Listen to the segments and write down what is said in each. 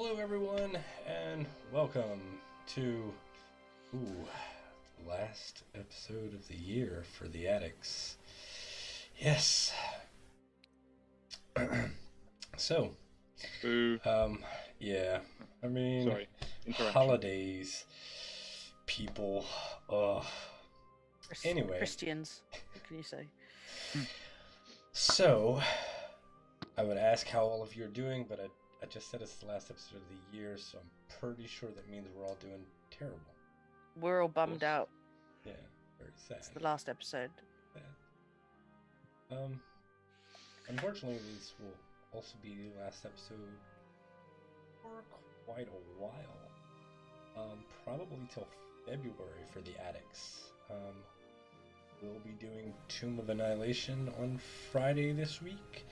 Hello, everyone, and welcome to last episode of the year for the addicts. Yes. So, Boo. yeah. I mean, Sorry, interruption. holidays, people. Anyway. Christians, what can you say? So, I would ask how all of you are doing, but I just said it's the last episode of the year, so I'm pretty sure that means we're all doing terrible. We're all bummed out. Yeah, very sad. It's the last episode. Sad. Unfortunately, this will also be the last episode for quite a while. Probably till February for the addicts. We'll be doing Tomb of Annihilation on Friday this week,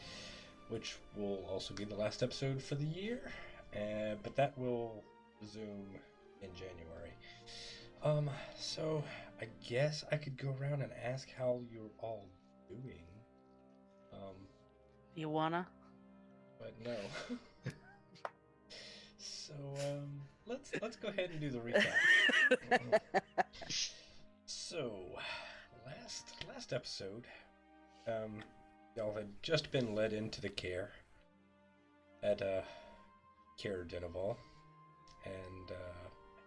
which will also be the last episode for the year, but that will resume in January. So I guess I could go around and ask how you're all doing. You wanna? But no. So let's go ahead and do the recap. So last episode, y'all had just been led into the care at Care Denival, and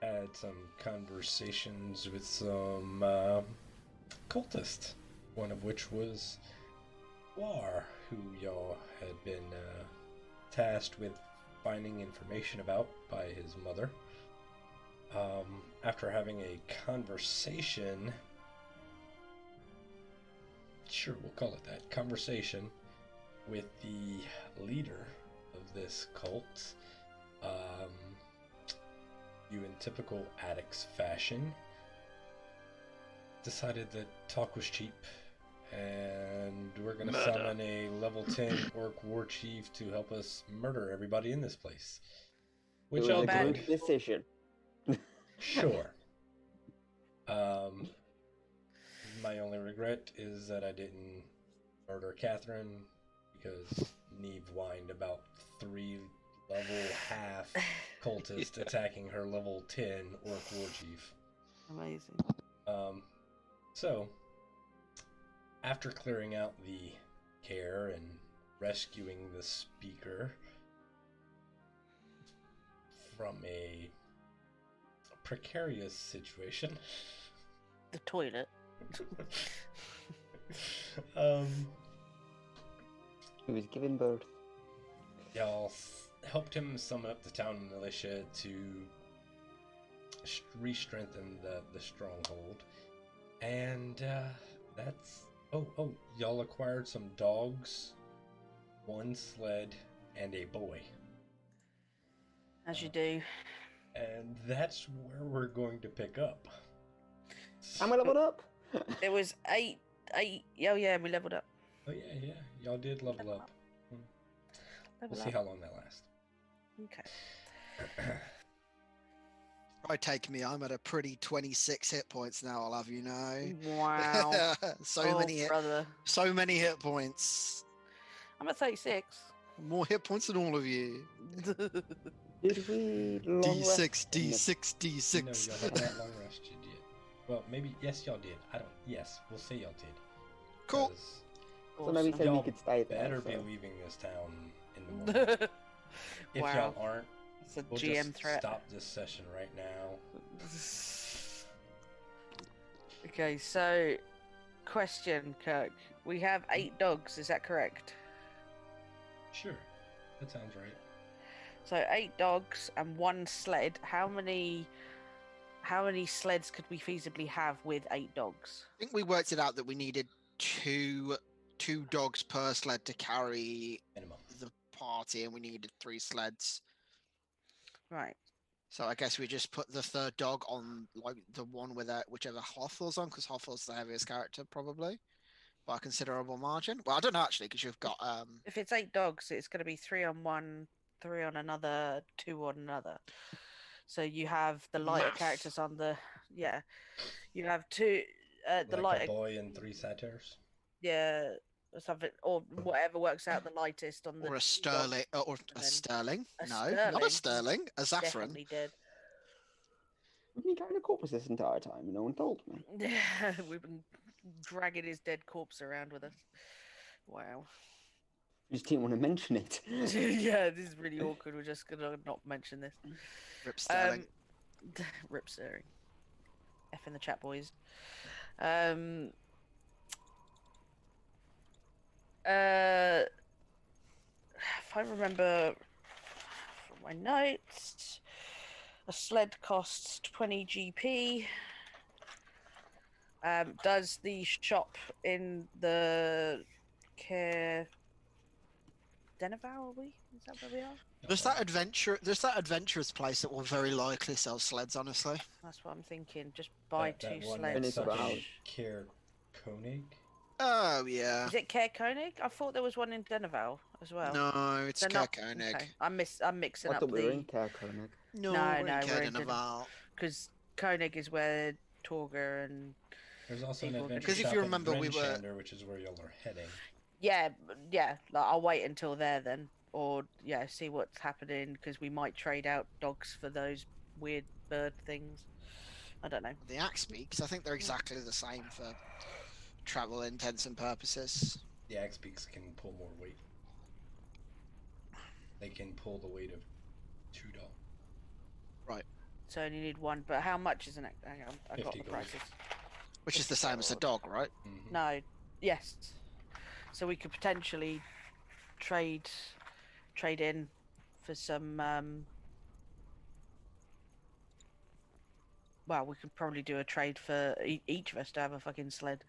had some conversations with some cultists, one of which was War, who y'all had been tasked with finding information about by his mother. After having a conversation, sure, we'll call it that, conversation with the leader of this cult, you in typical addicts fashion decided that talk was cheap, and we're gonna summon a level 10 orc war chief to help us murder everybody in this place. Which it was I'll a do. good decision. Sure. My only regret is that I didn't murder Catherine, because Neve whined about 3 level half cultists attacking her level 10 orc war chief. Amazing. So, after clearing out the care and rescuing the speaker from a precarious situation, The toilet. He was giving birth. y'all helped him summon up the town militia to re-strengthen the stronghold, and that's y'all acquired some dogs, 1 sled, and a boy. As you do. And that's where we're going to pick up. Am I leveled up? It was 8. Yeah, we leveled up. Oh yeah, y'all did level up. We'll see how long that lasts. Okay. Right, take me. I'm at a pretty 26 hit points now. I'll have you know. Wow. so many brother. so many hit points. I'm at 36. More hit points than all of you. Did we long D6, rest in this? D6, D6. No, y'all had that long rest. You did. Well, maybe yes, y'all did. I don't. Yes, we'll say y'all did. Cool. 'Cause So maybe say we y'all could stay there. better so. be leaving this town in the morning. If Wow. y'all aren't, It's a we'll GM just threat. stop this session right now. Okay, so question, Kirk. We have 8 dogs, is that correct? Sure, that sounds right. So 8 dogs and 1 sled. How many sleds could we feasibly have with 8 dogs? I think we worked it out that we needed two dogs per sled to carry Minimum. the party, and we needed 3 sleds. Right. So I guess we just put the 3rd dog on like the one with whichever Hawthorne's on, because Hawthorne's the heaviest character probably by a considerable margin. Well, I don't know actually, because you've got If it's 8 dogs, it's going to be 3 on one, 3 on another, 2 on another. So you have the lighter Math. characters on the You have 2 the Like lighter a boy and 3 satyrs. yeah or something, or whatever works out the lightest on the. Or a two sterling, dogs, or and a then sterling. a No, not a sterling. A Zaffron. Definitely did. We've been carrying a corpus this entire time, and no one told me. We've been dragging his dead corpse around with us. Wow. You just didn't want to mention it. Yeah, this is really awkward. We're just gonna not mention this. Rip sterling. Rip Sterling. F in the chat, boys. If I remember from my notes, a sled costs 20 GP. Does the shop in the care Denival, are we? Is that where we are? There's that adventurous place that will very likely sell sleds, honestly. That's what I'm thinking. Just buy that two one sleds. Finish that's about- such Care Koenig. Oh yeah. Is it Care Koenig? I thought there was one in Denival as well. No, it's They're not- Koenig. Okay. I'm mixing I up thought we were in the Care Koenig. No, No, we're no, in we're Care in Naval. because Koenig is where Torger and There's also an People can- adventure 'Cause if shop you in remember, we were- Brenshander, which is where y'all are heading. yeah. Like, I'll wait until there then, or see what's happening because we might trade out dogs for those weird bird things. I don't know. The axe beaks, I think they're exactly the same for travel intents and purposes. The axe beaks can pull more weight. They can pull the weight of 2 dogs. So only need one, but how much is an? Hang on, I got 50 the gold. prices. Which is the same as a dog, right? Mhm. No, yes. So we could potentially trade in for some. Well, we could probably do a trade for each of us to have a fucking sled.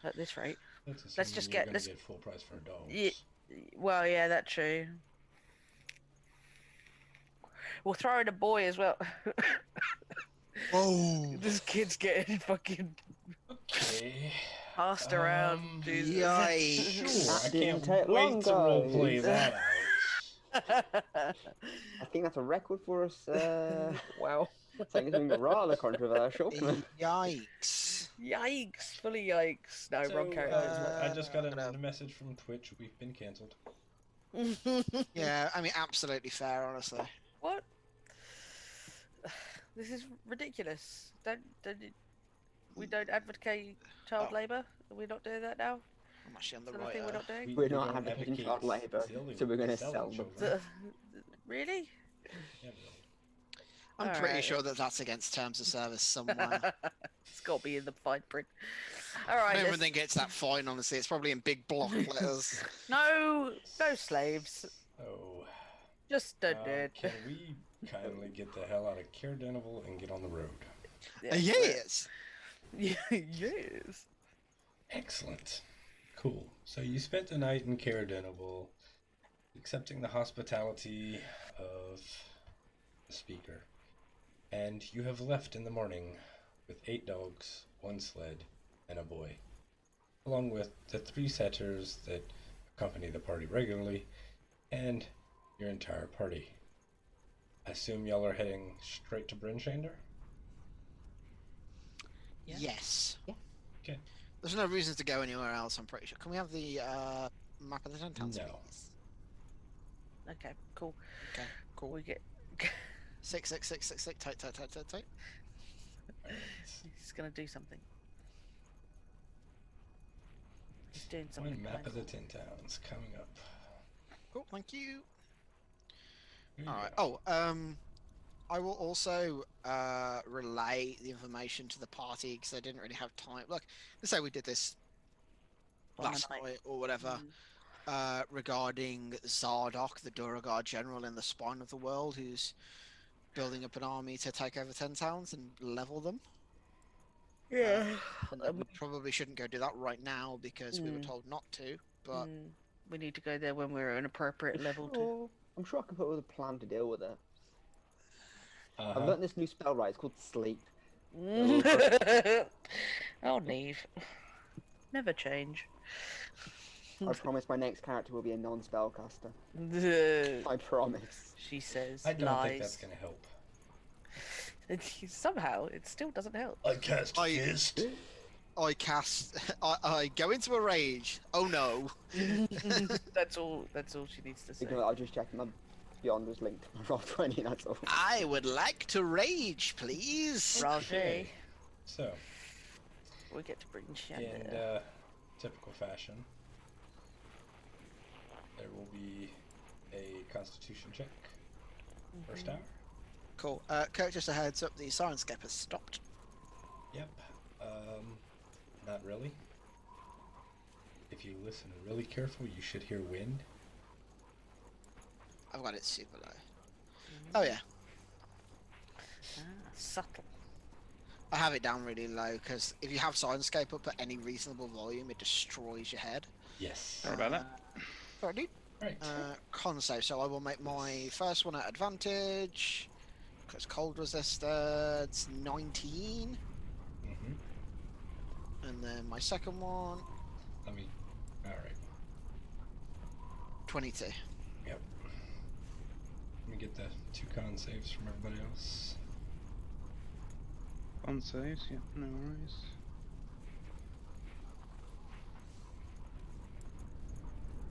At this rate. Let's Let's assume just you're get- gonna let's- get full price for dogs. Yeah. Well, yeah, that's true. We'll throw in a boy as well. Oh, This kid's getting fucking Okay. passed around. Um, Jesus. yikes. Sure, That I didn't can't take wait long, to roleplay guys. that out. I think that's a record for us. Wow. Saying something rather controversial. Yikes. Yikes! Fully yikes. No, wrong So, character. I just got a gonna- message from Twitch. We've been cancelled. Yeah, I mean, absolutely fair, honestly. What? This is ridiculous. We don't advocate child Oh. labour? Are we not doing that now? I'm actually on Is the that a right. thing we're not doing? We're we not don't advocating advocate child labour, selling- so we're gonna selling sell them. children. Really? Yeah, I'm pretty Alright. sure that that's against terms of service somewhere. It's got to be in the fine print. All I right. don't even let's- think it's that fine, honestly. It's probably in big block letters. No slaves. Oh. Just don't do it. Can we kindly get the hell out of Caredenival and get on the road? Yes. Yes. Excellent. Cool. So you spent the night in Caredenival, accepting the hospitality of the speaker, and you have left in the morning with 8 dogs, 1 sled, and a boy, along with the 3 setters that accompany the party regularly, and your entire party. I assume y'all are heading straight to Brenshander? Yeah. Yes. Yeah. Okay. There's no reason to go anywhere else, I'm pretty sure. Can we have the map of the 10 towns, No. please? Okay. Cool. Okay, cool. We get. 6, 6, 6, 6, 6, tight, tight, tight, tight, tight. Alright. He's gonna do something. He's doing something. One map kind of the 10 towns coming up. Cool, thank you. Here you Alright. go. Oh, I will also relay the information to the party because I didn't really have time. Look, let's say we did this On the last night. night or whatever, Mm. regarding Zardoc, the Duragard general in the spine of the world, who's building up an army to take over 10 towns and level them. Yeah. We probably shouldn't go do that right now because we were Mm. told not to, but We need to go there when we're at an appropriate level too. I'm sure I can put up with a plan to deal with it. I've Uh-huh. learned this new spell right. It's called Sleep. Oh, Neve. Never change. I promise my next character will be a non-spellcaster. I promise. She says I don't lies. think that's gonna help. Somehow, it still doesn't help. I cast I- fist. I cast. I go into a rage. Oh no! That's all. That's all she needs to say. Ignore that, I was just checking. My Beyond was linked to my Roll 20. That's all. I would like to rage, please. Roger. Okay. So, We get to bring in Shanda. typical fashion, there will be a Constitution check. First hour. Cool. Kirk, just a heads up. The Sirenscape has stopped. Yep. Not really. If you listen really careful, you should hear wind. I've got it super low. Oh yeah. Subtle. I have it down really low because if you have Sirenscape up at any reasonable volume, it destroys your head. Yes. Sorry about that. Alrighty. Right. Con save. So I will make my first one at advantage because cold resistance 19, Mm-hmm. and then my second one All right. 22. Yep. Let me get the 2 con saves from everybody else. On saves, yeah, no worries.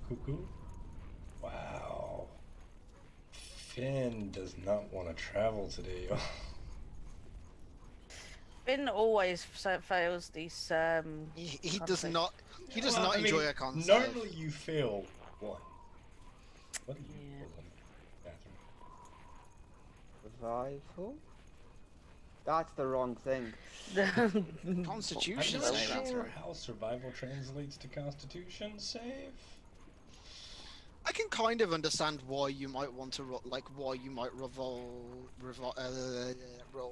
Cuckoo. Wow. Finn does not want to travel today. Finn always fails these. He does saves. not. He does Well, not I mean, enjoy a con save. Normally you fail 1. What do you Yeah. pull in, Catherine? Survival? That's the wrong thing. Constitution I'm not save. That's sure right. how survival translates to Constitution save. I can kind of understand why you might want to why you might roll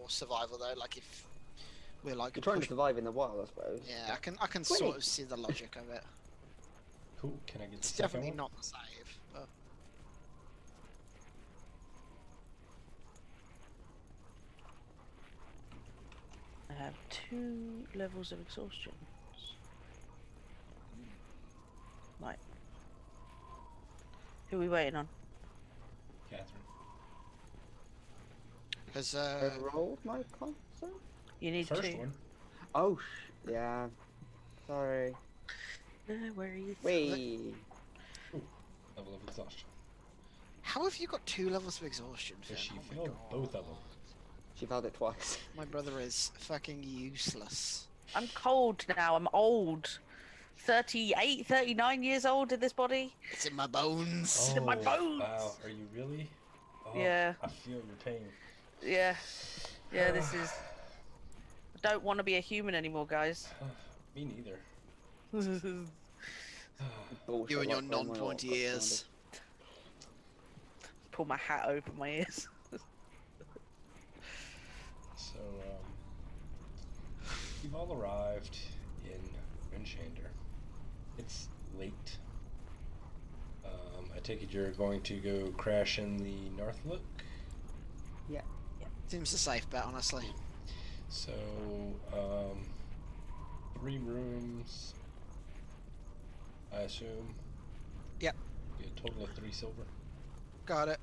survival though. Like if we're like You're trying to push- survive in the wild, I suppose. yeah, I can 20. sort of see the logic of it. Cool. Can I get the It's second definitely one? not the save. But... I have 2 levels of exhaustion. Right. Who are we waiting on? Catherine. Because I rolled my console? You need First 2. one. Oh, yeah. Sorry. No worries. Wait. Level of exhaustion. how have you got 2 levels of exhaustion? Because she Finn? Oh my failed God. both of them. She failed it twice. My brother is fucking useless. I'm cold now. I'm old. 38, 39 years old in this body. It's in my bones. in my bones. Wow. Are you really? Oh, Yeah. I feel your pain. Yeah. Yeah, this is. I don't want to be a human anymore, guys. Me neither. Bullshit, You and your like, when my non-pointy got ears. Pull my hat over my ears. So, you've all arrived in Winchander. It's late. I take it you're going to go crash in the Northlook. Seems a safe bet, honestly. So, 3 rooms, I assume. Yep. Be a total of 3 silver. Got it.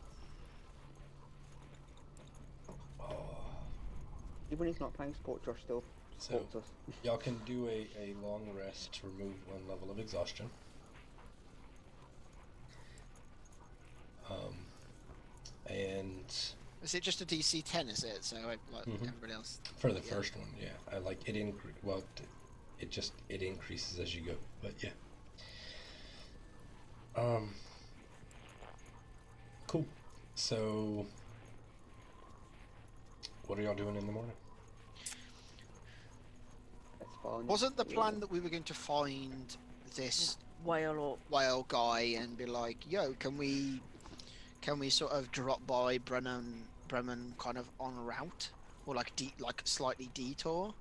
Oh. Even when he's not playing sport, Josh still So, supports us. y'all can do a long rest to remove 1 level of exhaustion. And Is it just a DC 10? Is it? So like Mhm. everybody else. for the Yeah. first one, yeah, I like it it increases as you go, but yeah. Cool. So, what are y'all doing in the morning? That's fine. Wasn't the plan that we were going to find this Whale or whale guy and be like, "Yo, can we sort of drop by Bremen kind of en route, or like slightly detour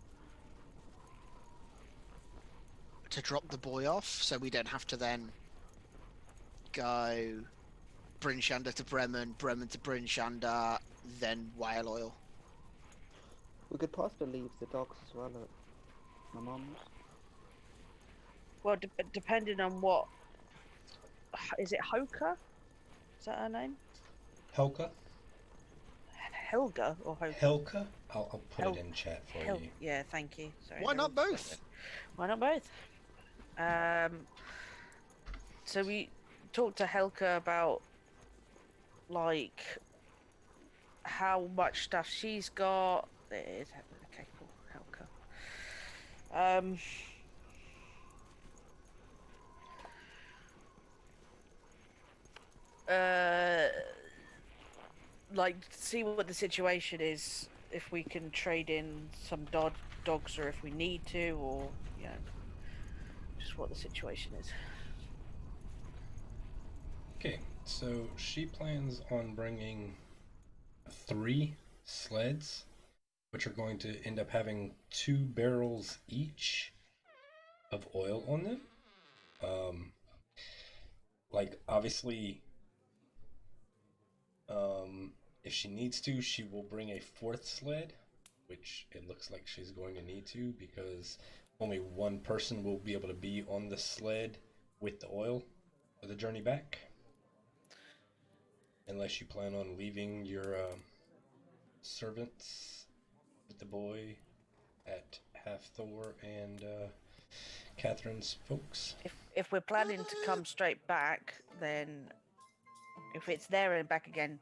to drop the boy off, so we don't have to then go Brynshanda to Bremen to Brynshanda, then whale oil." We could possibly leave the dogs as well at my mum's. well, depending on what. Is it Hoka? Is that her name? Helka? Helga or Hoka? Helka? I'll put it in chat for Help. you. Yeah, thank you. Sorry. Why not Harold. both? Why not both? So we talked to Helka about like how much stuff she's got. There it is. Okay, cool. Helka. Like see what the situation is, if we can trade in some dogs, or if we need to, or just what the situation is. Okay, so she plans on bringing 3 sleds, which are going to end up having 2 barrels each of oil on them. Like obviously, if she needs to, she will bring a 4th sled, which it looks like she's going to need to because only one person will be able to be on the sled with the oil for the journey back. Unless you plan on leaving your servants with the boy at Halfthor and Catherine's folks. If we're planning to come straight back, then if it's there and back again,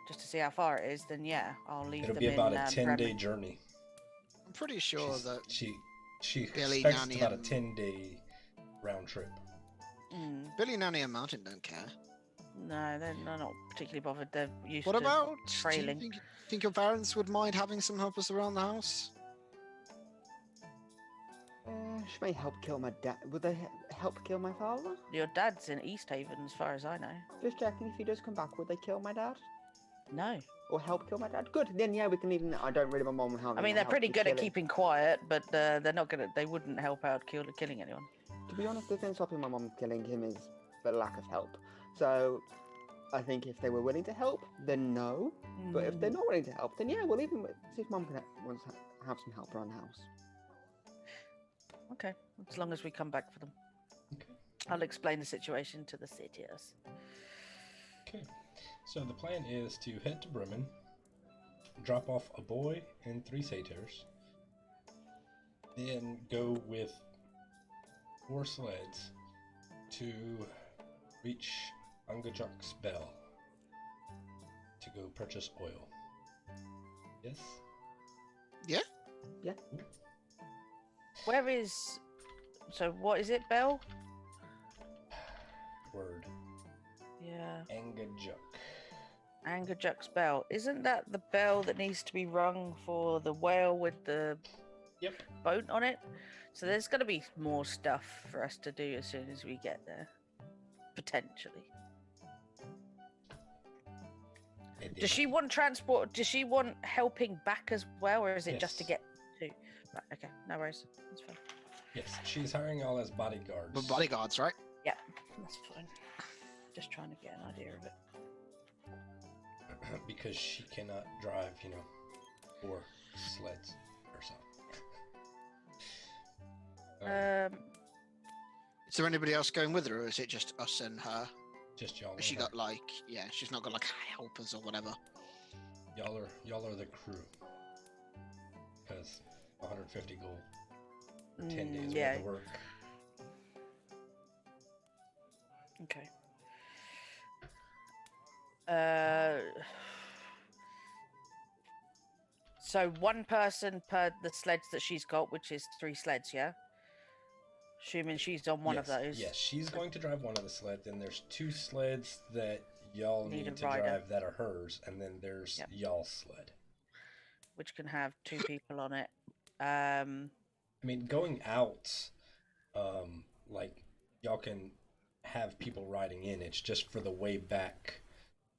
just to see how far it is, then yeah, I'll leave It'll them be about in a 10-day Bremen. journey. I'm pretty sure that She Billy, expects Nanny, about a and 10-day round trip. Billy, Nanny, and Mountain don't care. No, they're not particularly bothered. They're used What to about? trailing. Do you think your parents would mind having some helpers around the house? She may help kill my dad. Would they help kill my father? Your dad's in East Haven, as far as I know. Just checking, if he does come back, would they kill my dad? No. Or help kill my dad? Good, then yeah, we can even... I don't really want my mom having... I mean, they're pretty good at keeping quiet, but they're not gonna. They wouldn't help out killing anyone. To be honest, the thing stopping my mom killing him is the lack of help. So, I think if they were willing to help, then no. But if they're not willing to help, then yeah, we'll even see if mom can wants to have some help around the house. Okay, as long as we come back for them. Okay. I'll explain the situation to the cities. Okay. So the plan is to head to Bremen, drop off a boy and 3 satyrs, then go with 4 sleds to reach Angajok's Bell to go purchase oil. Yes? Yeah. Yeah. Where is? So what is it, Bell? Word. Yeah. Angajok. Angajuk's bell. Isn't that the bell that needs to be rung for the whale with the Yep. boat on it? So there's going to be more stuff for us to do as soon as we get there. Potentially. Does she want transport? Does she want helping back as well, or is it just to Yes. get to? Right, okay, no worries. That's fine. Yes, she's hiring y'all as bodyguards. We're bodyguards, right? Yeah, that's fine. Just trying to get an idea of it. Because she cannot drive, 4 sleds herself. Is there anybody else going with her, or is it just us and her? Just y'all. Has she and her. got she's not got like helpers or whatever. Y'all are the crew. Because 150 gold for 10 days yeah. worth of work. Okay. So 1 person per the sleds that she's got, which is 3 sleds, yeah? Assuming she's on one of those. Yes, she's going to drive one of the sleds. Then there's 2 sleds that y'all Need a need to rider. drive that are hers, and then there's y'all's sled. Which can have 2 people on it. I mean, going out, y'all can have people riding in. It's just for the way back.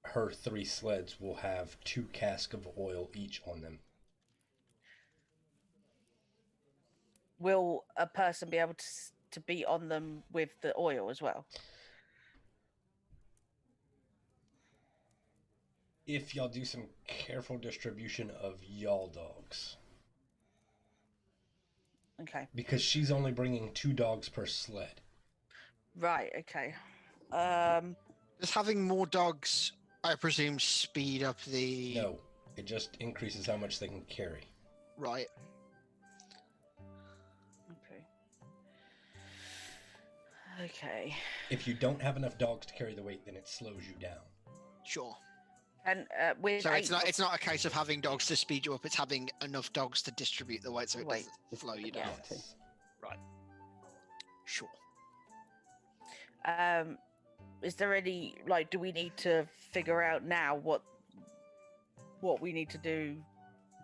Her 3 sleds will have 2 casks of oil each on them. Will a person be able to be on them with the oil as well? If y'all do some careful distribution of y'all dogs. Okay. Because she's only bringing 2 dogs per sled. Right, okay. Does having more dogs, I presume, speed up the... No, it just increases how much they can carry. Right. Okay. Okay. If you don't have enough dogs to carry the weight, then it slows you down. Sure. And with So 8 it's not a case of having dogs to speed you up. It's having enough dogs to distribute the weight so it Weight. doesn't slow you down. Yeah. Yes. Right. Sure. Is there any like? Do we need to figure out now what we need to do?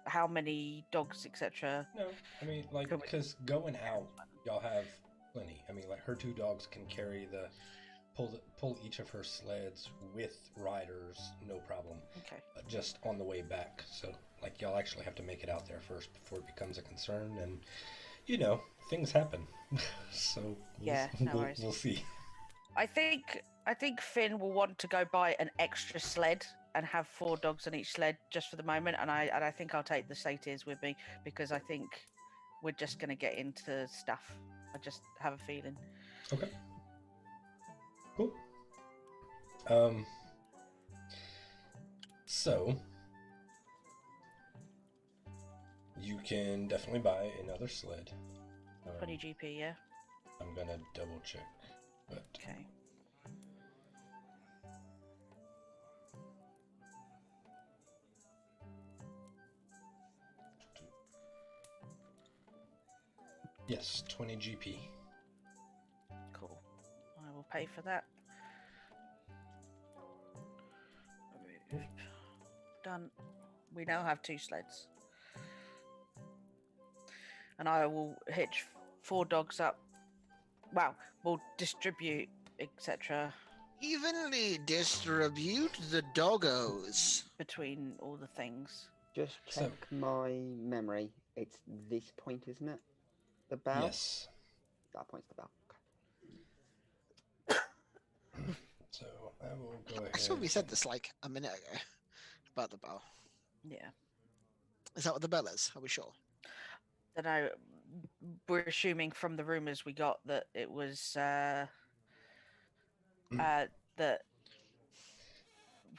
How many dogs, etc. No, I mean, like, Can we- because going out, y'all have plenty. I mean, like, her 2 dogs can carry pull each of her sleds with riders, no problem. Okay. Just on the way back. So, like, y'all actually have to make it out there first before it becomes a concern. And, you know, things happen. So, Yeah, no worries. we'll see. I think Finn will want to go buy an extra sled and have 4 dogs on each sled just for the moment, and I think I'll take the satyrs with me because I think we're just going to get into stuff. I just have a feeling. Okay. Cool. So you can definitely buy another sled. 20 GP, yeah. I'm gonna double check, but Okay. yes, 20 GP. Cool. I will pay for that. Done. We now have 2 sleds. And I will hitch 4 dogs up. Well, we'll distribute, etc. Evenly distribute the doggos. between all the things. Just So- check my memory. It's this point, isn't it? The bell? Yes. That point's the bell. So I will go ahead. I saw we said this like a minute ago about the bell. Yeah. Is that what the bell is? Are we sure? Don't know. We're assuming from the rumors we got that it was that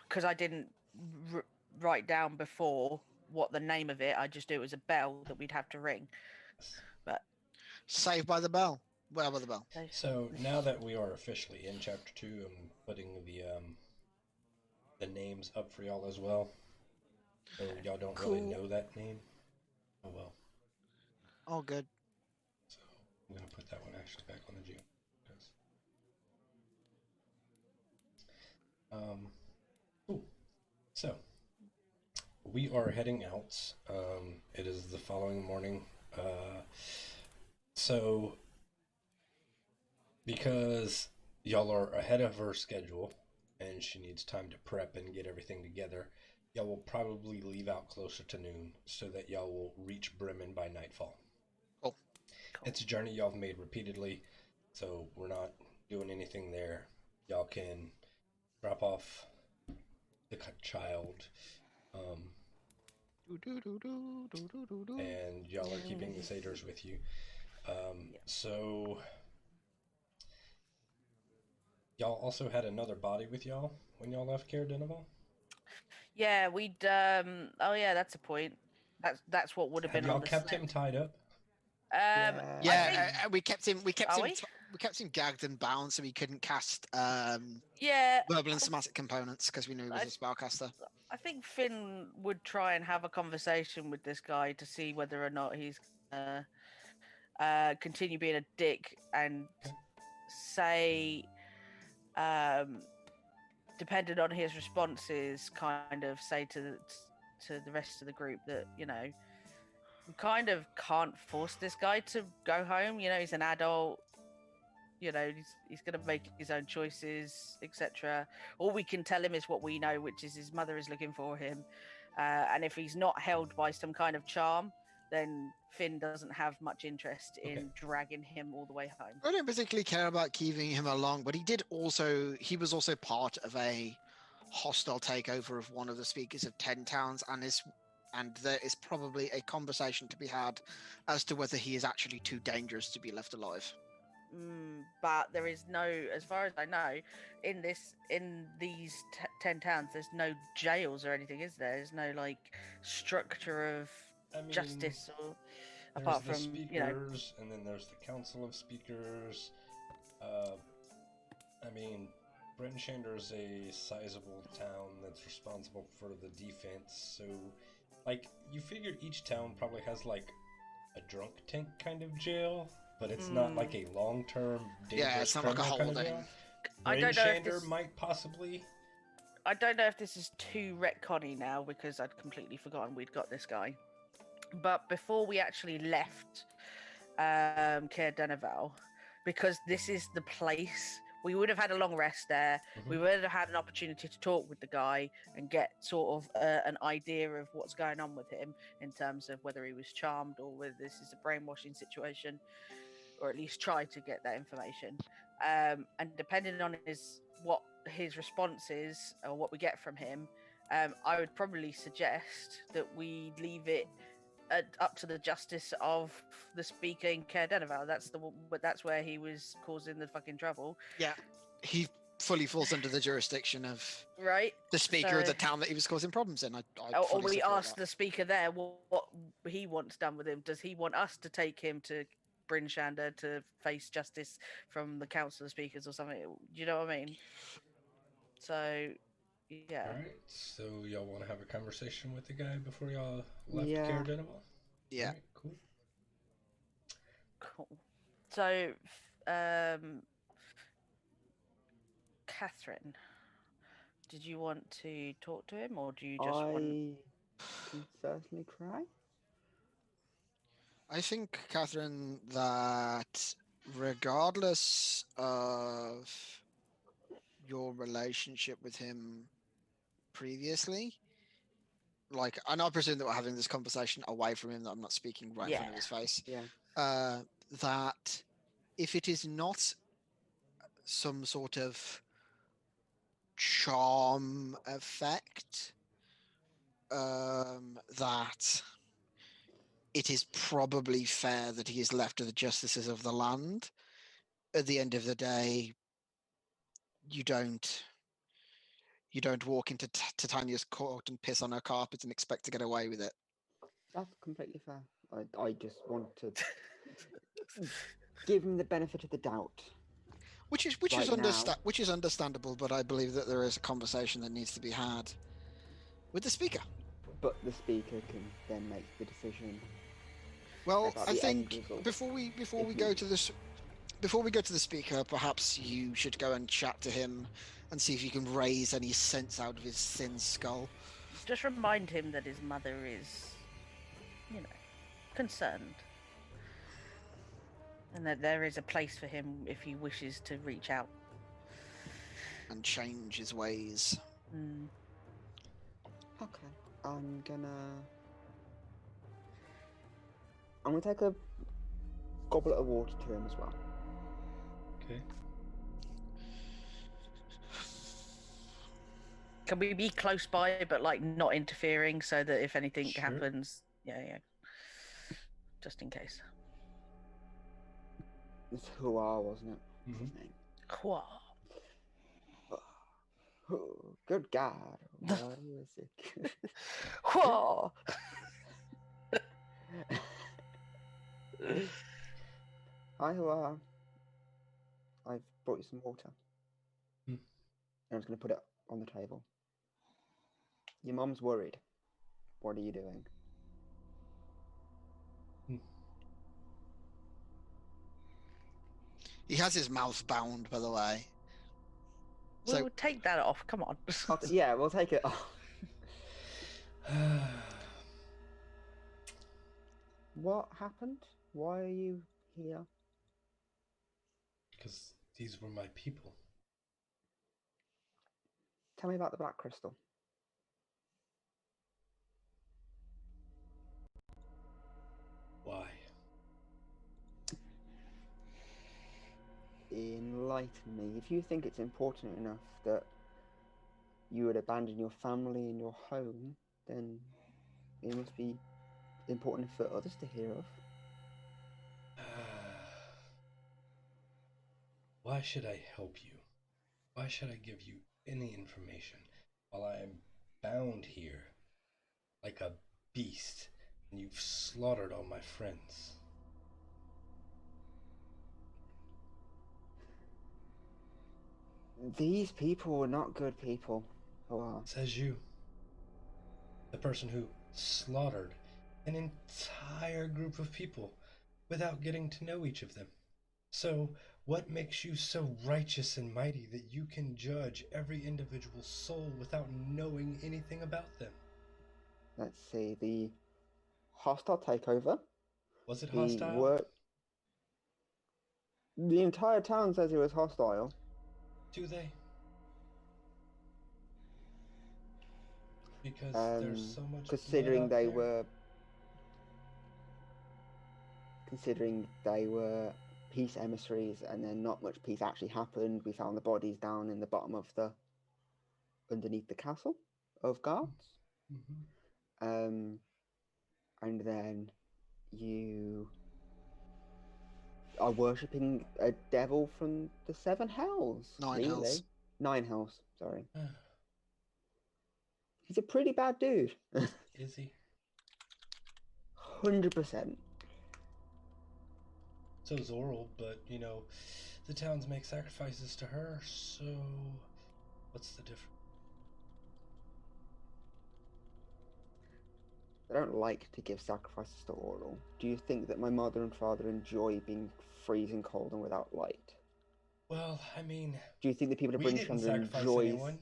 because I didn't write down before what the name of it. I just knew it was a bell that we'd have to ring. But Saved by the bell. Where by the bell? So now that we are officially in chapter 2, I'm putting the names up for y'all as well. So y'all don't really Cool. know that name. Oh well. Oh, good. So I'm gonna put that one actually back on the June. Cool. So we are heading out. It is the following morning. So because y'all are ahead of her schedule and she needs time to prep and get everything together, y'all will probably leave out closer to noon so that y'all will reach Bremen by nightfall. Cool. It's a journey y'all have made repeatedly, so we're not doing anything there. Y'all can drop off the child, and y'all are keeping the satyrs with you. So y'all also had another body with y'all when y'all left Caer Dineval? yeah, we'd oh yeah, that's a point. That's what would have Have been y'all on the kept sled. him tied up? I Yeah, think- we kept him. We kept Are him. we? We kept him gagged and bound so he couldn't cast yeah, verbal and somatic components because we knew he was I- a spellcaster. I think Finn would try and have a conversation with this guy to see whether or not he's continue being a dick and say, depending on his responses, kind of say to the rest of the group that, you know, we kind of can't force this guy to go home. You know, he's an adult. You know, he's going to make his own choices, etc. All we can tell him is what we know, which is his mother is looking for him. And if he's not held by some kind of charm, then Finn doesn't have much interest in dragging him all the way home. I don't particularly care about keeping him along, but he was also part of a hostile takeover of one of the speakers of 10 towns, and there is probably a conversation to be had as to whether he is actually too dangerous to be left alive. But there is no, as far as I know, in these 10 towns, there's no jails or anything, is there? There's no like structure of I mean, justice, or there's apart the from, you know, speakers, and then there's the council of speakers. Uh, I mean, Brenshander's a sizable town that's responsible for the defense, so, like, you figure each town probably has, like, a drunk tank kind of jail, but it's not like a long-term dangerous Yeah, it's not like a criminal kind of holding. jail. I don't know if Brenshander this. might possibly. I don't know if this is too retconny now because I'd completely forgotten we'd got this guy. But before we actually left Caer Dineval, because this is the place, we would have had a long rest there. We would have had an opportunity to talk with the guy and get sort of an idea of what's going on with him in terms of whether he was charmed or whether this is a brainwashing situation, or at least try to get that information. And depending on what his response is or what we get from him, I would probably suggest that we leave it up to the justice of the speaker in Caer Dineval. That's where he was causing the fucking trouble, Yeah, he fully falls under the jurisdiction of right? the speaker of So- the town that he was causing problems in. I or fully we support ask that. the speaker there what he wants done with him. Does he want us to take him to Bryn Shander to face justice from the council of speakers or something? Do you know what I mean? So, yeah. Alright, so y'all want to have a conversation with the guy before y'all left Yeah. Caer Dineval? Yeah. Alright, cool. Cool. So, Catherine, did you want to talk to him, or do you just want? I can certainly try. I think, Catherine, that regardless of your relationship with him previously, like, and I presume that we're having this conversation away from him, that I'm not speaking right in front of Yeah. his face, Yeah. that if it is not some sort of charm effect, that it is probably fair that he is left to the justices of the land. At the end of the day, you don't walk into Titania's court and piss on her carpet and expect to get away with it. That's completely fair. I just want to give him the benefit of the doubt. Which is Right now. which is understandable, but I believe that there is a conversation that needs to be had with the speaker. But the speaker can then make the decision. Well, About I the end think result, before we if go to this, before we go to the speaker, perhaps you should go and chat to him and see if you can raise any sense out of his thin skull. Just remind him that his mother is, concerned. And that there is a place for him if he wishes to reach out. And change his ways. Mm. Okay. I'm gonna take a goblet of water to him as well. Okay. Can we be close by, but like not interfering, so that if anything Sure. happens, yeah, just in case. It's Hua, wasn't it? Mhm. His name. Hua. Oh, good God. Why was it? Hua. Hi, Hua. I've brought you some water. Hmm. And I'm just going to put it on the table. Your mom's worried. What are you doing? He has his mouth bound, by the way. We'll take that off. Come on. Okay, yeah, we'll take it off. What happened? Why are you here? Because these were my people. Tell me about the Black Crystal. Why? Enlighten me. If you think it's important enough that you would abandon your family and your home, then it must be important for others to hear of. Why should I help you? Why should I give you any information while I am bound here like a beast and you've slaughtered all my friends. These people were not good people. Says you. The person who slaughtered an entire group of people without getting to know each of them. So, what makes you so righteous and mighty that you can judge every individual soul without knowing anything about them? Let's see, the hostile takeover. Was it The hostile? The entire town says it was hostile. Do they? Because there's so much considering blood out they there. were considering they were peace emissaries, and then not much peace actually happened. We found the bodies down in the bottom of underneath the castle of guards. Mm-hmm. And then you are worshipping a devil from the seven hells. Nine hells. 9 hells, sorry. He's a pretty bad dude. Is he? 100%. So is Oral, but you know, the towns make sacrifices to her, so what's the difference? I don't like to give sacrifices to Oral. Do you think that my mother and father enjoy being freezing cold and without light? Well, I mean, Do you think the people of we Bryn didn't Chandler sacrifice enjoys... anyone.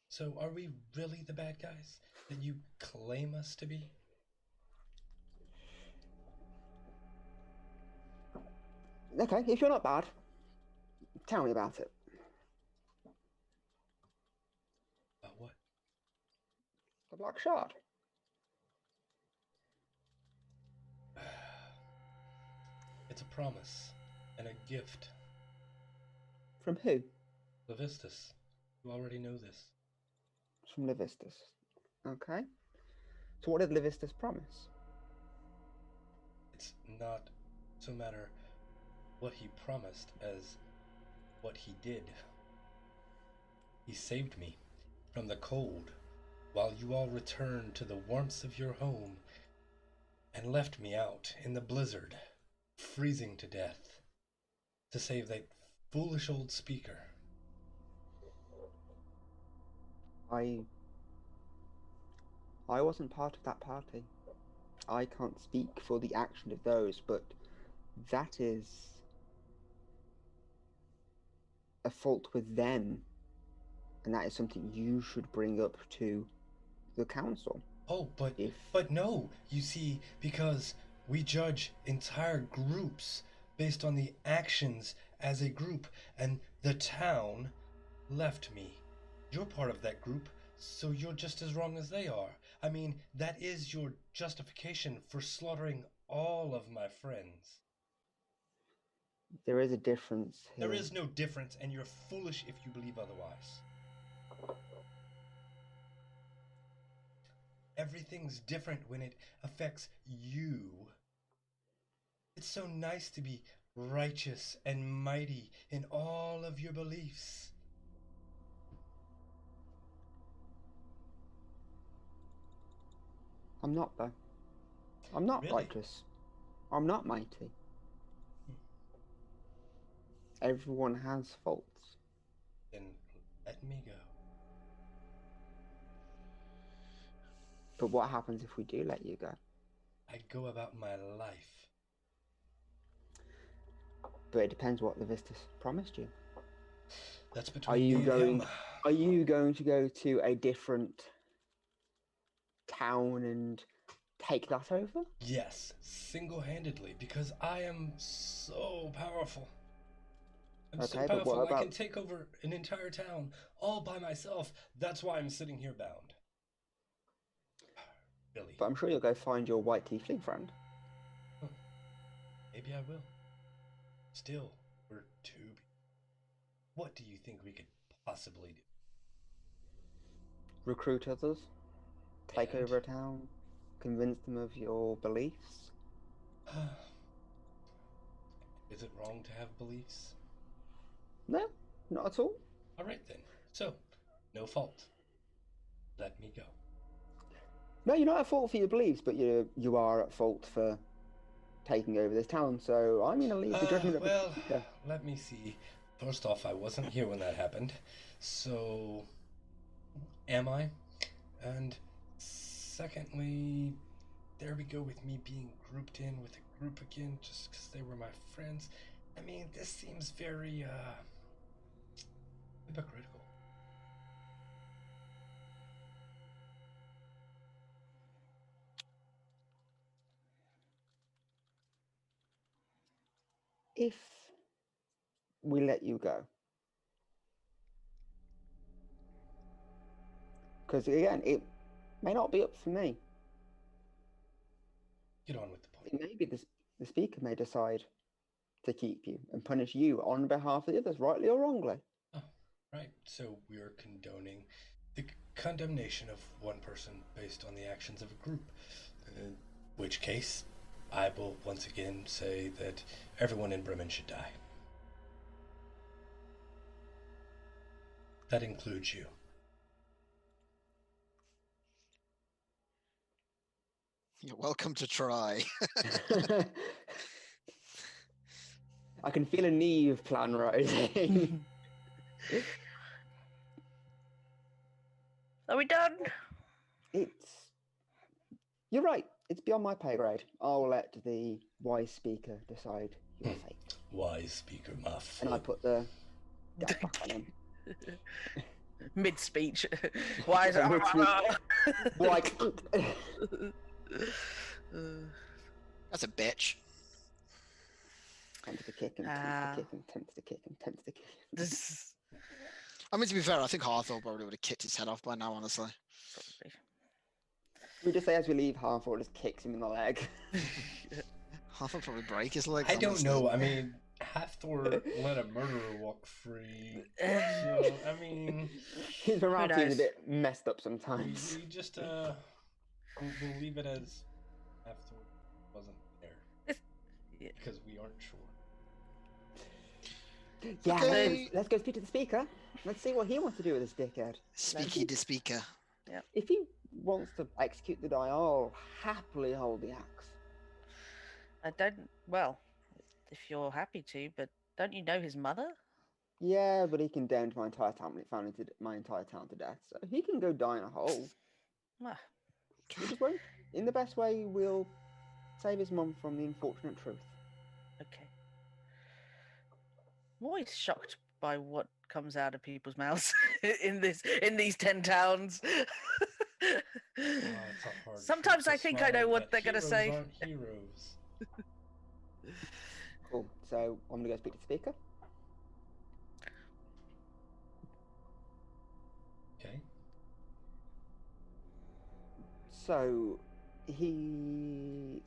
So are we really the bad guys that you claim us to be? Okay, if you're not bad, tell me about it. About what? The Black Shard. It's a promise and a gift. From who? Levistus, you already know this. From Levistus. Okay. So what did Levistus promise? It's not so matter what he promised as what he did. He saved me from the cold while you all returned to the warmth of your home and left me out in the blizzard, freezing to death, to save that foolish old speaker. I wasn't part of that party. I can't speak for the action of those, but that is a fault with them, and that is something you should bring up to the council. Oh, but no, you see, because we judge entire groups based on the actions as a group, and the town left me. You're part of that group, so you're just as wrong as they are. I mean, that is your justification for slaughtering all of my friends. There is a difference here. There is no difference, and you're foolish if you believe otherwise. Everything's different when it affects you. It's so nice to be righteous and mighty in all of your beliefs. I'm not, though. I'm not Really? righteous. I'm not mighty. Everyone has faults. Then let me go. But what happens if we do let you go? I go about my life. But it depends what Levistus promised you. That's between me and him. Are you going to go to a different town and take that over? Yes, single-handedly, because I am so powerful. I'm so Okay, but what powerful I can about... take over an entire town all by myself. That's why I'm sitting here bound. Really? But I'm sure you'll go find your white tiefling friend. Maybe I will. Still, we're two. What do you think we could possibly do? Recruit others? Take And? over a town? Convince them of your beliefs? Is it wrong to have beliefs? No, not at all. All right then. So, no fault. Let me go. No, you're not at fault for your beliefs, but you are at fault for taking over this town. So I'm going to leave the judgment of Well, the speaker. let me see. First off, I wasn't here when that happened. So, am I? And secondly, there we go with me being grouped in with a group again just because they were my friends. I mean, this seems very, hypocritical. If we let you go, because again, it may not be up for me. Get on with the point. It may be the speaker may decide to keep you and punish you on behalf of the others, rightly or wrongly. Oh, right. So we're condoning the condemnation of one person based on the actions of a group. In which case, I will once again say that everyone in Bremen should die. That includes you. You're welcome to try. I can feel a Neve plan rising. Are we done? You're right. It's beyond my pay grade. I'll let the wise speaker decide your fate. Wise speaker, my foot. And I put the dab back on him. Mid speech. Why is it? Like, That's a bitch. tempts to kick him, tempts to kick him, tempts to kick him. This I mean, to be fair, I think Harthor probably would have kicked his head off by now, honestly. probably. We just say as we leave, Harthor just kicks him in the leg. Harthor probably break his legs. I don't honestly. know. I mean, Hathor let a murderer walk free. So, I mean, His morality is a knows? bit messed up sometimes. we just, we'll leave it as Hathor wasn't there. Yeah. Because we aren't sure. Yeah, Okay. let's go speak to the speaker. Let's see what he wants to do with this dickhead. Speaky to speaker. If he wants to execute the die, I'll happily hold the axe. I don't. Well, if you're happy to, but don't you know his mother? Yeah, but he condemned my entire town to death, so he can go die in a hole. Ah, We just won't. In the best way, we'll save his mum from the unfortunate truth. okay. I'm always shocked by what comes out of people's mouths in these 10 towns. It's a hard Sometimes truth I to think I know swallow, what that they're gonna heroes say. aren't heroes. Cool. So I'm gonna go speak to the speaker. Okay. So we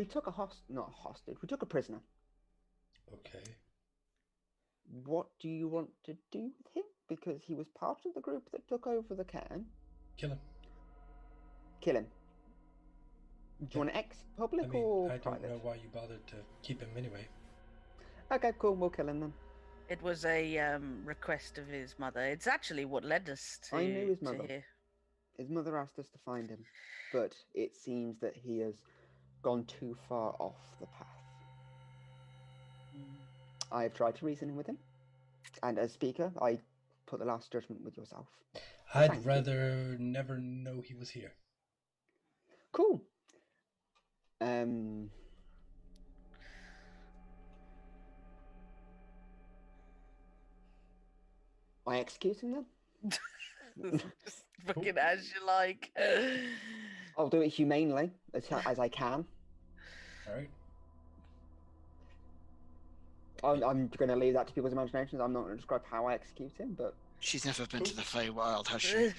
took not a hostage. We took a prisoner. Okay. What do you want to do with him? Because he was part of the group that took over the cairn. Kill him. Kill him. Do you want to I ex-public mean, or I don't private? know why you bothered to keep him anyway. Okay, cool. We'll kill him then. It was a request of his mother. It's actually what led us to. I knew his to mother. here. His mother asked us to find him, but it seems that he has gone too far off the path. I've tried to reason with him, and as speaker, I put the last judgment with yourself. I'd Thank you. rather never know he was here. Cool. I execute him then. Fucking as you like. I'll do it humanely as I can. All right. I'm going to leave that to people's imaginations. I'm not going to describe how I execute him, but She's never been to the Feywild, has she?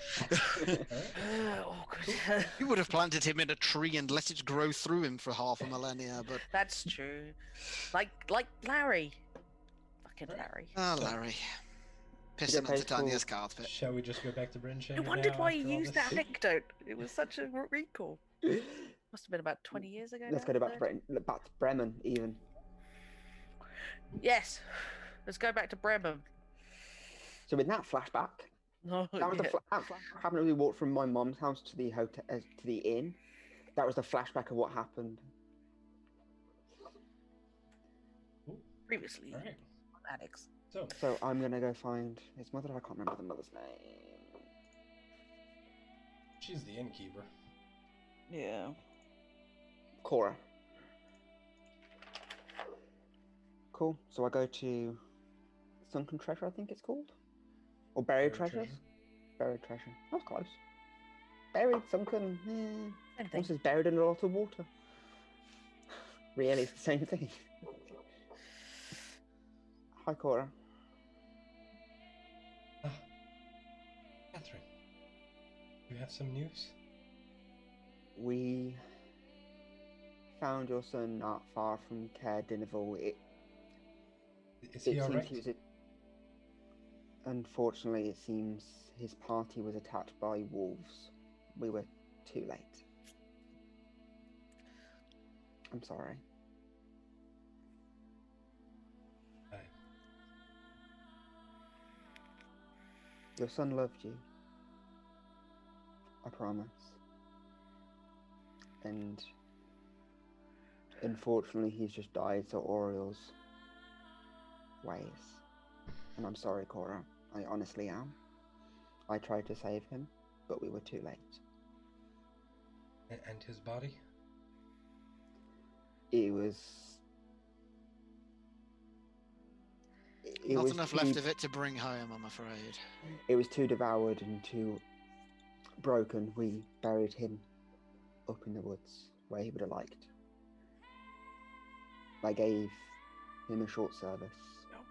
Awkward. You would have planted him in a tree and let it grow through him for half a millennia, but That's true. Like Larry. Fucking Larry. Larry. Pissing on paid Titania's for- carpet. Shall we just go back to Bryn I wondered why he used that anecdote. It was such a recall. Must have been about 20 years ago. let's now, go back to 30? back to Bremen even. Yes. Let's go back to Bremen. So in that flashback, No, That was yeah. that flashback happened when we walked from my mom's house to the hotel to the inn. That was the flashback of what happened. Previously, All right. on addicts. So I'm gonna go find his mother. I can't remember the mother's name. She's the innkeeper. Yeah. Cora. Cool. So I go to Sunken Treasure, I think it's called, or Buried Treasures. Buried Treasure. That was close. Buried, sunken. Same thing. Once it's buried in a lot of water. Really, it's the same thing. Hi, Cora. Catherine, you have some news? We found your son not far from Caer Dineval. Is he alright? Unfortunately, it seems his party was attacked by wolves. We were too late. I'm sorry. Your son loved you. I promise. And unfortunately, he's just died to Oriel's ways. And I'm sorry, Cora. I honestly am. I tried to save him, but we were too late. And his body? It was Not enough left of it to bring home, I'm afraid. It was too devoured and too broken. We buried him up in the woods where he would have liked. I gave him a short service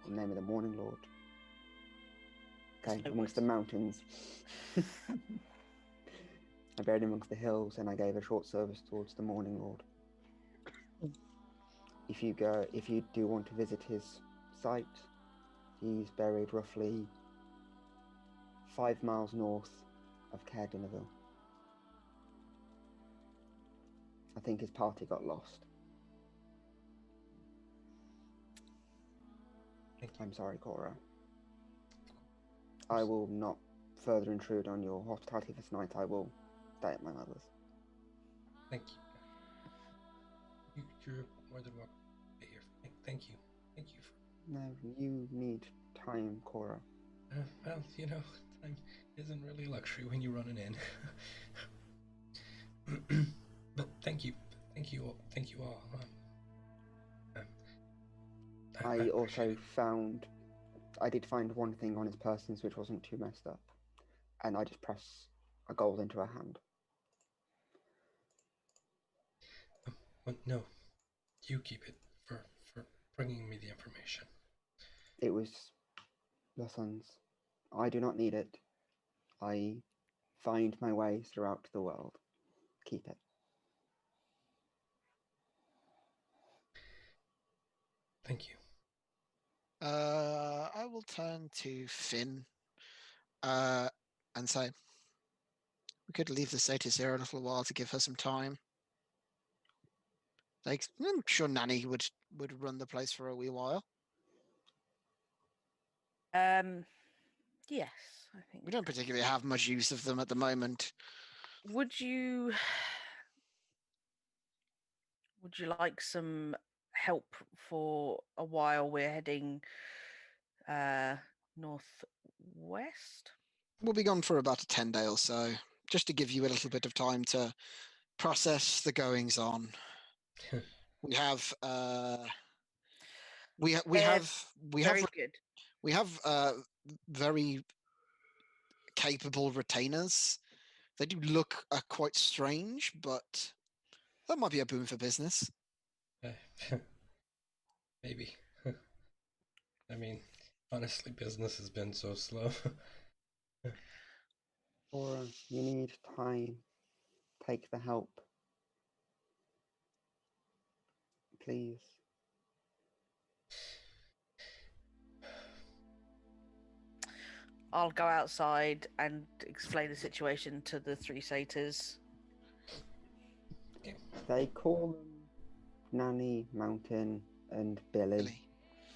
in the name of the Morning Lord. Okay, amongst the mountains. I buried him amongst the hills, and I gave a short service towards the Morning Lord. If you do want to visit his site, he's buried roughly 5 miles north of Caer Dineval. I think his party got lost. I'm sorry, Cora. I will not further intrude on your hospitality this night. I will stay at my mother's. Thank you. You're more than welcome to stay here. Thank you. Thank you for... No, you need time, Cora. Well, time isn't really a luxury when you run an inn. But thank you all. I did find one thing on his persons which wasn't too messed up, and I just press a gold into her hand. No, you keep it for bringing me the information. It was your son's. I do not need it. I find my way throughout the world. Keep it. Thank you. I will turn to Finn and say, we could leave the Satyrs here a little while to give her some time. Like, I'm sure Nanny would run the place for a wee while. Yes, I think We don't particularly have much use of them at the moment. Would you like some help for a while? We're heading northwest. We'll be gone for about a 10-day or so, just to give you a little bit of time to process the goings on. We have very capable retainers. They do look quite strange, but that might be a boon for business. Maybe. I mean, honestly, business has been so slow. Or you need time. Take the help. Please. I'll go outside and explain the situation to the 3 satyrs. They call them Nanny, Mountain, and Billy.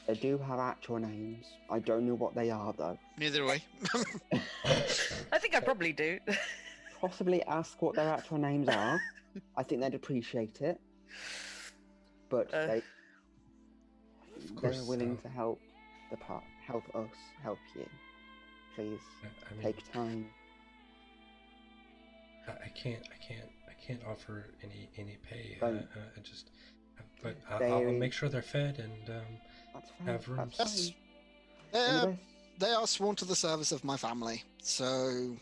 They do have actual names. I don't know what they are though. Neither do we. I think I probably do. Possibly ask what their actual names are. I think they'd appreciate it. But they're course, willing to help help us, help you. Please I mean, take time. I can't offer any pay. Don't. But They- I'll make sure they're fed and That's fine. have rooms. That's fine. They Do are, your best. they are sworn to the service of my family, so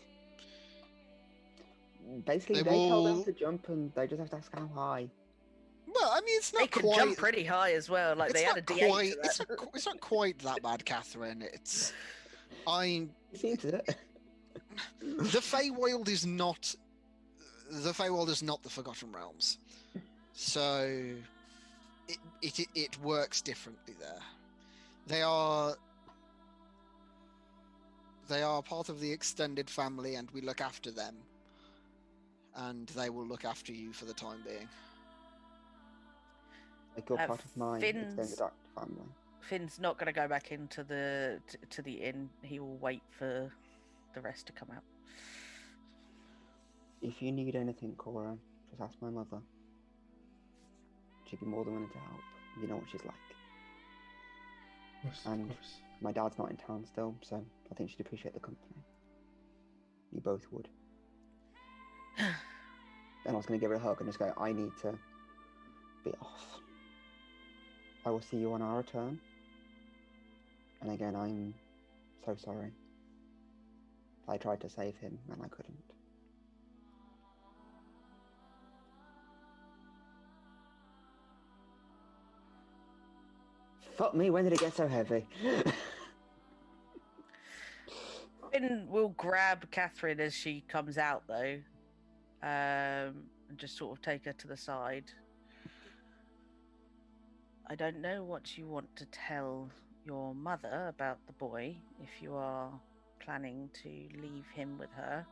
Basically, they they tell them will- to jump, and they just have to ask how high. well, I mean, it's They not can quite. jump pretty high as well. Like It's they had not a D8 quite. to that. It's not quite that bad, Catherine. You seem to. The Feywild is not. The Feywild is not the Forgotten Realms, so it works differently there. They are part of the extended family, and we look after them, and they will look after you for the time being. Like you're part of my Finn's- extended family. Finn's not going to go back into the to the inn. He will wait for the rest to come out. If you need anything, Cora, just ask my mother. She'd be more than willing to help. You know what she's like. Of course, And- of course. My dad's not in town still, so I think she'd appreciate the company. You both would. Then I was going to give her a hug and just go, I need to be off. I will see you on our return. And again, I'm so sorry. I tried to save him and I couldn't. Fuck me, when did it get so heavy? Finn will grab Catherine as she comes out, though, and just sort of take her to the side. I don't know what you want to tell your mother about the boy if you are planning to leave him with her.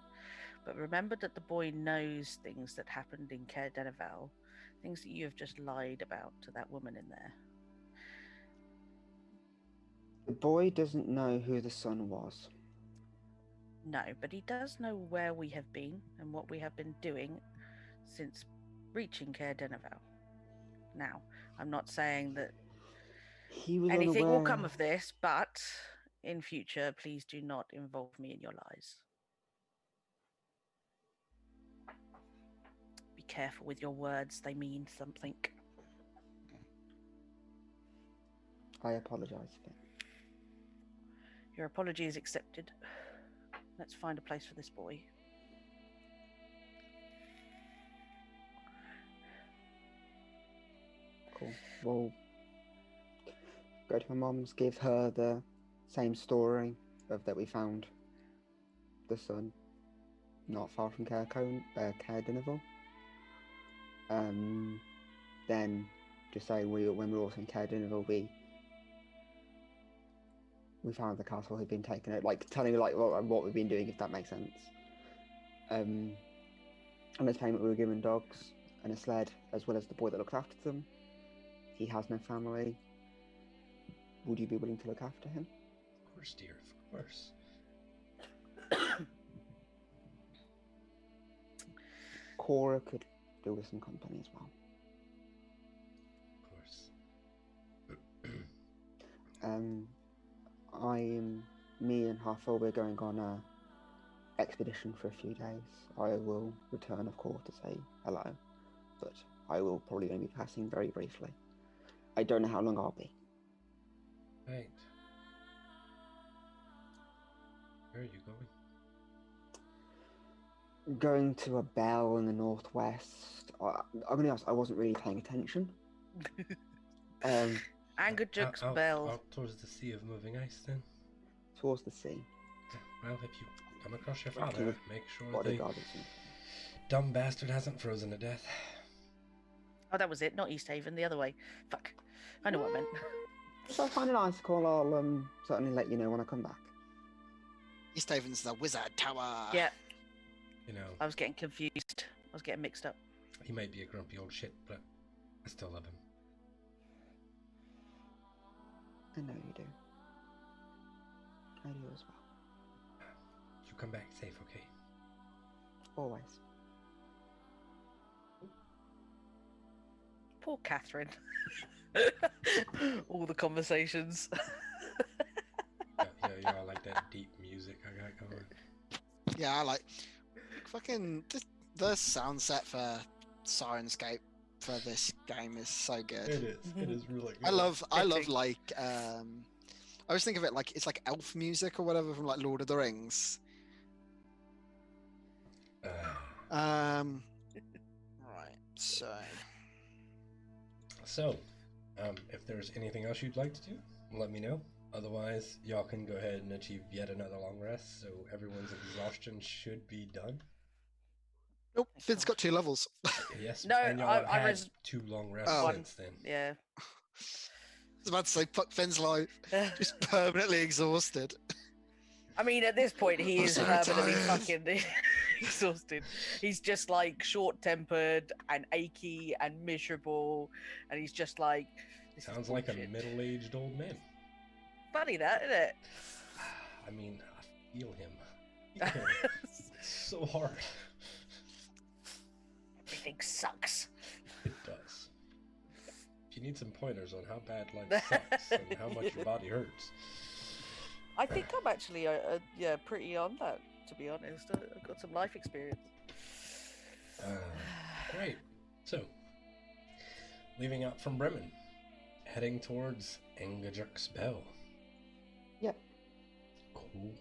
But remember that the boy knows things that happened in Caer Dineval, things that you have just lied about to that woman in there. The boy doesn't know who the son was. No, but he does know where we have been and what we have been doing since reaching Caer Dineval. Now, I'm not saying that He was anything will unaware. come of this, but in future, please do not involve me in your lies. Be careful with your words, they mean something. I apologise, Finn. Your apology is accepted. Let's find a place for this boy. Cool. We'll go to my mum's, give her the same story of that we found the son not far from Caer Dineval. Then just say when we were also in Caer Dineval, we found the castle had been taken out, like telling me like what we've been doing, if that makes sense. And as payment we were given dogs and a sled, as well as the boy that looks after them. He has no family. Would you be willing to look after him? Of course, dear, of course. Cora could do with some company as well. Of course. Me and Halfwell, we're going on a expedition for a few days. I will return, of course, to say hello, but I will probably only be passing very briefly. I don't know how long I'll be. Right. Where are you going? Going to a bell in the northwest. I'm gonna be honest, I wasn't really paying attention. Angajuk's Out bell. towards the sea of moving ice, then. Towards the sea. Well, if you come across your Right, father, with make sure the Bodyguard or something. dumb bastard hasn't frozen to death. Oh, that was it. Not East Haven, the other way. Fuck. I know what I meant. If I find an icicle, I'll certainly let you know when I come back. East Haven's the Wizard Tower. Yeah, You know, I was getting confused. I was getting mixed up. he might be a grumpy old shit, but I still love him. I know you do. I do as well. You come back safe, okay? Always. Poor Catherine. All the conversations. Y'all like that deep music I got going. Yeah, I like fucking the sound set for Sirenscape for this game is so good. It is. It is really good. I love Fitting. like I always think of it like it's like elf music or whatever from like Lord of the Rings. Right, so So, if there's anything else you'd like to do, let me know. Otherwise, y'all can go ahead and achieve yet another long rest, so everyone's exhaustion should be done. nope, Finn's got 2 levels. Yes, No, and y'all I have had res- 2 long rests Oh. since then. Yeah. I was about to say fuck Finn's life. Just permanently exhausted. I mean, at this point, he I'm is so permanently tired. fucking exhausted. He's just like short-tempered and achy and miserable, and he's just like. This is Sounds like a bullshit. middle-aged old man. Funny that, isn't it? I mean, I feel him. It's so hard. Everything sucks. It does. If you need some pointers on how bad life sucks and how much your body hurts. I think I'm actually, yeah, pretty on that. To be honest, I've got some life experience. Great. So, leaving out from Bremen, heading towards aD&Dicts Bell. Yep. Cool.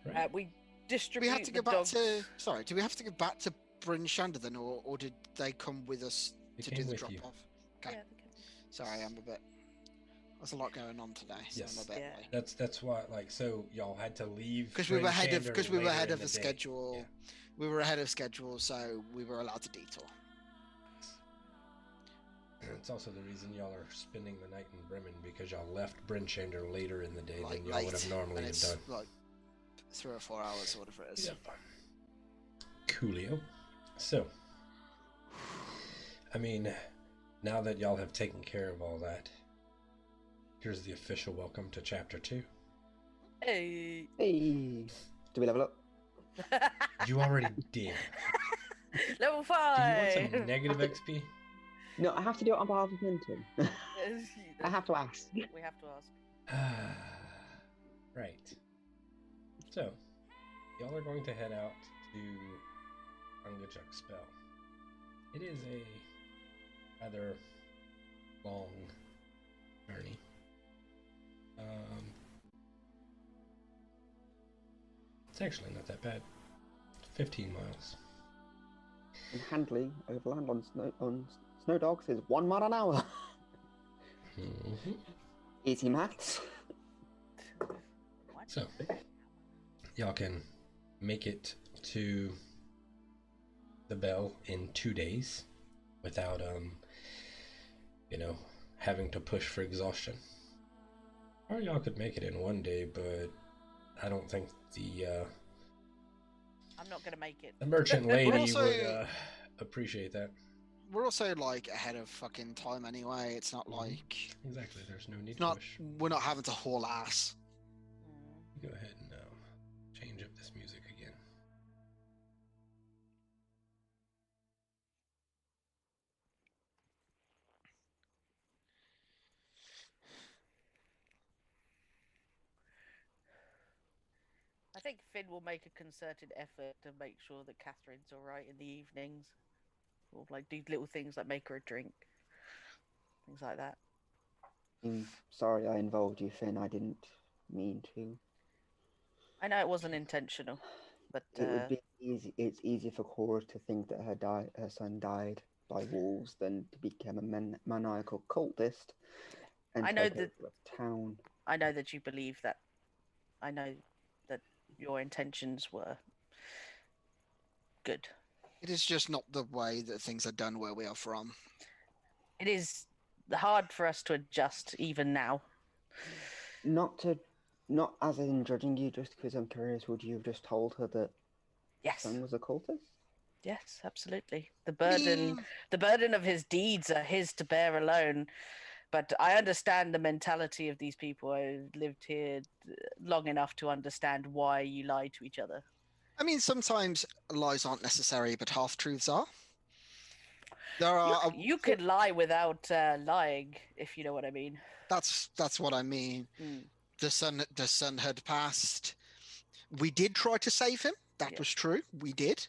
Right. We Do distribute we have to the go back dogs. to sorry, do we have to go back to Bryn Shander then or did they come with us They to came do the with drop you. off? Okay. Yeah, they can- Sorry, I'm a bit there's a lot going on today, so Yes. I'm a bit Yeah. late. That's why, like, so y'all had to leave Because we were ahead of Bryn Shander the later in the day. schedule. Yeah. We were ahead of schedule, so we were allowed to detour. It's also the reason y'all are spending the night in Bremen, because y'all left Bryn Shander later in the day Like than y'all would late, have normally and have it's done. like 3 or 4 hours or whatever it is. Yep. Coolio. So, I mean, now that y'all have taken care of all that, here's the official welcome to Chapter 2. Hey. Hey. Do we level up? You already did. Level Do 5. you want some negative XP? No, I have to do it on behalf of Minton. I have to ask. We have to ask. Right. So, y'all are going to head out to aD&Dicts Bell. It is a rather long journey. It's actually not that bad. 15 miles. And Handley overland on snow dogs is 1 mile an hour. Mm-hmm. Easy maths. What? So, y'all can make it to the bell in 2 days without, having to push for exhaustion. Or y'all could make it in 1 day, but I don't think I'm not gonna make it. the merchant lady also- would appreciate that. We're also like ahead of fucking time anyway. It's not Mhm. like Exactly, there's no need it's to not push. we're not having to haul ass. Mm. Go ahead and change up this music again. I think Finn will make a concerted effort to make sure that Catherine's all right in the evenings, or like do little things like make her a drink, things like that. I'm sorry I involved you, Finn. I didn't mean to. I know it wasn't intentional, but It would be easy. It's easier for Cora to think that her son died by wolves than to become a maniacal cultist and I know take that- over a town. I know that you believe that. I know that your intentions were good. It is just not the way that things are done where we are from. It is hard for us to adjust even now. Not as in judging you, just because I'm curious. Would you have just told her that Yes, son was a cultist? yes, absolutely. I mean, The burden of his deeds are his to bear alone. But I understand the mentality of these people. I've lived here long enough to understand why you lie to each other. I mean, sometimes lies aren't necessary, but half truths are. There You, are. you could lie without lying, if you know what I mean. That's what I mean. Mm. The sun had passed. We did try to save him. That Yeah. was true. We did.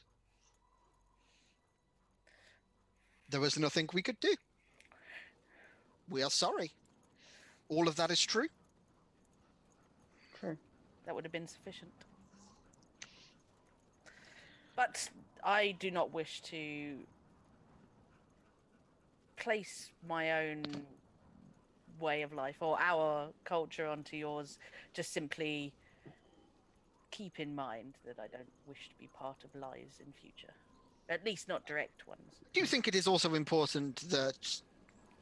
There was nothing we could do. We are sorry. All of that is true. True. That would have been sufficient. But I do not wish to place my own way of life or our culture onto yours. Just simply keep in mind that I don't wish to be part of lies in future. At least not direct ones. Do you think it is also important that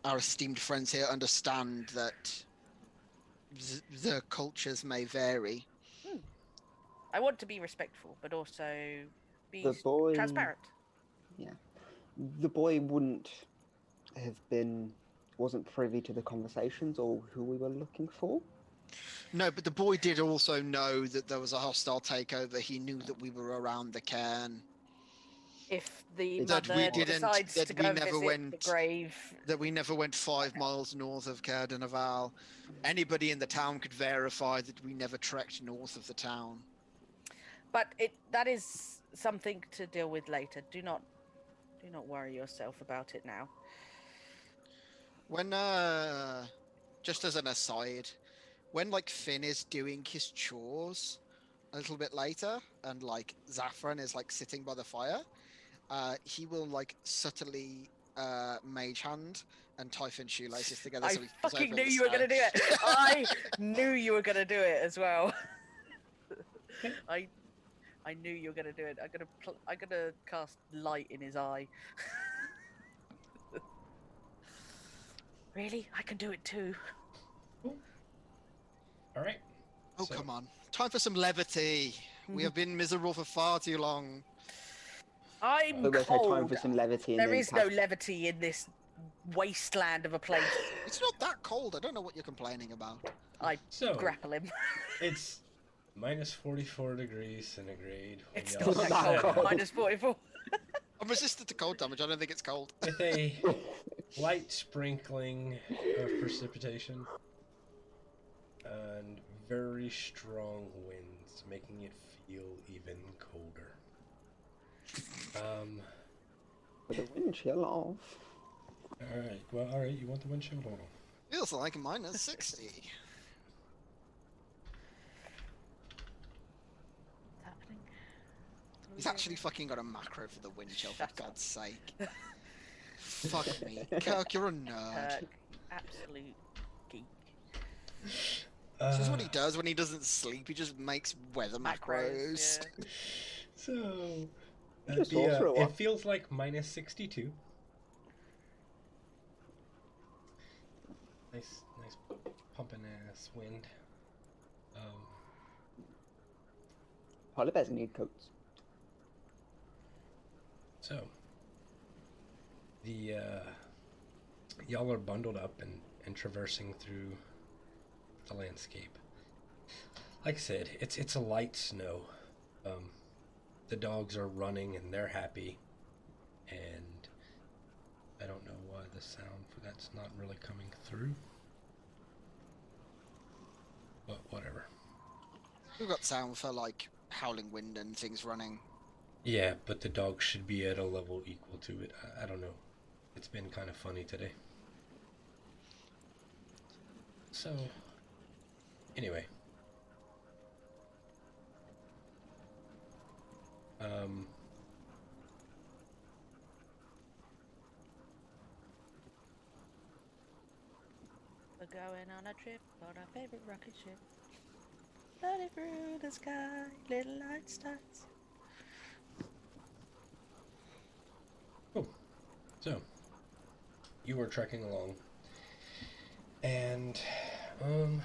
our esteemed friends here understand that the cultures may vary? I want to be respectful, but also be The boy. transparent. Yeah. The boy wasn't privy to the conversations or who we were looking for. No, but the boy did also know that there was a hostile takeover. He knew that we were around the cairn. If the That mother we didn't- decides that to we go never visit the went- grave, That we never went 5 miles north of Cairdenaval. Anybody in the town could verify that we never trekked north of the town. but that is something to deal with later. Do not worry yourself about it now. When just as an aside, when like Finn is doing his chores a little bit later and like Zaffron is like sitting by the fire, he will like subtly mage hand and tie Finn's shoelaces together. I So he falls fucking over knew in the you were going to snow. do it. I knew you were going to do it as well. I knew you were going to do it. I'm gonna cast light in his eye. Really? I can do it too. All right. Oh, So- come on. Time for some levity. We have been miserable for far too long. I'm We're going to say time cold. for some levity. And There then is no cast- levity in this wasteland of a place. It's not that cold. I don't know what you're complaining about. I So grapple him. it's minus 44 degrees centigrade. when It's y'all not that Not cold. cold. Minus 44. I'm resistant to cold damage. I don't think it's cold. with a light sprinkling of precipitation and very strong winds, making it feel even colder. With the wind chill off. All right. Well, all right. You want the windshield? Hold on. Feels like minus 60. What's happening? He's actually fucking got a macro for the wind chill, for Shut up. God's sake. Fuck me. Kirk, you're a nerd. Kirk, absolute geek. This is what he does when he doesn't sleep. He just makes weather macros. Yeah. So Just sorcerer it one. feels like minus 62. Nice pumping ass wind. Polar bears need coats. So the y'all are bundled up and traversing through the landscape. Like I said, it's a light snow. The dogs are running and they're happy, and I don't know why the sound for that's not really coming through, but whatever. We've got sound for like howling wind and things running. Yeah, but the dogs should be at a level equal to it. I don't know. It's been kind of funny today. So, anyway. We're going on a trip on our favorite rocket ship. Floating through the sky, little light stars. So, you were trekking along, and who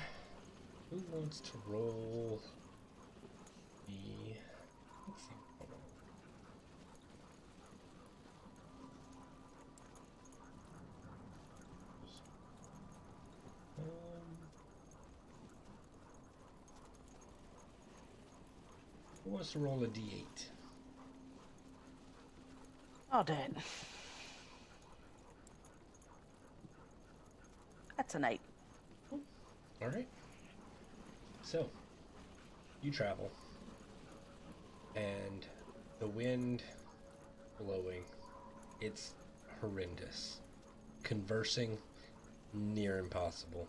wants to roll the? Let's see. Hold on. Who wants to roll a d8? I'll do it. That's an 8. All right. So, you travel, and the wind blowing, it's horrendous. Conversing, near impossible.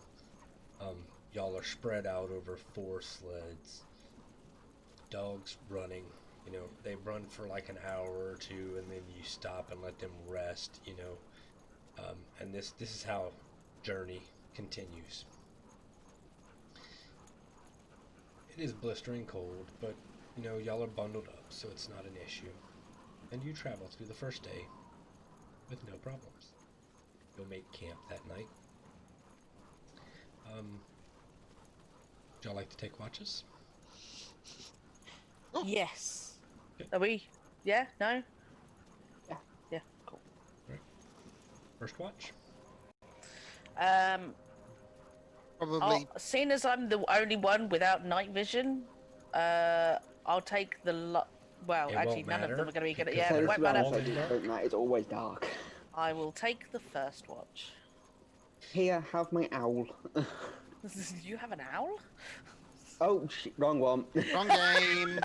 Y'all are spread out over 4 sleds. Dogs running, you know, they run for like an hour or 2, and then you stop and let them rest, you know. And this is how journey continues. It is blistering cold, but you know, y'all are bundled up, so it's not an issue. And you travel through the first day with no problems. You'll make camp that night. Would y'all like to take watches? Oh. Yes. Okay. Are we? Yeah? No? Yeah. Yeah, cool. First watch? Probably. Seeing as I'm the only one without night vision, I'll take the well, It actually, won't none of them matter are going to be good. because Yeah, So it this won't is where I matter. All said in dark? at night it's always dark. I will take the first watch. Here, have my owl. You have an owl? Oh, wrong one. Wrong game.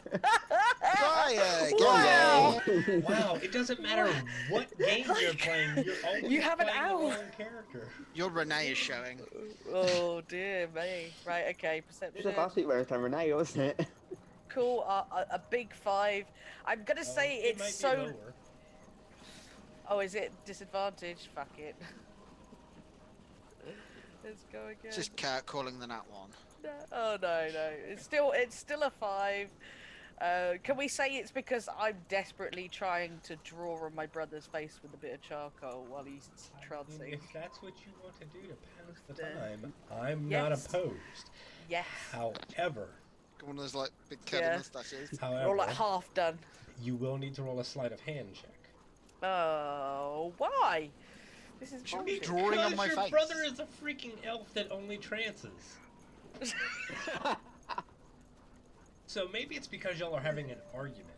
Try again. Wow. Wow, it doesn't matter what game you're playing, you're always You have an playing owl. the wrong character. Your Renee is showing. Oh dear me. Right, okay, It was perception. last week when I was playing Renee, wasn't it? Cool, a big 5. I'm gonna say It it's might be so. lower. Oh, is it disadvantage? Fuck it. Let's go again. It's just Kurt calling the nat 1. No. Oh no. It's still a 5. Can we say it's because I'm desperately trying to draw on my brother's face with a bit of charcoal while he's I mean, trancing? if that's what you want to do to pass the The- time, I'm not Yes. opposed. Yes. However, One of those like big curly Yeah. mustaches. Or like half done. you will need to roll a sleight of hand check. Oh, why? This is Should be bullshit. drawing on my your face. brother is a freaking elf that only trances. So maybe it's because y'all are having an argument.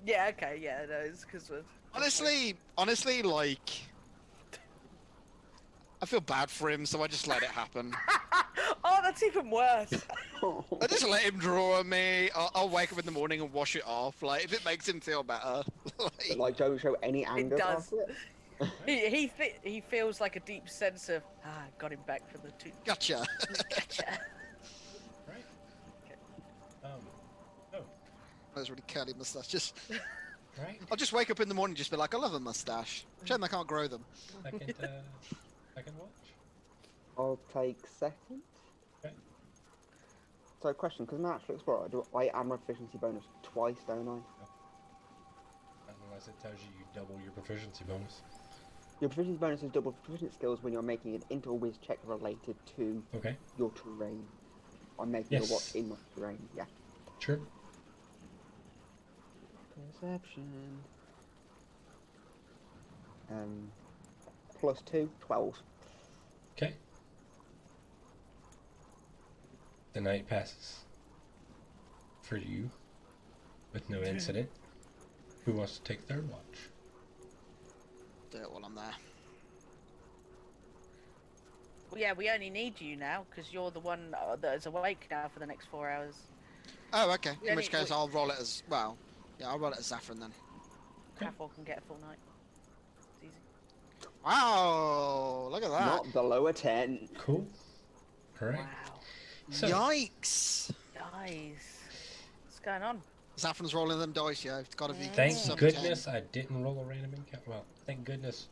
Yeah. Okay. Yeah. No, it's because of. Honestly, like, I feel bad for him, so I just let it happen. Oh, that's even worse. I just let him draw on me. I'll wake up in the morning and wash it off. Like, if it makes him feel better. But, like, don't show any anger does. about it. He feels like a deep sense of got him back for the 2. Gotcha. Gotcha. Right? Oh. Those really curly mustaches. Right? I'll just wake up in the morning and just be like, I love a mustache. Shame I can't grow them. Second watch? I'll take second. Okay. So, question, because I'm an actual explorer, do I add my proficiency bonus twice, don't I? Unless it tells you you double your proficiency bonus. Your proficiency bonus is double proficient skills when you're making an int or whiz check related to Okay. your terrain. I'm making Yes. a watch in my terrain, yeah. Sure. Perception. +2, 12. Okay. The night passes for you with no incident. Who wants to take third watch? Do it while I'm there. Well, yeah, we only need you now because you're the one that is awake now for the next 4 hours. Oh, okay. Yeah, In which we- case, I'll roll it as well. Yeah, I'll roll it as Saffron then. Okay. Cathal can get a full night. It's easy. Wow! Look at that. Not below a 10. Cool. All right. Wow. So, Yikes! Guys, what's going on? Saffron's rolling them dice, yeah. It's got to be. thank sub goodness I didn't roll a random encounter. Well, thank goodness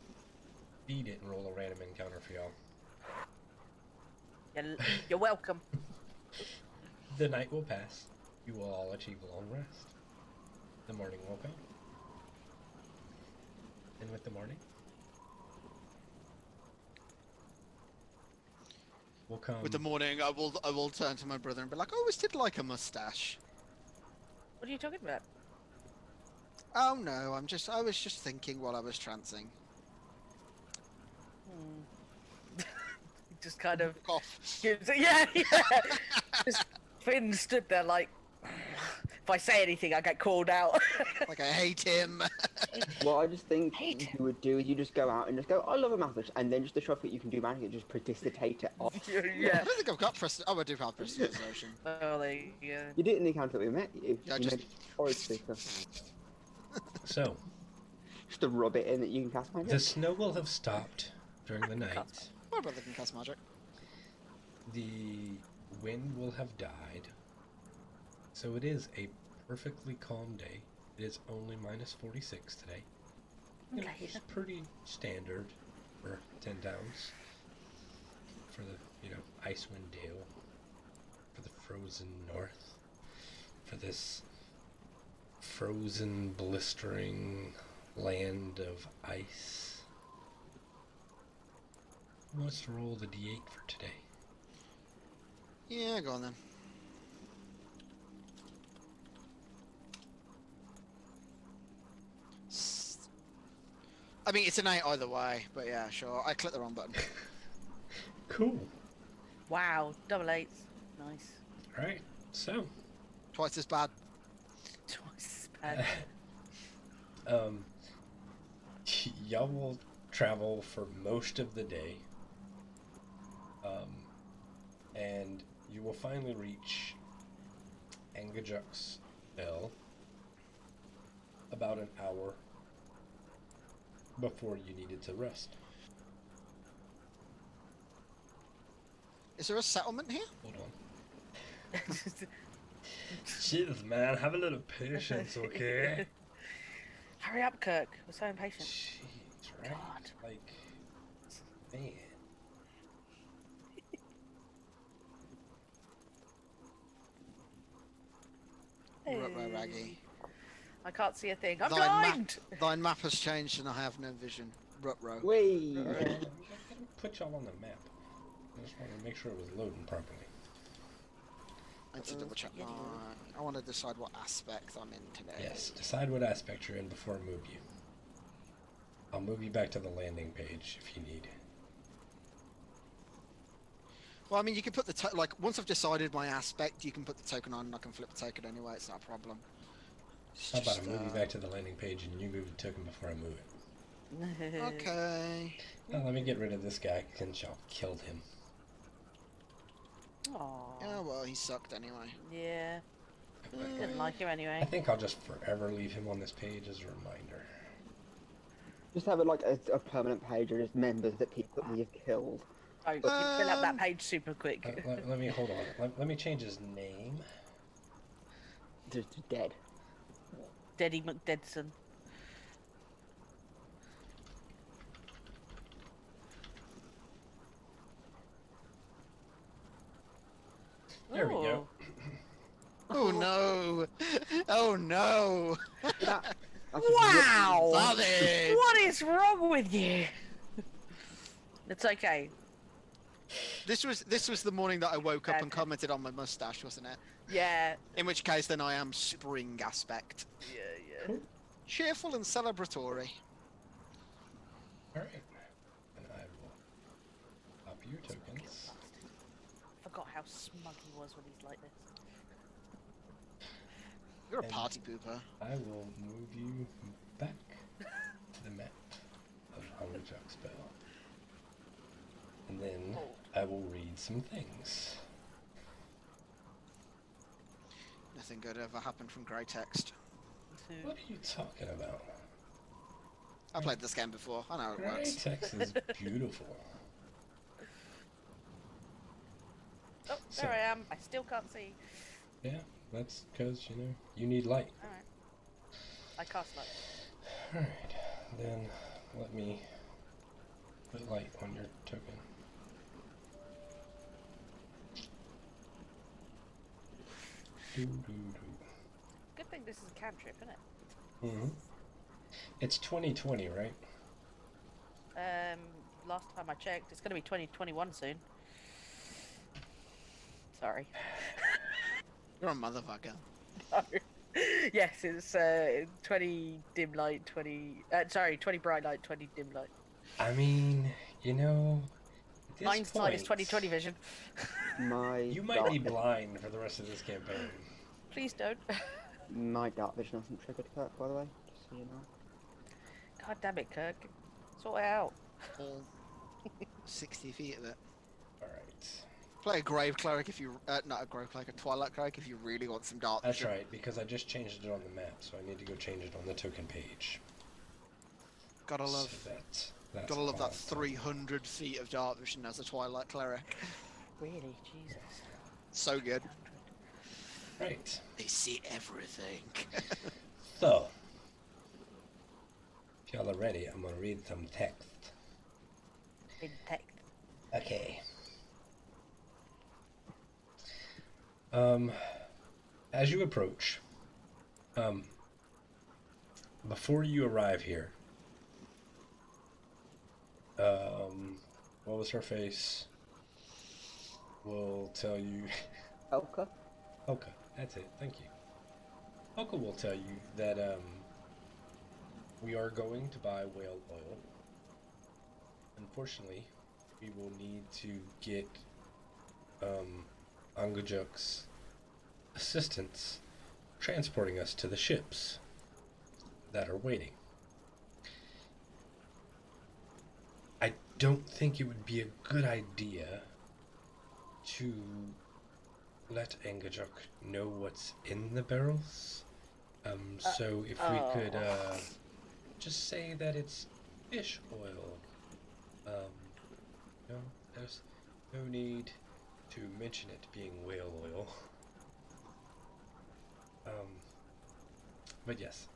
B didn't roll a random encounter for y'all. You're welcome. The night will pass. You will all achieve a long rest. The morning will come. And with the morning will come. With the morning, I will turn to my brother and be like, "I always did like a mustache." What are you talking about? Oh no, I was just thinking while I was trancing. Just kind of Cough. gives it. Yeah. Just Finn stood there like, If I say anything, I get called out. Like, I hate him. What I just think Hate you would do is you just go out and just go, I love a math, and then just to show that you can do magic, just prestidigitate it off. I yeah. don't think I've got Oh, I do have prestidigitation. Oh, there you go. You did it in the account that we met you. Yeah, You just- made horrid sticker. So, Just to rub it in that you can cast magic. the snow will have stopped during the night. My brother can cast magic. The wind will have died. So it is a perfectly calm day. It is only minus 46 today. You know, Okay. it's pretty standard for 10 towns. For the, Icewind Dale. For the frozen north. For this frozen, blistering land of ice. Who wants to roll the d8 for today? Yeah, go on then. I mean, it's an 8 either way, but yeah, sure. I clicked the wrong button. Cool. Wow, double eights. Nice. Alright, so, Twice as bad. Twice as bad. y'all will travel for most of the day. And you will finally reach Angajuk's Bell about an hour before you needed to rest. Is there a settlement here? Hold on. Jeez, man, have a little patience, okay? Hurry up, Kirk. We're so impatient. Jeez, right? God. Like, man. Raggy. I can't see a thing. I'm Thine blind! Thine map has changed and I have no vision. Rut-row. Whee! Put y'all on the map. I just wanted to make sure it was loading properly. I need to double check my... I want to decide what aspect I'm in today. Yes, decide what aspect you're in before I move you. I'll move you back to the landing page if you need. Well, I mean, you can put the... like, once I've decided my aspect, you can put the token on and I can flip the token anyway. It's not a problem. It's How about I just, move you back to the landing page and you move the token before I move it? Okay. Now let me get rid of this guy since y'all killed him. Aww. Yeah, well, he sucked anyway. Yeah. Didn't like him I anyway. think I'll just forever leave him on this page as a reminder. Just have it like a permanent page or just members that people that we have killed. Oh, you can fill up that page super quick. Let me hold on. Let me change his name. Just dead. Deddy McDedson. There we go. Oh no! Oh no! That's Wow! Savage! What is wrong with you? It's okay. This was the morning that I woke up and Okay. commented on my mustache, wasn't it? Yeah. In which case, then I am spring aspect. Yeah, Cheerful and celebratory. Alright. And I will pop your tokens. Forgot how smug he was when he's like this. You're a And- party pooper. I will move you back to the map of Angajuk's Bell. And then I will read some things. Nothing good ever happened from grey text. What are you talking about? I played this game before. I know how it Gray works. text is beautiful. Oh, So- there I am. I still can't see. Yeah, that's because, you need light. Alright. I cast light. Alright, then let me put light on your token. Good thing this is a cantrip, isn't it? Mm-hmm. It's 2020, right? Last time I checked, it's gonna be 2021 soon. Sorry. You're a motherfucker. Yes, it's 20 dim light, 20. Sorry, 20 bright light, 20 dim light. I mean, at this Mine's light is point, 20/20 vision. My You might be darkness- blind for the rest of this campaign. Please don't. My dark vision hasn't triggered, Kirk, by the way, just so you know. God damn it, Kirk. Sort it out. All 60 feet of it. Alright. Play a Grave Cleric if you... not a Grave Cleric, a Twilight Cleric if you really want some dark That's vision. right, because I just changed it on the map, so I need to go change it on the token page. Gotta love... So that's Gotta love that awesome. 300 feet of dark vision as a Twilight Cleric. Really? Jesus. So good. 300. Right. They see everything. So, if y'all are ready, I'm gonna read some text. In text. Okay. As you approach, before you arrive here, what was her face? Will tell you. Elka? Oka, that's it. Thank you. Oka will tell you that we are going to buy whale oil. Unfortunately, we will need to get Angajuk's assistance transporting us to the ships that are waiting. I don't think it would be a good idea to let Angajuk know what's in the barrels. So if we could just say that it's fish oil. No, there's no need to mention it being whale oil. But yes.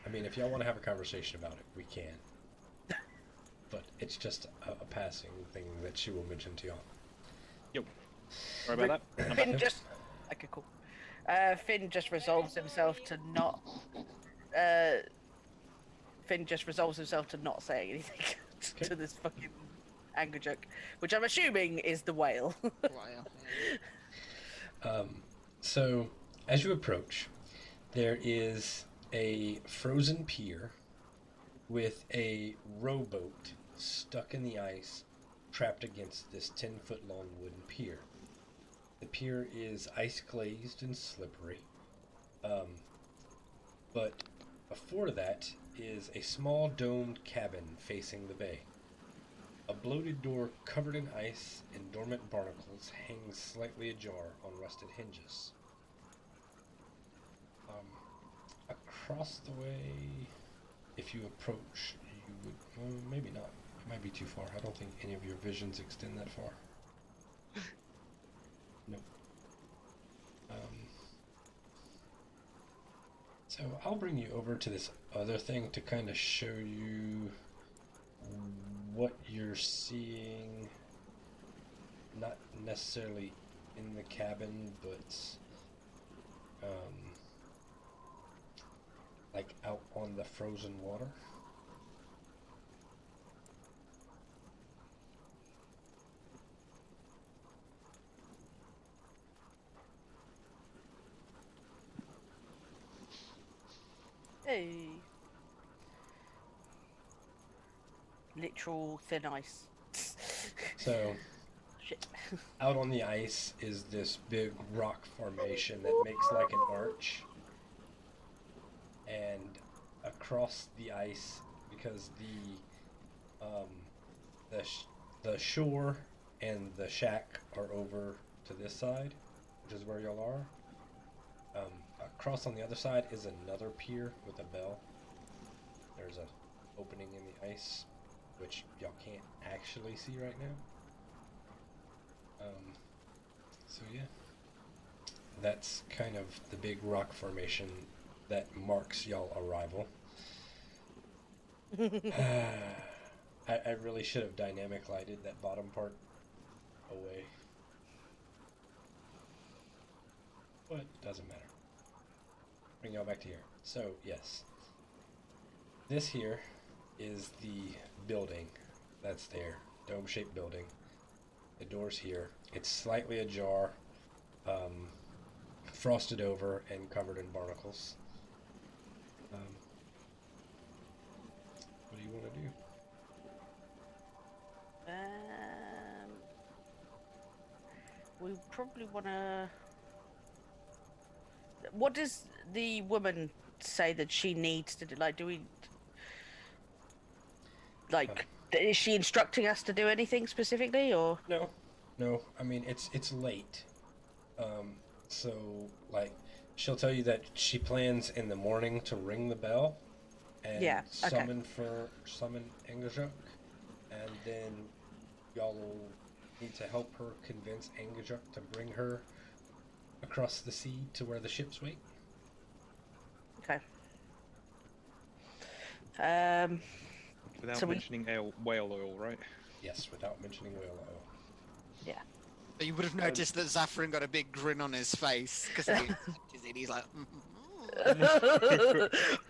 I mean, if y'all want to have a conversation about it, we can. But it's just a passing thing that she will mention to y'all. Yo. Sorry about that. Finn just... Okay, cool. Finn just resolves himself to not... Finn just resolves himself to not saying anything to this fucking anger joke, which I'm assuming is the whale. So, as you approach, there is a frozen pier with a rowboat stuck in the ice, trapped against this 10-foot long wooden pier. The pier is ice glazed and slippery, but before that is a small domed cabin facing the bay. A bloated door covered in ice and dormant barnacles hangs slightly ajar on rusted hinges. Across the way, if you approach, you would... Well, maybe not. It might be too far. I don't think any of your visions extend that far. Nope. So I'll bring you over to this other thing to kind of show you what you're seeing. Not necessarily in the cabin, but like out on the frozen water. Hey. Literal thin ice. So Shit. out on the ice is this big rock formation that makes like an arch, and across the ice, because the shore and the shack are over to this side, which is where y'all are. Across on the other side is another pier with a bell. There's a opening in the ice, which y'all can't actually see right now. So yeah, that's kind of the big rock formation that marks y'all arrival. I really should have dynamic lighted that bottom part away, but doesn't matter. Bring y'all back to here. So yes, this here is the building that's there, dome-shaped building. The door's here. It's slightly ajar, frosted over and covered in barnacles. What do you want to do? We probably want to what does the woman say that she needs to do? Like, do we like? Is she instructing us to do anything specifically, or? No, no. I mean, it's late. So like, she'll tell you that she plans in the morning to ring the bell, and Yeah, okay. summon Angajok, and then y'all will need to help her convince Angajok to bring her across the sea to where the ships wait. Okay. Without So we- mentioning whale oil, right? Yes, without mentioning whale oil. Yeah. You would have noticed that Zafrin got a big grin on his face because he's like,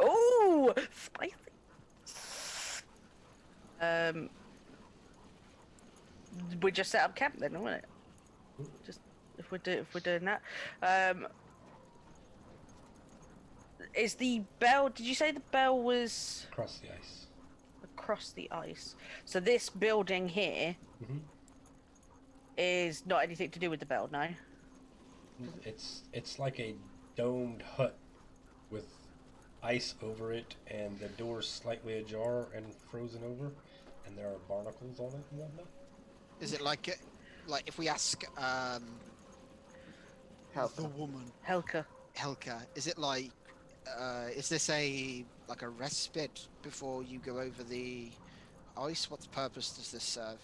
Oh, spicy. We just set up camp then, won't it? Just if we're doing that. Is the bell? Did you say the bell was Across the ice. across the ice? So this building here Mm-hmm. is not anything to do with the bell, no? It's like a domed hut with ice over it, and the door's slightly ajar and frozen over, and there are barnacles on it and whatnot. is it like if we ask Help. the woman Helka. Helka, is it like is this like a respite before you go over the ice? What purpose does this serve?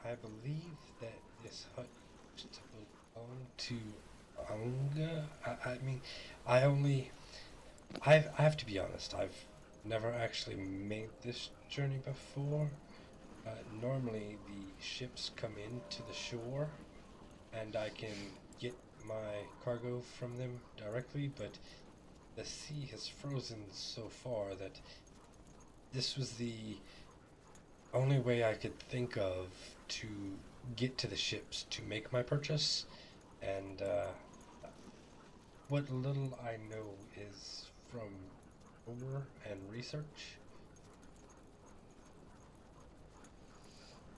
I believe that this hut used to belong to Anga. I mean, I have to be honest. I've never actually made this journey before. Normally, the ships come into the shore, and I can get my cargo from them directly. But the sea has frozen so far that this was the only way I could think of to get to the ships to make my purchase, and what little I know is from rumor and research.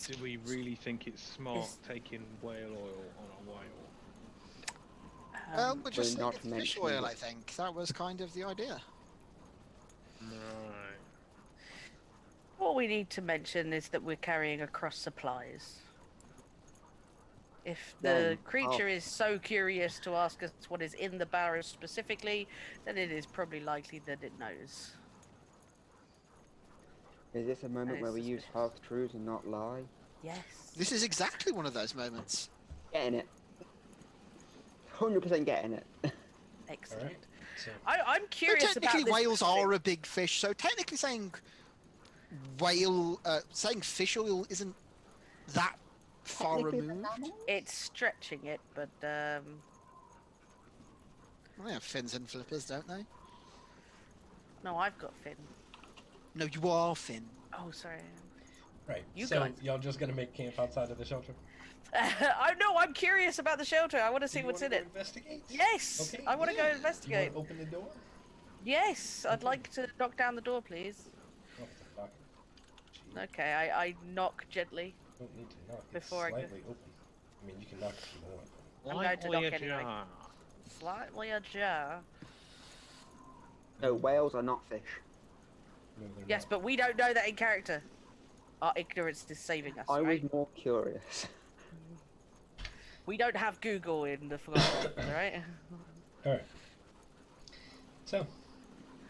Do we really think it's smart Is- taking whale oil on a whale? We're just saying not it's fish mentioning oil, it. I think. That was kind of the idea. Right. What we need to mention is that we're carrying across supplies. If the Then, creature is so curious to ask us what is in the barrel specifically, then it is probably likely that it knows. Is this a moment is where we use suspicious. half truths and not lie? Yes. This is exactly one of those moments. Getting it. 100% getting it. Excellent. Alright, so I'm But curious about technically, this. whales are a big fish, so technically saying saying fish oil isn't that far Technically, they're removed. mammals? It's stretching it, but Well, they have fins and flippers, don't they? no, I've got fin. No, you are Finn. Oh, sorry. right, You so guys- y'all just gonna make camp outside of the shelter? I know. I'm curious about the shelter. I want to Do see you what's wanna in go it. Investigate. Yes, Okay, I want to yeah. go Do you investigate. want to open the door? Yes, I'd like to knock down the door, please. Oh, it's a knock. Gee, Okay, I knock gently. you don't need to knock. It's Before I go- slightly open. I mean, you can knock if you want. I'm going to Lightly knock anyway. ajar. Slightly ajar. No, whales are not fish. No, they're Yes, not. but we don't know that in character. Our ignorance is saving us, I right? was more curious. We don't have Google in the Forgotten Realms, right? Alright. So,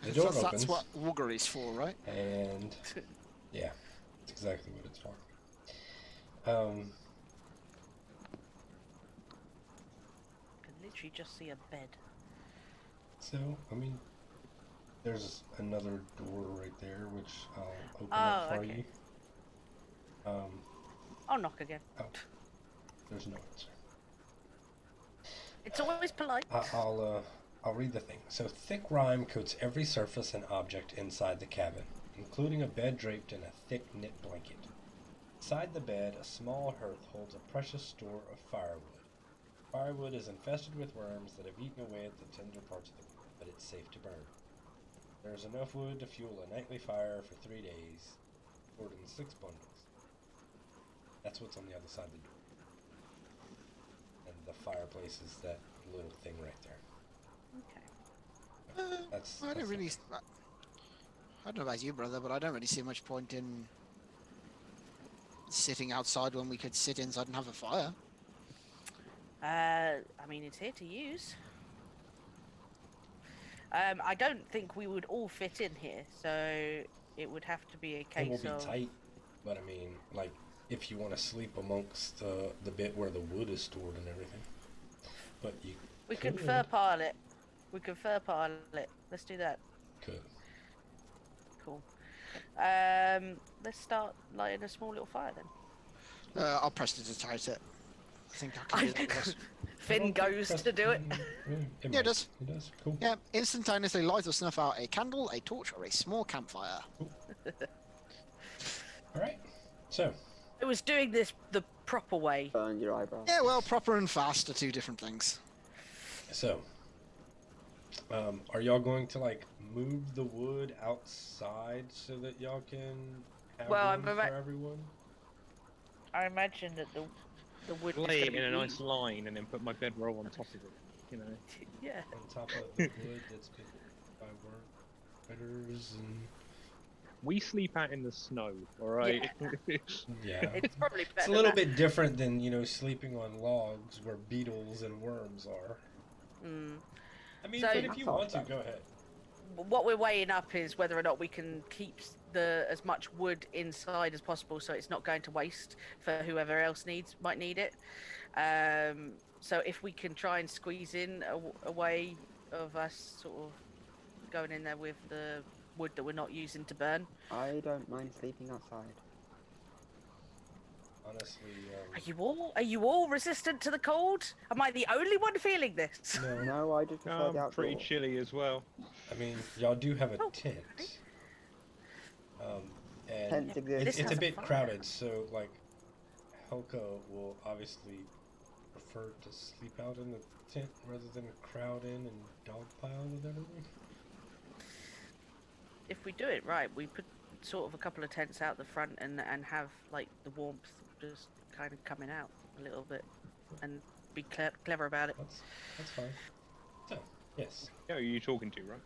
the door opens, That's what Wugger is for, right? and yeah, that's exactly what it's for. Can literally just see a bed. So, I mean, there's another door right there, which I'll open Oh, up for okay. you. I'll knock again. Oh, there's no answer. It's always polite. I'll read the thing. So, thick rime coats every surface and object inside the cabin, including a bed draped in a thick knit blanket. Inside the bed, a small hearth holds a precious store of firewood. Firewood is infested with worms that have eaten away at the tender parts of the wood, but it's safe to burn. There's enough wood to fuel a nightly fire for 3 days, stored in 6 bundles. That's what's on the other side of the door. the fireplace is that little thing right there. Okay. That's I don't really. it. I don't know about you, brother, but I don't really see much point in sitting outside when we could sit inside and have a fire. I mean, it's here to use. I don't think we would all fit in here, so it would have to be a It will case be of. tight, but I mean, like, if you want to sleep amongst the bit where the wood is stored and everything. But you We could. can fur pile it. We can fur pile it. Let's do that. Could. Cool. Let's start lighting a small little fire then. I'll prestidigitate it. I think I can do that. With us. Finn goes to do it. Yeah, it does. It does. Cool. Yeah, instantaneously light or snuff out a candle, a torch, or a small campfire. All right. So, It was doing this the proper way. Burn your eyebrows. Yeah, well, proper and fast are two different things. Are y'all going to like move the wood outside so that y'all can have Well, room for everyone? I imagine that the wood is Lay gonna it be in a weak. nice line and then put my bedroll on top of it. You know. Yeah. On top of the wood that's been by worm critters and We sleep out in the snow, all right? yeah. It's probably better. It's a little bit different than, sleeping on logs where beetles and worms are. Mm. I mean, So- but if you want to, go ahead. What we're weighing up is whether or not we can keep as much wood inside as possible, so it's not going to waste for whoever else might need it. So if we can try and squeeze in a way of us sort of going in there with the wood that we're not using to burn. I don't mind sleeping outside. Honestly, Are you all resistant to the cold? Am I the only one feeling this? no. No, I just prefer the I'm pretty outdoor. chilly as well. I mean, y'all do have a Oh, tent. And Tents exist. This it's has a a bit fire. crowded, so like Helka will obviously prefer to sleep out in the tent rather than crowd in and dogpile with everyone. If we do it right, we put sort of a couple of tents out the front and have like the warmth just kind of coming out a little bit and be clever about it. That's fine. So, yes. Yeah, who are you talking to, right?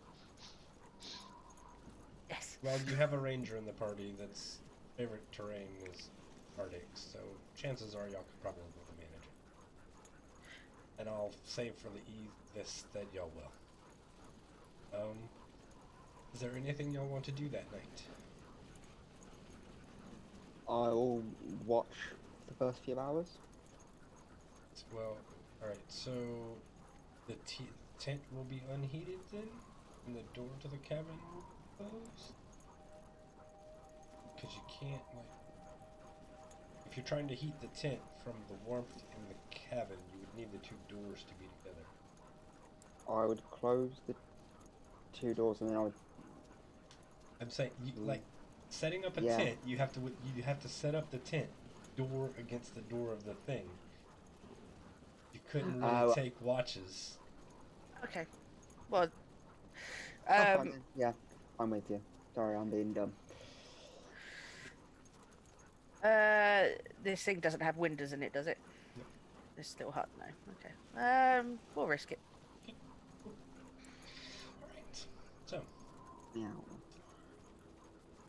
Yes. Well, you have a ranger in the party that's favorite terrain is Arctic, so chances are y'all could probably manage it. And I'll say for this that y'all will. Is there anything y'all want to do that night? I'll watch the first few hours. Well, alright, so the tent will be unheated then? And the door to the cabin will be closed? Because you can't, if you're trying to heat the tent from the warmth in the cabin, you would need the two doors to be together. I would close the two doors and then I would. I'm saying, setting up a Yeah. tent, you have to set up the tent door against the door of the thing. You couldn't really take watches. Okay. Well, Oh, fine then. Yeah, I'm with you. Sorry, I'm being dumb. this thing doesn't have windows in it, does it? No. This little hut, no. Okay. We'll risk it. Alright, so Yeah.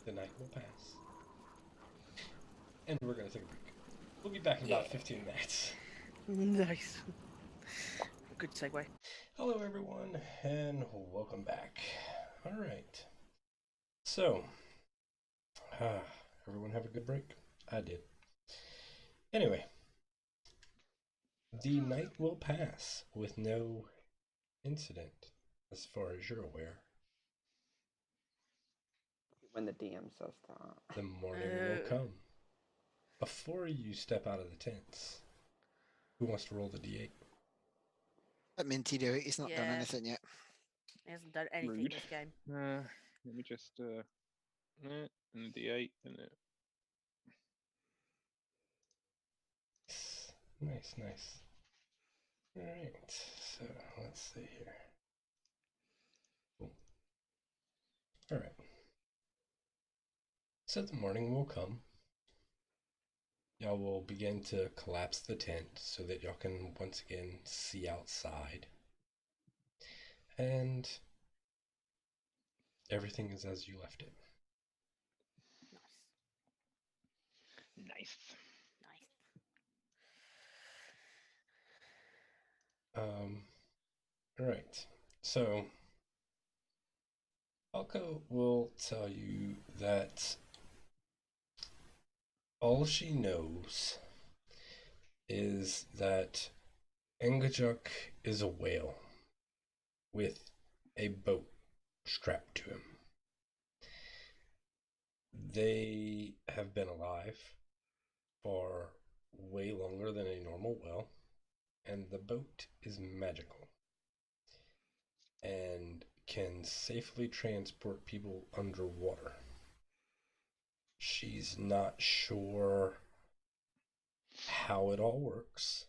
the night will pass. And we're going to take a break. We'll be back in about 15 minutes. Nice. Good segue. Hello everyone, and welcome back. Alright. So, everyone have a good break? I did. Anyway, the night will pass with no incident, as far as you're aware. When the DM says that. The morning will come. Before you step out of the tents, who wants to roll the d8? Let Minty do it. He's not done Yeah. anything yet. He hasn't done anything Rude. this game. Let me just and a D8 and it. Nice. Alright, so let's see here. Cool. Alright. So the morning will come. y'all will begin to collapse the tent so that y'all can once again see outside. And everything is as you left it. Nice. Nice. Nice. Alright. So Alko will tell you that all she knows is that Engajuk is a whale with a boat strapped to him. They have been alive for way longer than a normal whale, and the boat is magical and can safely transport people underwater. She's not sure how it all works.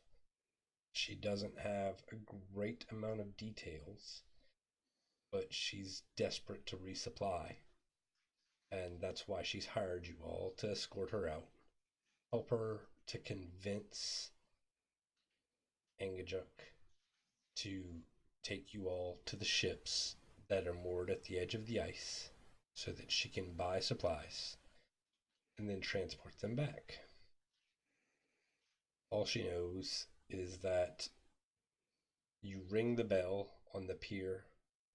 She doesn't have a great amount of details, but she's desperate to resupply. And that's why she's hired you all to escort her out. Help her to convince Engajuk to take you all to the ships that are moored at the edge of the ice so that she can buy supplies and then transport them back. All she knows is that you ring the bell on the pier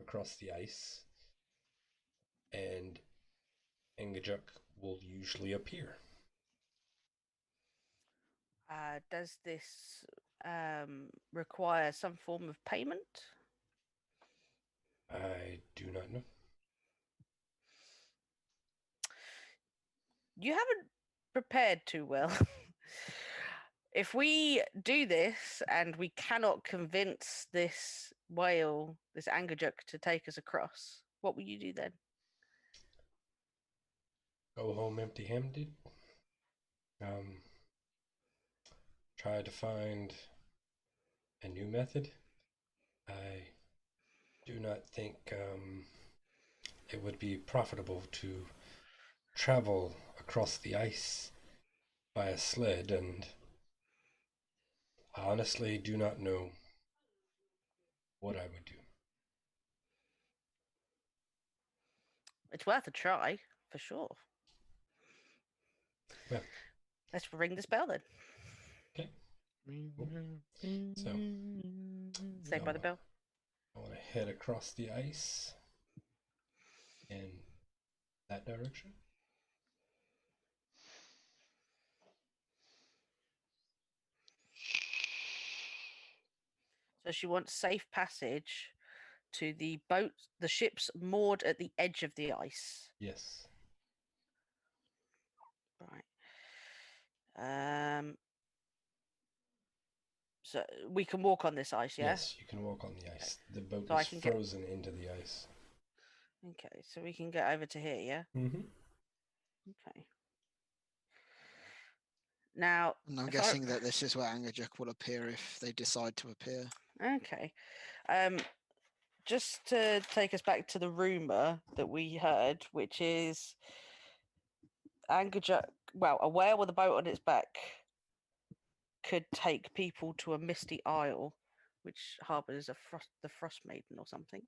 across the ice, and Engajuk will usually appear. Does this require some form of payment? I do not know. You haven't prepared too well. If we do this and we cannot convince this whale, this Angerjuk, to take us across, what will you do then? Go home empty-handed. Try to find a new method. I do not think it would be profitable to travel across the ice by a sled, and I honestly do not know what I would do. It's worth a try, for sure. Well, let's ring this bell then. Okay. So, Saved by the bell. I want to head across the ice in that direction. So she wants safe passage to the boat, the ships moored at the edge of the ice. Yes. Right. So we can walk on this ice, yeah? Yes, you can walk on the ice. The boat So I is can get- frozen into the ice. Okay, so we can get over to here, yeah? Mm-hmm. Okay. Now, And I'm if I- guessing that this is where Angerjuk will appear if they decide to appear. Okay. Just to take us back to the rumor that we heard, which is Angerjuk, well, a whale with a boat on its back could take people to a misty isle, which harbors the Frostmaiden or something.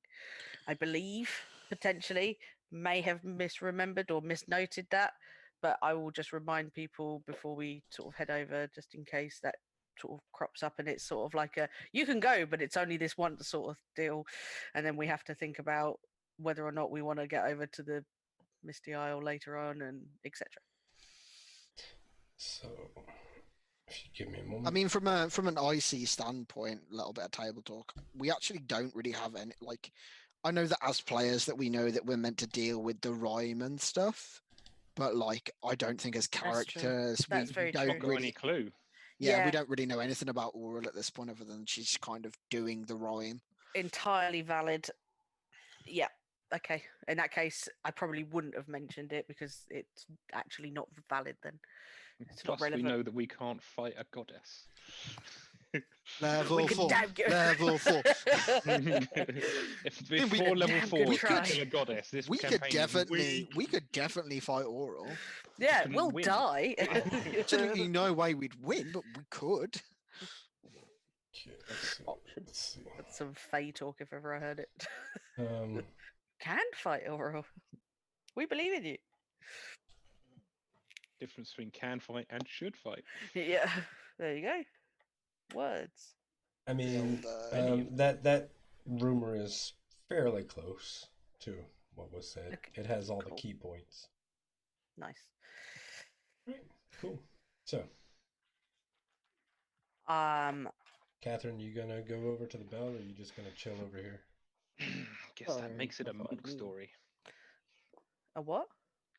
I believe, potentially, may have misremembered or misnoted that, but I will just remind people before we sort of head over, just in case that sort of crops up, and it's sort of like a you can go, but it's only this one sort of deal, and then we have to think about whether or not we want to get over to the Misty Isle later on, and etc. So, if you give me a moment. I mean, from an IC standpoint, a little bit of table talk. We actually don't really have any. Like, I know that as players that we know that we're meant to deal with the rhyme and stuff, but like, I don't think as true. characters That's we very don't true. Got really. any clue? Yeah, we don't really know anything about Oral at this point, other than she's kind of doing the rhyme. Entirely valid. Yeah. Okay. In that case, I probably wouldn't have mentioned it because it's actually not valid then. It's not Plus, we relevant. know that we can't fight a goddess. Level We could 4. damn good. Level 4. If we before could level damn 4 good to try. kill a goddess, this We could campaign is definitely fight Oral. Yeah, couldn't we'll win. die. Absolutely no way we'd win, but we could. Okay, let's see. Option. Let's see. That's some Fae talk if ever I heard it. Um, Can fight overall. We believe in you. difference between can fight and should fight. Yeah, there you go. Words. I mean, Any of that rumor is fairly close to what was said. Okay, It has all the cool. key points. Nice. Right, cool. So, Catherine, you gonna go over to the bell, or are you just gonna chill over here? Guess that makes it a that's what I monk do. story. A what?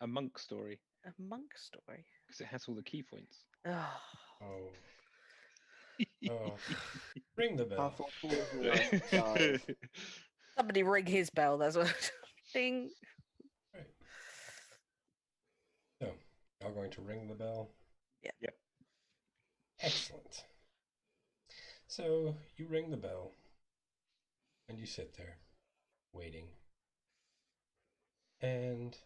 A monk story. A monk story. Because it has all the key points. Oh. Oh, oh, ring the I bell. thought fools were like, guys. Somebody ring his bell. That's what. Ding. Right. So, y'all going to ring the bell? Yeah. Yep. Excellent. So you ring the bell, and you sit there, waiting. And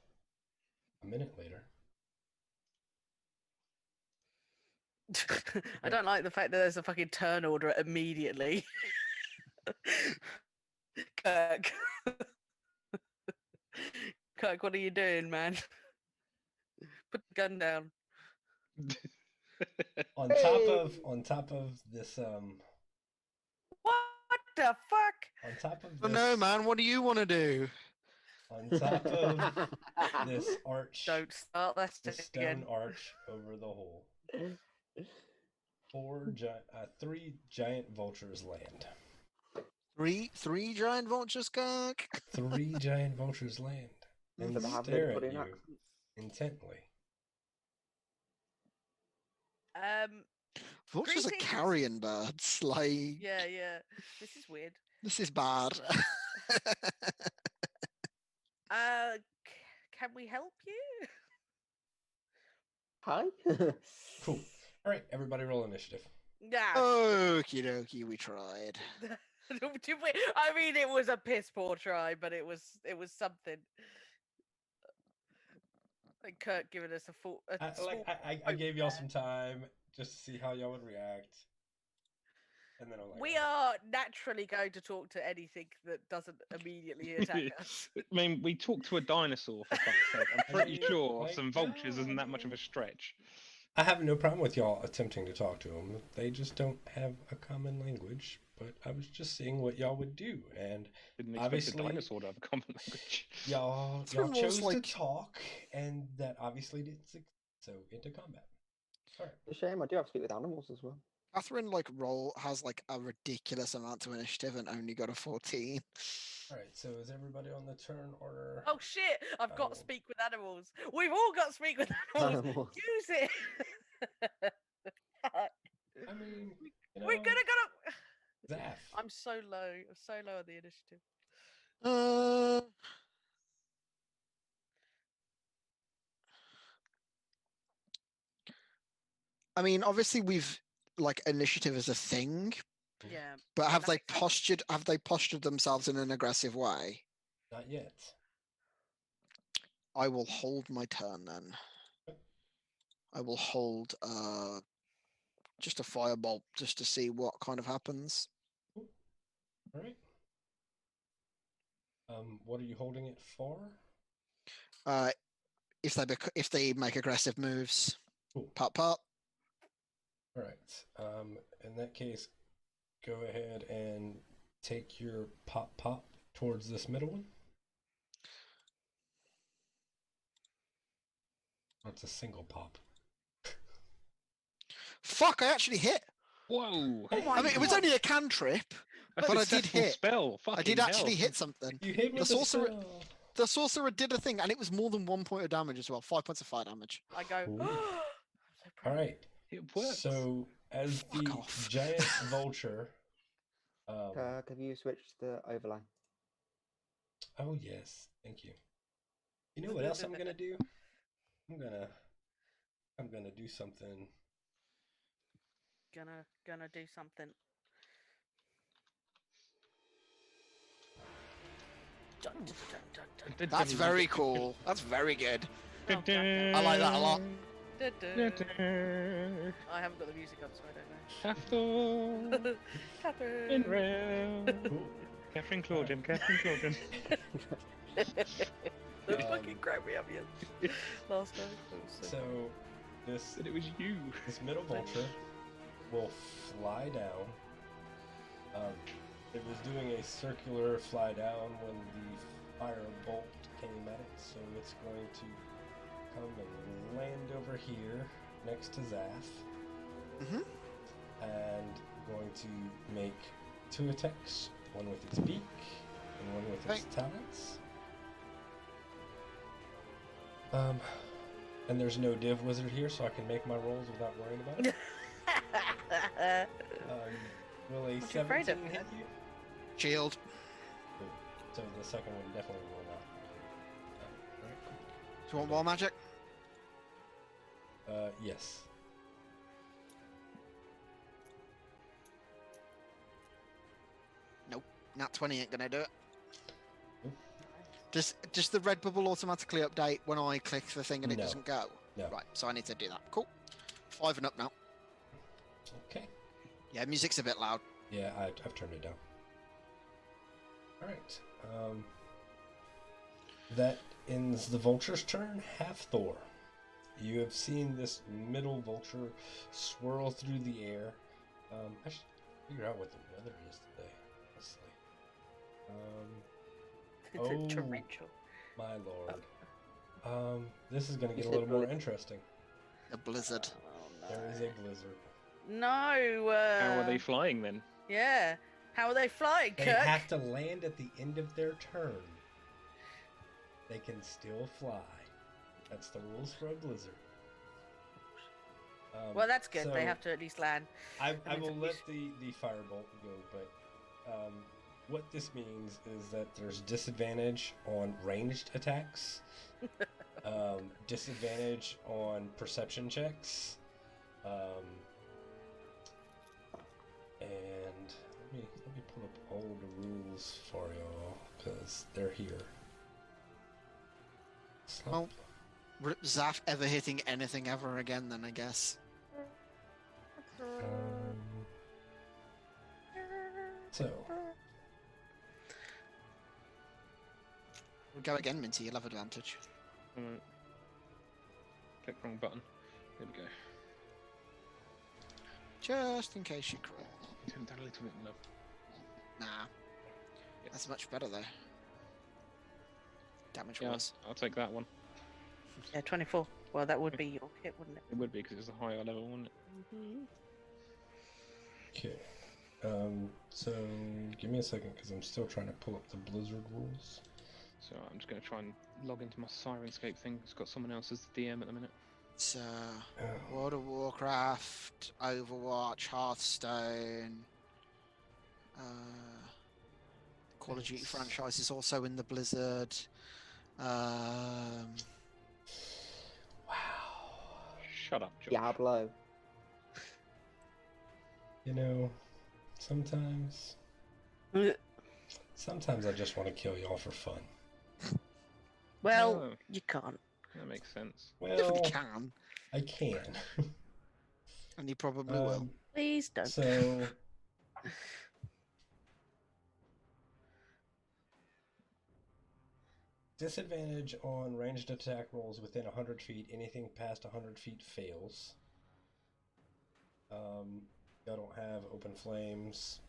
a minute later, I don't like the fact that there's a fucking turn order immediately. Kirk. Kirk, what are you doing, man? Put the gun down. on top of this What the fuck? on top of Oh this no, man, what do you want to do? on top of this arch, Don't start that the shit stone again. arch over the hole, three giant vultures land. Three giant vultures, Kirk. Three giant vultures land and So they have stare been at putting you accents. intently. Vultures are Greetings. carrion birds. Like, Yeah, yeah. This is weird. this is bad. Can we help you? Hi. Cool. All right, everybody, roll initiative. Nah. Okie dokie, we tried. I mean, it was a piss poor try, but it was something. Like Kurt giving us a full. I gave y'all some time just to see how y'all would react, and then I'm like, We are naturally going to talk to anything that doesn't immediately attack us. I mean, we talked to a dinosaur, for fuck's sake. I'm pretty mean, sure like, some vultures no, isn't I that much of mean- a stretch. I have no problem with y'all attempting to talk to them. They just don't have a common language. But I was just seeing what y'all would do, and Didn't expect obviously, a dinosaur to have a common language. y'all Catherine was chose to like- talk, and that obviously didn't succeed. So into combat. All right. It's a shame. I do have to speak with animals as well. Catherine has like a ridiculous amount of initiative and only got a 14. All right. So is everybody on the turn order? Oh shit! I've got Oh. speak with animals. We've all got speak with animals. Animals. Use it. I mean, you know, We're gonna go. Zaf. I'm so low. I'm so low on the initiative. I mean, obviously we've like initiative as a thing, Yeah. but Yeah, have they nothing's happened. postured themselves in an aggressive way? Not yet. I will hold my turn then. I will hold just a firebolt just to see what kind of happens. All right. What are you holding it for? If they make aggressive moves. Cool. Pop pop. All right. In that case, go ahead and take your pop towards this middle one. Oh, it's a single pop. Fuck! I actually hit. Whoa! Hey, I mean, it was only a cantrip, That's but a I did successful hit. spell. I Fucking did actually hell. hit something. You hit me The with sorcerer- spell. The sorcerer did a thing, and it was more than 1 point of damage as well. 5 points of fire damage. I go. Ooh. I'm so All proud. right. It works. So as Fuck the off. giant vulture. Kirk, have you switched the overlay? Oh yes, thank you. You know what else I'm gonna do? I'm gonna do something gonna do something. Dun, dun, dun, dun, dun. That's very cool. That's very good. Oh, God, no. I like that a lot. Du- du. I haven't got the music up, so I don't know. Castle in Catherine. rail. Cool. Catherine Claudian, Catherine Claudian. Don't Um, fucking grab me up yet. Last time. That was so So this But it was you. this middle vulture will fly down. It was doing a circular fly down when the fire bolt came at it, so it's going to come and land over here next to Zaf, Mhm. and going to make 2 attacks, one with its beak and one with its talons. And there's no div wizard here, so I can make my rolls without worrying about it. Will a What you afraid 17 of? hit you? Shield. Cool. So the second one definitely will not. Alright, Do you want more magic? cool. Yes. Nat 20 ain't gonna do it. Nope. Does the red bubble automatically update when I click the thing and it No. doesn't go? No. Right, so I need to do that. Cool. 5 and up now. Okay. Yeah, music's a bit loud. Yeah, I've turned it down. Alright. That ends the vulture's turn. Half Thor. You have seen this middle vulture swirl through the air. I should figure out what the weather is today, honestly. It's a Oh. torrential. My lord. This is gonna get a said little more blizzard. interesting. A blizzard. Oh, There is a blizzard. no. How are they flying then? Yeah. How are they flying, They Kirk? have to land at the end of their turn. They can still fly. That's the rules for a blizzard. Well, that's good. so They have to at least land. I means will at let least- the firebolt go, but what this means is that there's disadvantage on ranged attacks, disadvantage on perception checks, and let me pull up all the rules for y'all because they're here. Well, Zaf ever hitting anything ever again, then I guess. So, We'll go again, Minty. You'll have advantage. Alright. Click wrong button. There we go. Just in case you crit. Turn down a little bit low. Nah. Yeah. That's much better, though. Damage Yeah, was. I'll take that one. Yeah, 24. Well, that would be your hit, wouldn't it? It would be because it's a higher level, wouldn't it? okay. So give me a second because I'm still trying to pull up the Blizzard rules. So I'm just going to try and log into my Sirenscape thing. It's got someone else as the DM at the minute. It's Oh. World of Warcraft, Overwatch, Hearthstone. Call of Duty It's- franchise is also in the Blizzard. Wow. Shut up, Josh. Diablo. You know, sometimes I just want to kill y'all for fun. Well, Oh, you can't. that makes sense. You Well, can, I can. and you probably will. Please don't. So disadvantage on ranged attack rolls within 100 feet. Anything past 100 feet fails. Y'all don't have open flames.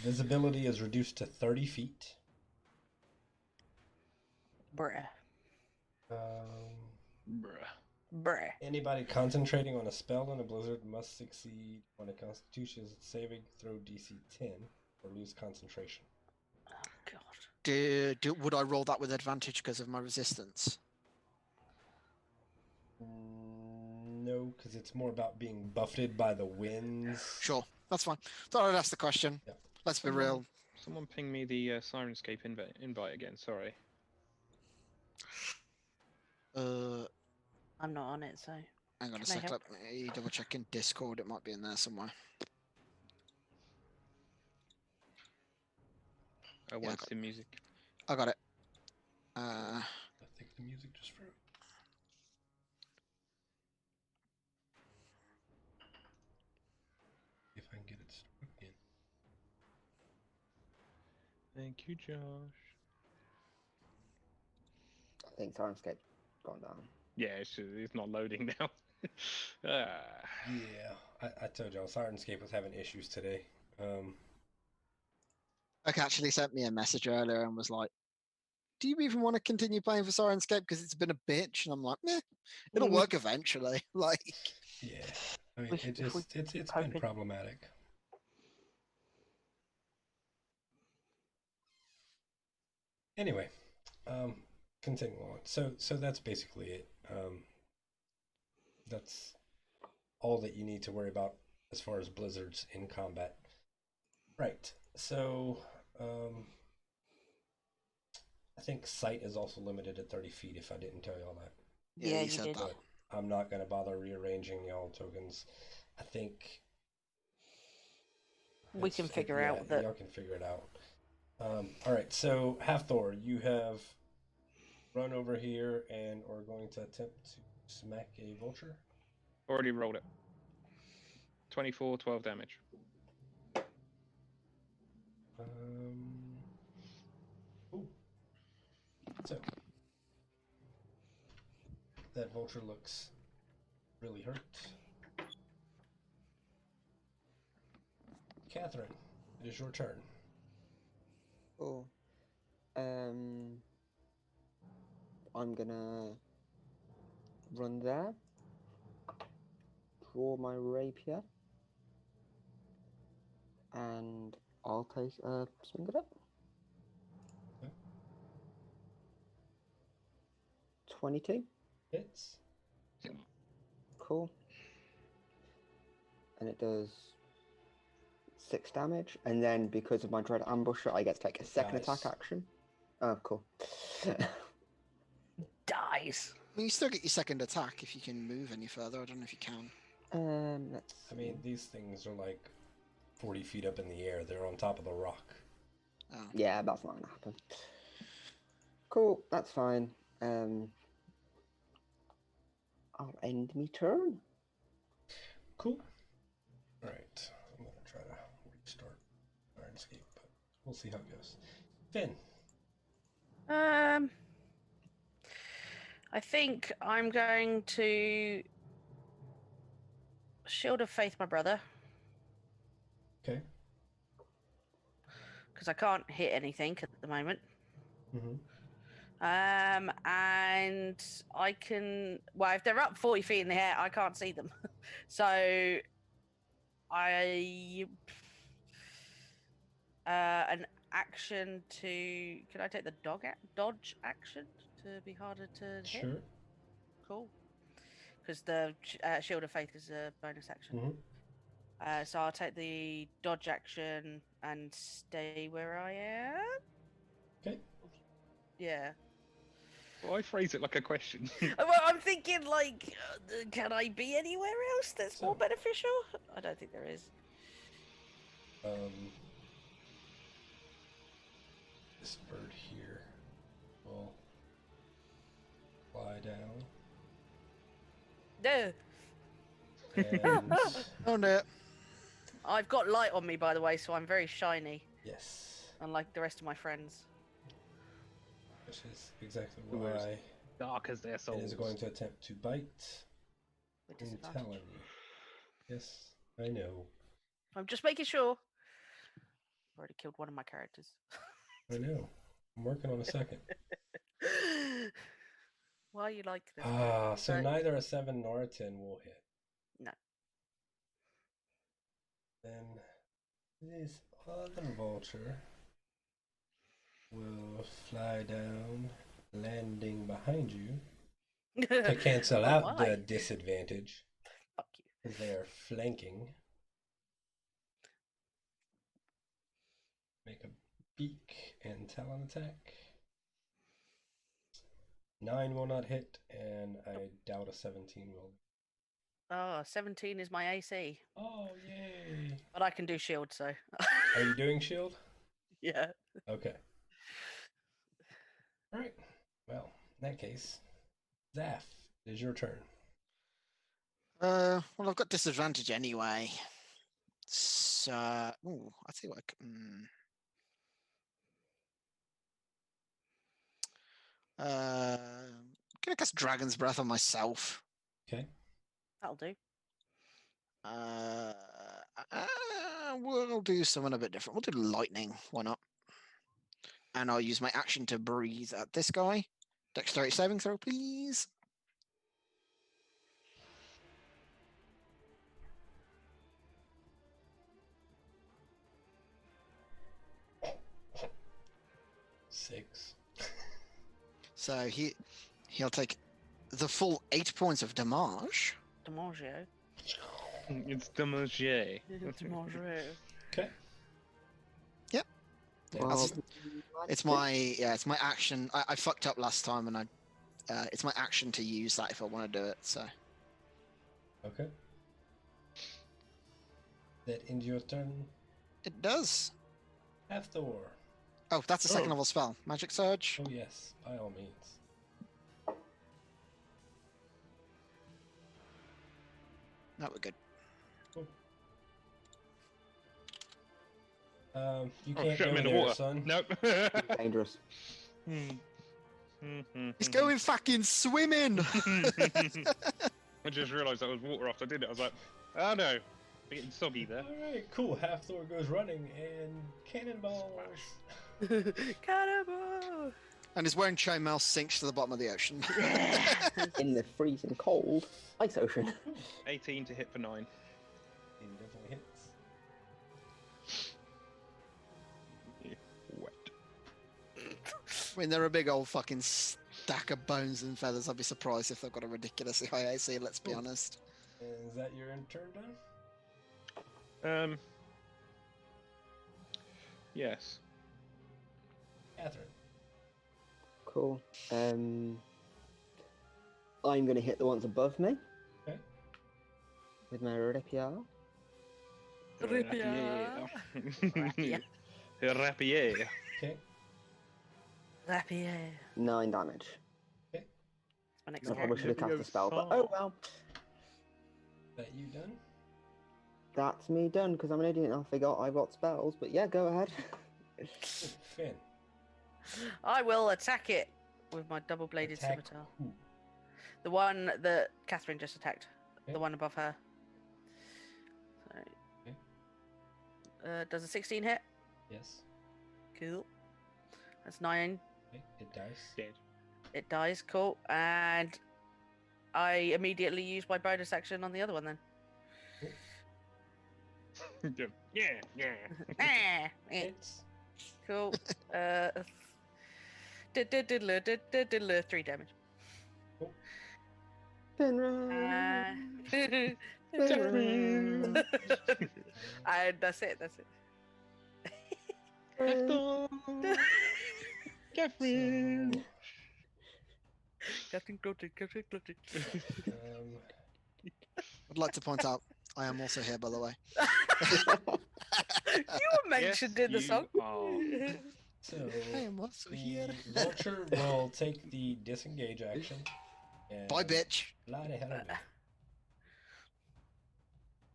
Visibility is reduced to 30 feet. Bruh. Bruh. Bruh. Anybody concentrating on a spell in a blizzard must succeed on a Constitution saving throw DC 10 or lose concentration. Oh, God. Would I roll that with advantage because of my resistance? No, because it's more about being buffeted by the winds. Sure, that's fine. Thought I'd ask the question. Yep. Let's be real. Someone ping me the Sirenscape invite again, sorry. I'm not on it, so Hang on a Can I sec. help? Let me double check in Discord. It might be in there somewhere. I Yeah, want some music. I got it. I think the music just froze. If I can get it started again. Thank you, Josh. I think Sirenscape's gone down. Yeah, it's not loading now. Ah. Yeah, I told y'all Sirenscape was having issues today. Oak actually sent me a message earlier and was like, "Do you even want to continue playing for Sirenscape? Because it's been a bitch." And I'm like, "Meh, it'll work eventually." Like, yeah, I mean, We should- if we it's keep been hoping. problematic. Anyway, continuing on. So that's basically it. That's all that you need to worry about as far as blizzards in combat. Right. So, I think sight is also limited at 30 feet. If I didn't tell y'all that, yeah, Yeah, you you said did. that. but I'm not gonna bother rearranging y'all tokens. I think We can figure yeah, out that. y'all can figure it out. All right. So Halfthor, you have run over here and are going to attempt to smack a vulture. Already rolled it. 24, 12 damage. Ooh. So that vulture looks really hurt. Catherine, it is your turn. Oh. I'm gonna run there. Draw my rapier. And I'll take a swing at it. Okay. 22. Hits. Cool. And it does 6 damage. And then because of my Dread Ambusher, I get to take a second attack Dies. action. Oh, cool. Dies. I mean, you still get your second attack if you can move any further. I don't know if you can. Let's I mean, these things are like 40 feet up in the air. They're on top of the rock. Oh. Yeah, that's not gonna happen. Cool, that's fine. I'll end me turn. Cool. All right. I'm gonna try to restart Ironscape, but we'll see how it goes. Finn. I think I'm going to Shield of Faith my brother Okay. because I can't hit anything at the moment. Mm-hmm. And I can. Well, if they're up 40 feet in the air, I can't see them. So an action to. Can I take the dodge action to be harder to hit? Sure. Cool. Because the Shield of Faith is a bonus action. Mm-hmm. So I'll take the dodge action and stay where I am. Okay. Yeah. Well, I phrase it like a question. Well, I'm thinking, like, can I be anywhere else that's more So- beneficial? I don't think there is. This bird here will fly down. No. And Oh no. I've got light on me, by the way, so I'm very shiny, yes, unlike the rest of my friends. which is exactly Who is why dark as their it souls. is going to attempt to bite With and disadvantage. Talon. Yes, I know. I'm just making sure. I've already killed one of my characters. I know. I'm working on a second. Why are you like this? So Right. neither a 7 nor a 10 will hit. No. Then this other vulture will fly down, landing behind you to cancel out Why? the disadvantage Fuck you. because they are flanking. Make a beak and talon attack. 9 will not hit, and I doubt a 17 will. Oh, 17 is my AC, Oh, yay! but I can do shield, so. Are you doing shield? Yeah. Okay. Alright. Well, in that case, Zaf, it is your turn. Well, I've got disadvantage anyway. So, ooh, I tell you what. Gonna cast Dragon's Breath on myself. Okay. That'll do. Uh, we'll do something a bit different. We'll do lightning. Why not? And I'll use my action to breathe at this guy. Dexterity saving throw, please. Six. So he'll take the full 8 points of damage. Demangio. It's Demanger. Demangio. Okay. Yep. Well, It's my action. I fucked up last time, and it's my action to use that if I want to do it. So Okay. That ends your turn. it does. Hathor. Oh, that's a second level spell. Magic Surge. Oh, yes, by all means. No, we're good. You Oh, can't shit, go I'm in the there, water. son. Nope. dangerous. He's going fucking swimming. I just realised that was water after I did it. I was like, oh no, I'm getting soggy there. Alright, cool. Hathor goes running and cannonballs. Cannibal! And his wearing chainmail sinks to the bottom of the ocean. In the freezing cold ice ocean. 18 to hit for 9. He definitely hits. Yeah, wet. I mean, they're a big old fucking stack of bones and feathers. I'd be surprised if they've got a ridiculously high AC, let's be honest. And is that your turn done? Yes. Catherine. Cool. I'm going to hit the ones above me. Okay. With my rapier. Rapier. Rapier. Okay. Rapier. 9 damage. My next I probably should have cast a Rapier spell, but sword. oh well. That you done? That's me done, because I'm an idiot and I forgot I've got spells, but yeah, go ahead. Finn. I will attack it with my double-bladed Attack scimitar. who? The one that Catherine just attacked. Okay. The one above her. So, Okay. does a 16 hit? Yes. Cool. That's 9. Okay. It dies. Dead. It dies. Cool. And I immediately use my bonus action on the other one then. Yeah. Ah, eh. It's Cool. 3 damage. Finra. And that's it. That's it. Catherine. Captain Glutton, Captain Glutton. I'd like to point out, I am also here, by the way. You were mentioned in the you song. are. so I am also here. the vulture will take the disengage action. And Bye, bitch. fly the hell away.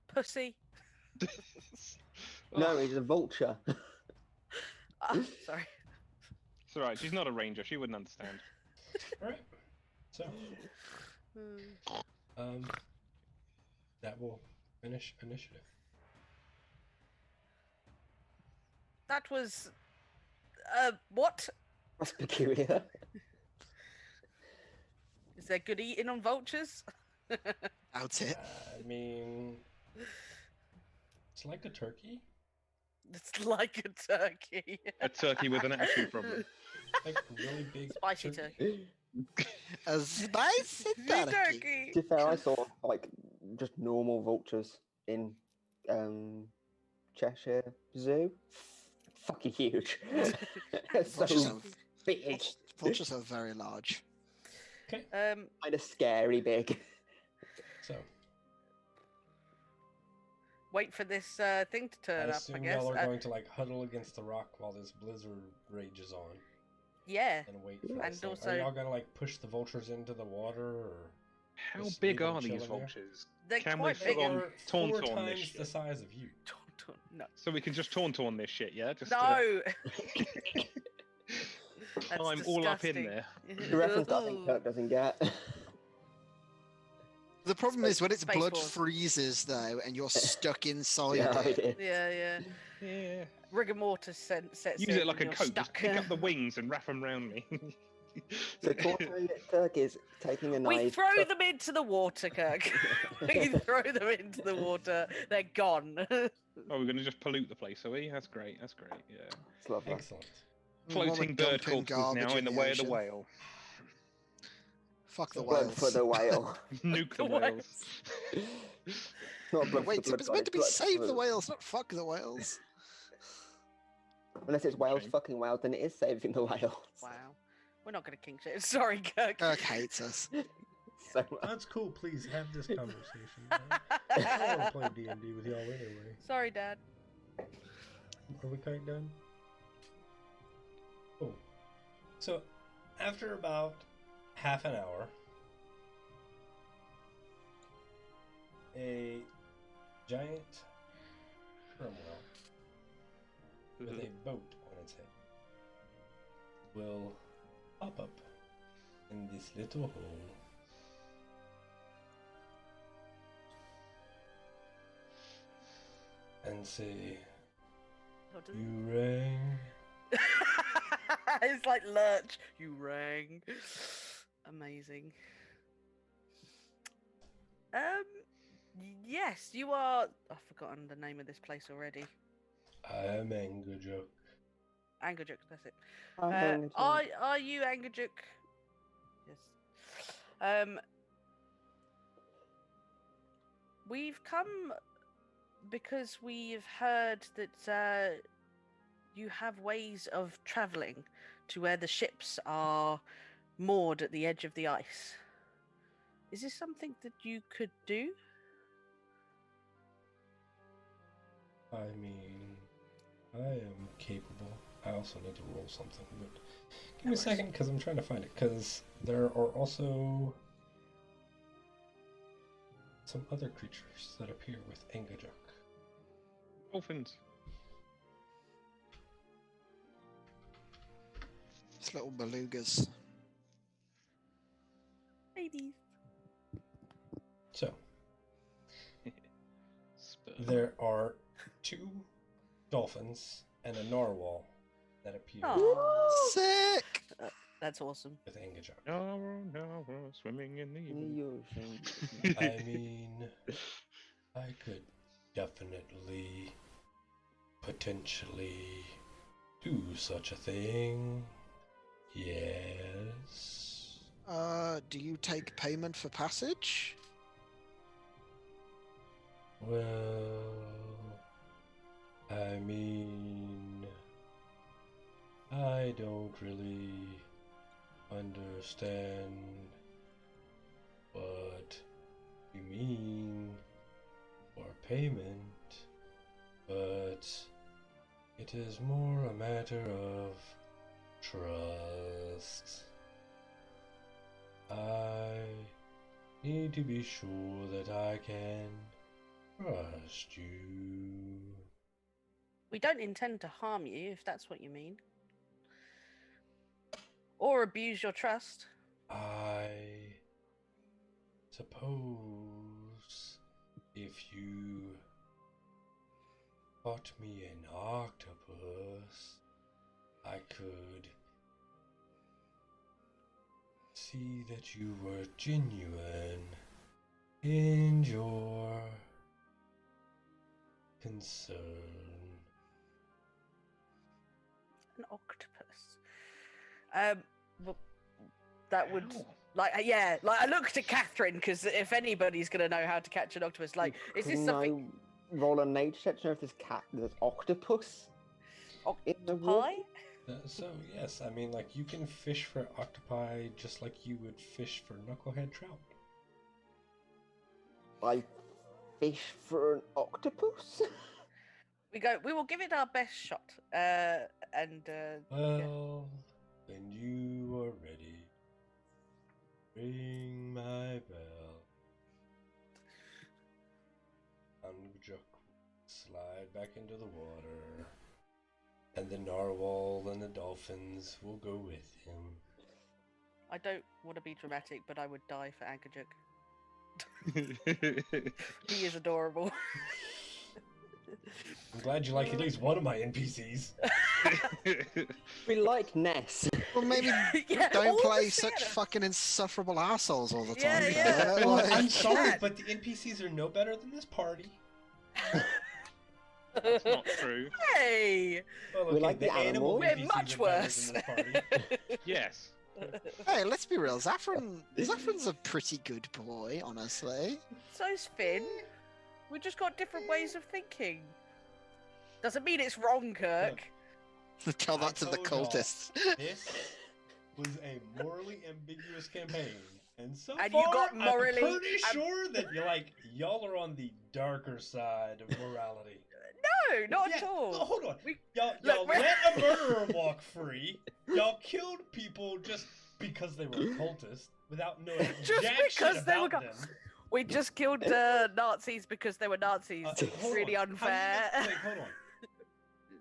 Pussy. No, he's a vulture. Sorry. It's alright, she's not a ranger, she wouldn't understand. Alright. So that will finish initiative. That was. What? That's peculiar. Is there good eating on vultures? Out it. I mean, it's like a turkey. It's like a turkey. A turkey with an attitude problem. Like really big. Spicy turkey. A spicy turkey. To be fair, I saw like just normal vultures in Cheshire Zoo. Fucking huge. So Vultures are, big. vultures are very large. Okay. Kind of scary big. So Wait for this thing to I turn up, I assume guess. y'all are going to like huddle against the rock while this blizzard rages on Yeah. and wait for And this thing. also- Are y'all gonna like push the vultures into the water or How Just big leave them are these chilling there? vultures? They're Can quite we big. full on four taunt on this times the shit? size of you? No. So we can just taunt on this shit, yeah? Just No! That's I'm all up in disgusting. there. The reference that I think Kirk doesn't get. The problem is when its Space blood Wars. freezes though, and you're stuck inside Yeah, I it. did. Yeah. Yeah. Rigor mortis sets Use in it like and a you're coat. Just stuck. pick up the wings and wrap them around me. So Torto Kirk is taking a knife. We throw them into the water, Kirk. We throw them into the water. They're gone. Oh, we're going to just pollute the place, are we? That's great. That's great. Yeah. It's lovely. Excellent. Floating bird corpses now in the way of the ocean. whale. Fuck the Blood whales. for the whale. Nuke the The whales. Not blood Wait, for it was blood, meant to be blood save for- the whales, not fuck the whales. Unless it's whales Shame. fucking whales, then it is saving the whales. Wow. We're not going to king shit. Sorry, Kirk. Kirk hates us. So much. That's cool. Please have this conversation. I want to play D&D with y'all anyway. Sorry, Dad. Are we kind of done? Cool. So, after about half an hour, a giant turmoil with a boat on its head will pop up in this little hole. And say, What does it- "You rang." It's like Lurch. You rang. Amazing. Yes, you are. I've forgotten the name of this place already. I am Angerjuk. Angerjuk, that's it. I'm going to- Are you Angerjuk? Yes. We've come because we've heard that you have ways of travelling to where the ships are moored at the edge of the ice. Is this something that you could do? I mean, I am capable. I also need to roll something, but give me a second because I'm trying to find it. Because there are also some other creatures that appear with Angerjuk. Dolphins. It's little belugas. Ladies. So Spur. there are 2 dolphins and a narwhal that appear Aw, Sick! that's awesome. with Angerjuk. No, swimming in the evening. I mean, I could definitely, potentially do such a thing. Yes. Do you take payment for passage? Well, I mean, I don't really understand what you mean for payment, but it is more a matter of trust. I need to be sure that I can trust you. We don't intend to harm you, if that's what you mean. Or abuse your trust. I suppose if you caught me an octopus, I could see that you were genuine in your concern. An octopus. Well, that would Ow. like I looked at Catherine because if anybody's gonna know how to catch an octopus, like, is this Can something? I roll a nature check to know if there's octopus in the Octopi? water? So yes, I mean, like, you can fish for octopi just like you would fish for knucklehead trout. I fish for an octopus? We will give it our best shot. And yeah. Well, when you are ready, ring my bell. Angujuk slide back into the water, and the narwhal and the dolphins will go with him. I don't want to be dramatic, but I would die for Ankajuk. He is adorable. I'm glad you like at least one of my NPCs. We like Ness. Well, maybe Yeah, all don't the play such Santa. fucking insufferable assholes all the Yeah, time. you yeah. know? Well, Like- I'm sorry, Cat. but the NPCs are no better than this party. That's not true. Hey! Well, We like the animal animals. We're NPCs much are better worse. than this party. Yes. Hey, let's be real. Zaffron's a pretty good boy, honestly. So's Finn. We just got different ways of thinking. Doesn't mean it's wrong, Kirk. Tell that to the told y'all. cultists. This was a morally ambiguous campaign, and so And you far, got morally I'm pretty sure that y'all are on the darker side of morality. No, not Yeah, at all. no, hold on. We- Y'all Look, we're- let a murderer walk free. Y'all killed people just because they were cultists without knowing Just jack because shit they were about go- them. We just killed Nazis because they were Nazis. Hold Really on. unfair. Wait, hold on.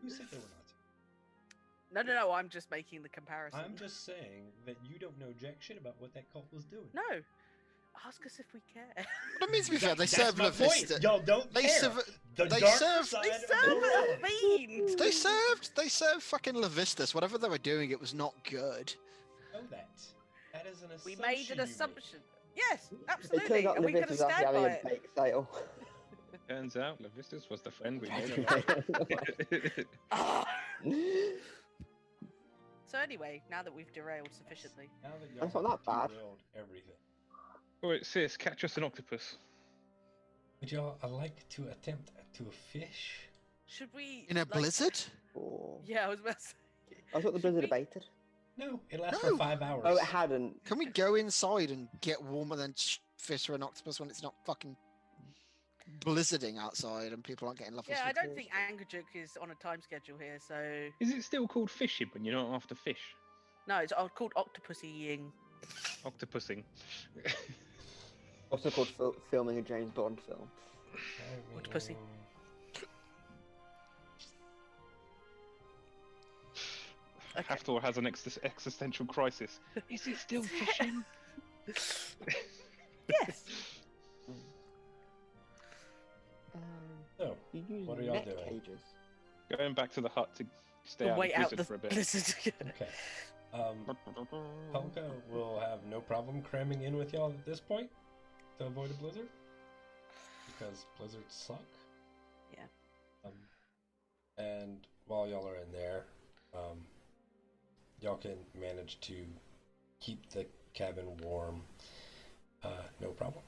Who said they were Nazis? No, I'm just making the comparison. I'm just saying that you don't know jack shit about what that cult was doing. No. Ask us if we care. But I mean, to be fair, they That's serve my La point. Vista. Y'all don't They care. serve- The they darker serve- side They of serve morality. beans. They served fucking Levistus. Whatever they were doing, it was not good. Know that. That is an assumption. We made an you assumption. Yes, It absolutely. turns out And we Levis can was actually stand having by a it. bake sale. Turns out Levistus was the friend we made. Ah. So anyway, now that we've derailed sufficiently. Now that y'all That's not that bad. derailed everything. Alright, sis, catch us an octopus. Would y'all like to attempt to fish? Should we In a like- blizzard? Oh. Yeah, I was about to say. I thought the Should blizzard we- abated. No, it lasts No. for 5 hours. Oh, it hadn't. Can we go inside and get warmer than fish for an octopus when it's not fucking blizzarding outside and people aren't getting lovely? Yeah, I don't think Angajuk is on a time schedule here, so Is it still called fishing when you're not after fish? no, it's called octopussying. Octopussing. Also called filming a James Bond film. What pussy? Okay. Hafthor has an existential crisis. Is it still fishing? Yes. So, You use What are y'all net doing? cages. Going back to the hut to stay We'll out wait of out the the blizzard for a bit. blizzard. okay. Polka will have no problem cramming in with y'all at this point to avoid a blizzard. Because blizzards suck. Yeah. And while y'all are in there, y'all can manage to keep the cabin warm. No problem.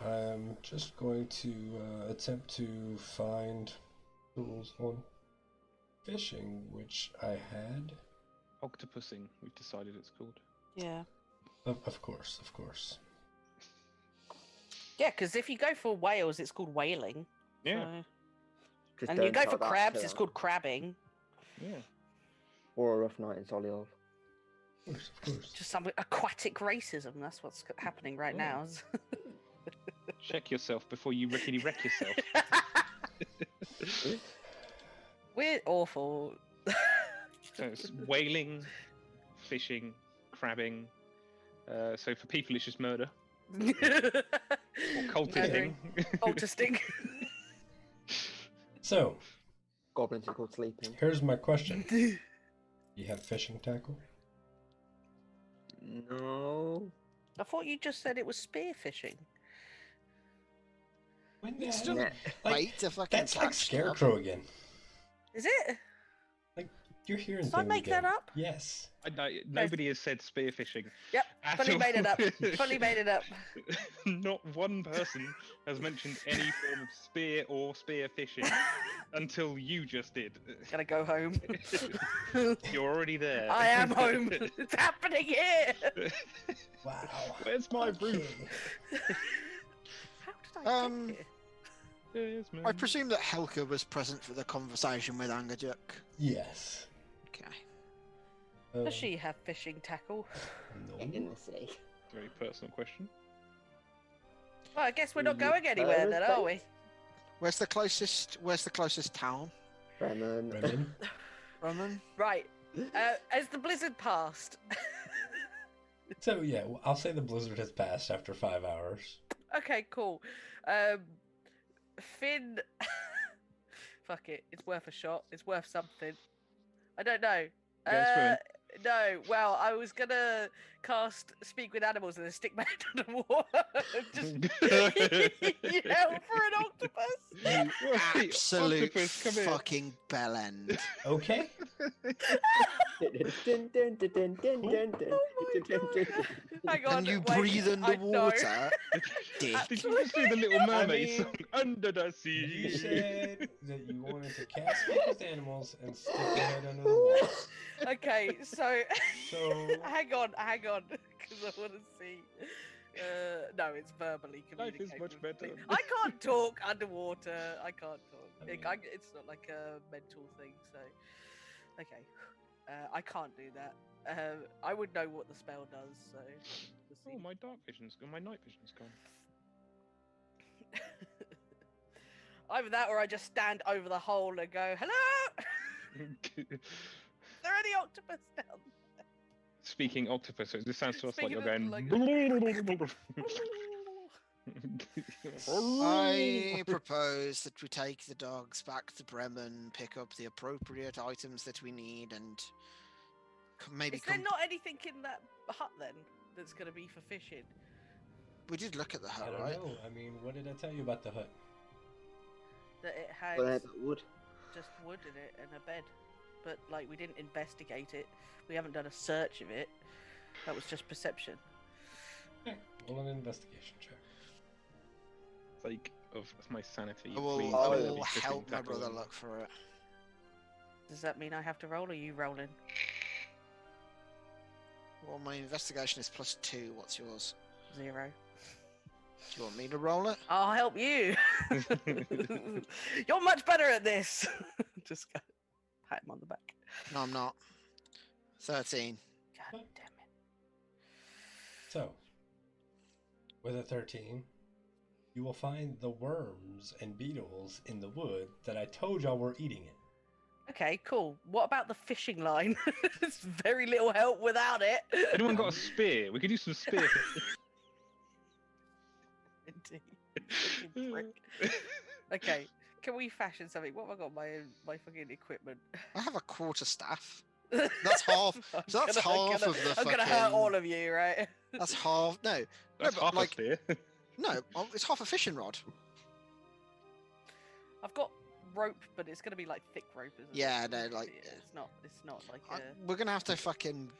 I'm just going to attempt to find tools on fishing, which I had. Octopussing, we've decided it's called. Yeah. Of course. Yeah, because if you go for whales, it's called whaling. Yeah, so- Just And you don't go tell for that crabs, to- it's called crabbing. yeah. Or a rough night in Solihull. Of course. Just some aquatic racism. That's what's happening right now. Check yourself before you rickety wreck yourself. We're awful. So it's whaling, fishing, crabbing. So for people, it's just murder or cultisting. Cultisting. So, Goblins are called sleeping. here's my question. You have fishing tackle? No. I thought you just said it was spearfishing. When It's the still hell- Net. like, Bait to fucking that's like catch stuff. Scarecrow again. Is it? You You're hearing Did I things make that again. up? Yes. Nobody has said spearfishing. Yep, at fully all. made it up. Fully made it up. Not one person has mentioned any form of spear or spear fishing until you just did. Gotta go home. You're already there. I am home. It's happening here. Wow. Where's my roof? Okay. How did I get here? There's I my- presume that Helka was present for the conversation with Angajuk. Yes. Okay. Does she have fishing tackle? No. In the sea. Very personal question. Well, I guess we're not You going anywhere then, are we? Where's the closest town? Bremen. Bremen? Roman? Right. Has the blizzard passed? So yeah, well, I'll say the blizzard has passed after 5 hours. Okay, cool. Finn. Fuck it. It's worth a shot. It's worth something. I don't know. Go swimming. No. Well, I was gonna cast Speak with Animals and then stick my head under water. Just yell for an octopus. Absolute Octopus, come here. fucking bellend. Okay. Dun, dun, dun, dun, dun, dun, dun, Oh dun, dun, dun. Hang on. Can you wait, breathe I know. underwater? Dick. Did you just do the Little Mermaid mean, song? Under the You sea. said that you wanted to cast Speak with Animals and stick your head under the water. Okay, so So hang on, because I want to see. No, it's verbally Life is communicated. much with better. me. I can't talk underwater. I can't talk. I mean- It's not like a mental thing. So, okay, I can't do that. I would know what the spell does. So, we'll Oh, see. my dark vision's gone. My night vision's gone. Either that, or I just stand over the hole and go, "Hello, is there any octopus down Speaking octopus, so this sounds to us like you're Speaking going. of, I propose that we take the dogs back to Bremen, pick up the appropriate items that we need, and maybe Is there come. not anything in that hut then that's going to be for fishing? We did look at the I hut, don't right? know. I mean, what did I tell you about the hut? That it has Well, I have wood. just wood in it and a bed. But, like, we didn't investigate it. We haven't done a search of it. That was just perception. Roll an investigation check. Sake of my sanity. I will, please I let there will be fishing help my tackle brother and- look for it. Does that mean I have to roll, or are you rolling? Well, my investigation is +2. What's yours? 0. Do you want me to roll it? I'll help you! You're much better at this! Just go pat him on the back. No, I'm not. 13. God damn it. So, with a 13, you will find the worms and beetles in the wood that I told y'all were eating it. Okay, cool. What about the fishing line? There's very little help without it. Anyone got a spear? We could use some spear. Indeed. Fucking prick. Okay, can we fashion something? What have I got? My fucking equipment. I have a quarter staff. That's half. I'm So that's half of the I'm gonna hurt fucking- all of you, right? That's half. No, That's but half like- a spear. no. It's half a fishing rod. I've got rope, but it's gonna be like thick rope, isn't Yeah, it? no, like- It's not like We're gonna have to fucking.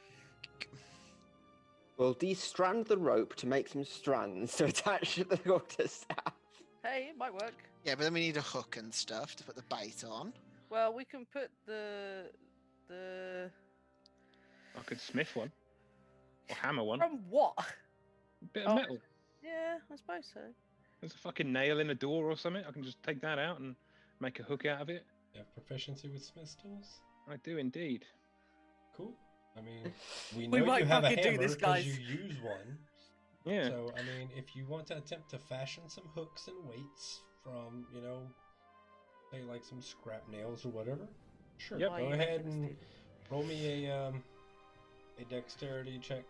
We'll de-strand the rope to make some strands to attach to the water staff. Hey, it might work. Yeah, but then we need a hook and stuff to put the bait on. Well, we can put the I could smith one. Or hammer one. from what? Bit of Oh. metal. Yeah, I suppose so. There's a fucking nail in a door or something. I can just take that out and make a hook out of it. You have proficiency with smith's tools? I do indeed. Cool. I mean, we We know might you have a fucking do hammer this, because guys. you use one. Yeah. So, I mean, if you want to attempt to fashion some hooks and weights from, you know, say like some scrap nails or whatever, sure, Yep. Why go are you ahead and interested? roll me a dexterity check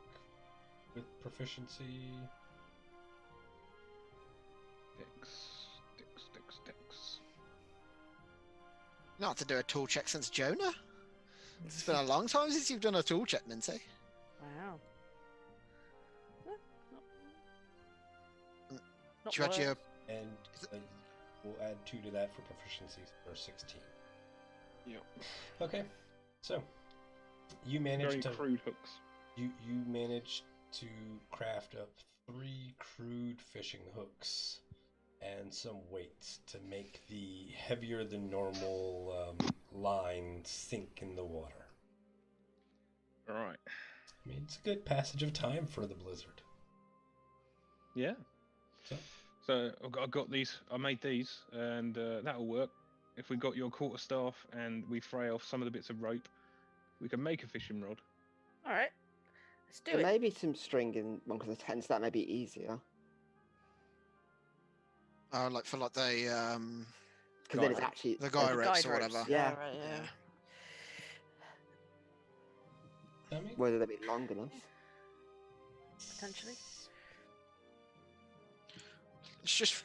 with proficiency. Dicks. Not to do a tool check since Jonah. It's been a long time since you've done a tool check, Minty. Wow. Not Do you add your worse. And we'll add 2 to that for proficiency for 16. Yep. Okay. So, you Very managed to crude hooks. you managed to craft up 3 crude fishing hooks and some weights to make the heavier than normal line sink in the water. All right. I mean, it's a good passage of time for the blizzard. Yeah. So, So I got these. I made these, and that'll work. If we got your quarterstaff and we fray off some of the bits of rope, we can make a fishing rod. All right, let's do There it. may be some string in one because the tents, that may be easier. Like for like the Because then it's Guide- actually the guy The ropes guide or ropes. whatever. Yeah. Right, yeah. I mean, whether they be long enough. Potentially.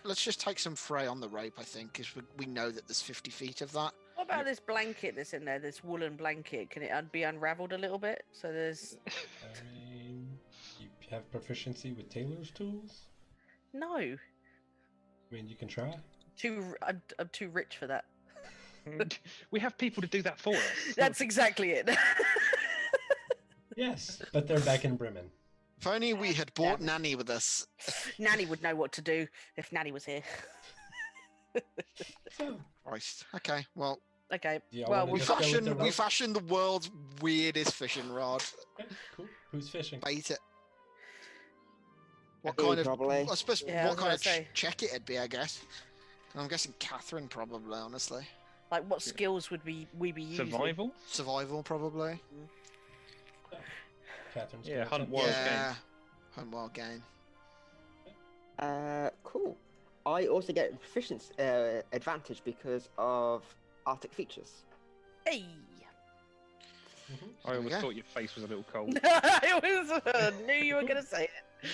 Let's just take some fray on the rope, I think, because we know that there's 50 feet of that. What about this blanket that's in there? This woolen blanket? Can it be unraveled a little bit? So there's I mean, you have proficiency with tailor's tools? no. I mean, you can try. I'm too rich for that. We have people to do that for us. That's exactly it. Yes, but they're back in Bremen. If only we had brought Nanny with us. Nanny would know what to do if Nanny was here. So, Christ. Okay, well, Okay. do y'all Well, wanna we just go with the we rope? fashioned the world's weirdest fishing rod. Okay, cool. Who's fishing? Bait it. What Me, kind of? probably. I suppose Yeah, I what was kind of gonna say. check it'd be, I guess. I'm guessing Catherine probably, honestly. like, what skills would we be using? Survival? Survival probably. Catherine's Yeah, going hunt to- wild yeah. game. Hunt wild game. Cool. I also get proficiency advantage because of Arctic features. Hey. Mhm. I There we almost go. thought your face was a little cold. I knew you were gonna say it.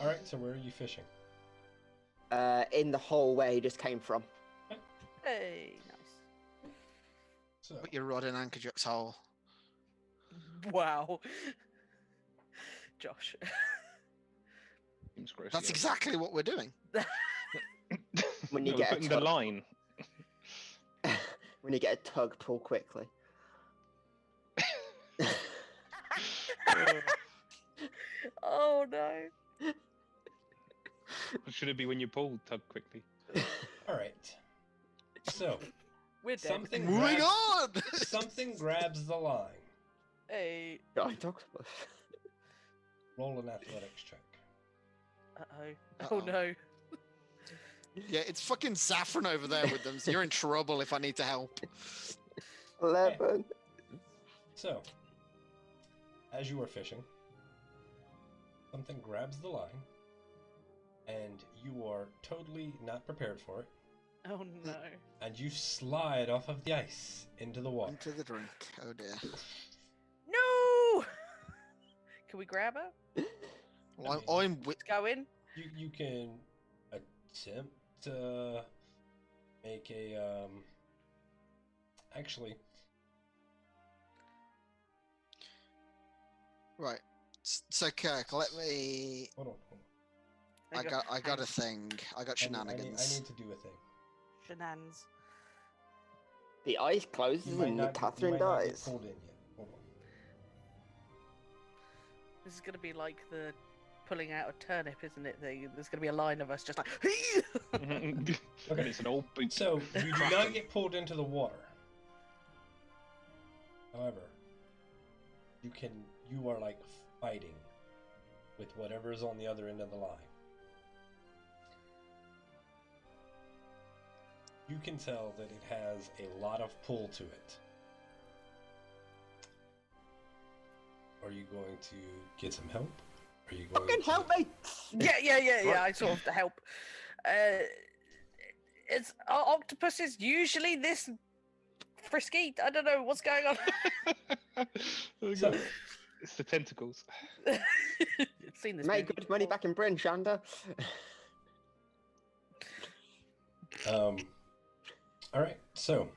All right, so where are you fishing? In the hole where he just came from. Hey, nice. So, Put your rod in Anchor Jack's hole. Wow. Josh. Seems gross, That's yeah. exactly what we're doing. When you No, we're get a putting the tug, line. when you get a tug, pull quickly. Oh no. Should it be when you pull, tug quickly? all right. So, We're dead. something Moving grabs, on. something grabs the line. Hey. Giant octopus. Roll an athletics check. Uh-oh. Oh Uh-oh. no. Yeah, it's fucking Saffron over there with them. So you're in trouble if I need to help. 11. So, as you are fishing, something grabs the line, and you are totally not prepared for it, Oh no. and you slide off of the ice into the water. Into the drink. Oh dear. No! Can we grab her? Well, I'm with. Let's go in. You can attempt to make a actually Right. So Kirk, let me. hold on. There you go. I got a Hang- thing. I got I need shenanigans. to do a thing. Shenanigans. The ice closes You might and not, Catherine you might not get dies. pulled in yet. Hold on. This is gonna be like the pulling out a turnip, isn't it? There's gonna be a line of us just like. And it's an old boot. So you do not get pulled into the water. However, you are like fighting with whatever's on the other end of the line. You can tell that it has a lot of pull to it. Are you going to get some help? Are you going Fucking to help me! Yeah. I sort of help. It's octopuses usually this frisky. I don't know what's going on. So, It's the tentacles. It's seen this. Make movie good money before. back in Britain, Shanda. all right. So,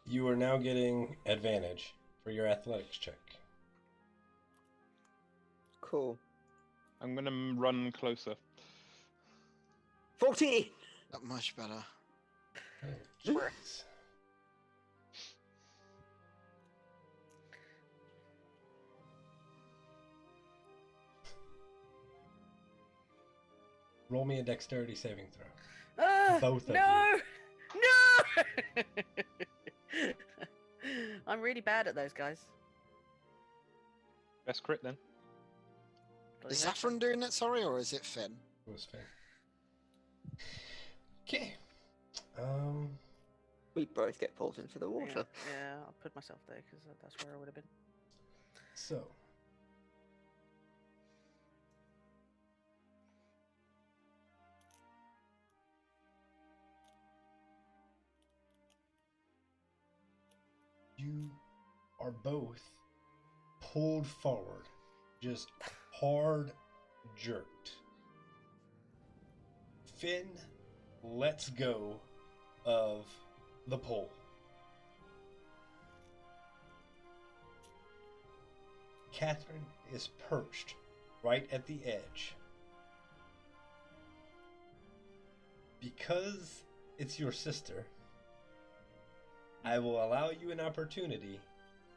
you are now getting advantage for your athletics check. Cool. I'm gonna run closer. 14! Not much better. Oh, jeez. Roll me a dexterity saving throw. Both of no! No! I'm really bad at those guys. Best crit then. Bloody Is hell. Saffron doing it, sorry, or is it Finn? It was Finn. Okay. We both get pulled into the water. Yeah, I'll put myself there because that's where I would have been. So. You are both pulled forward, just hard jerked. Finn lets go of the pole. Catherine is perched right at the edge. Because it's your sister, I will allow you an opportunity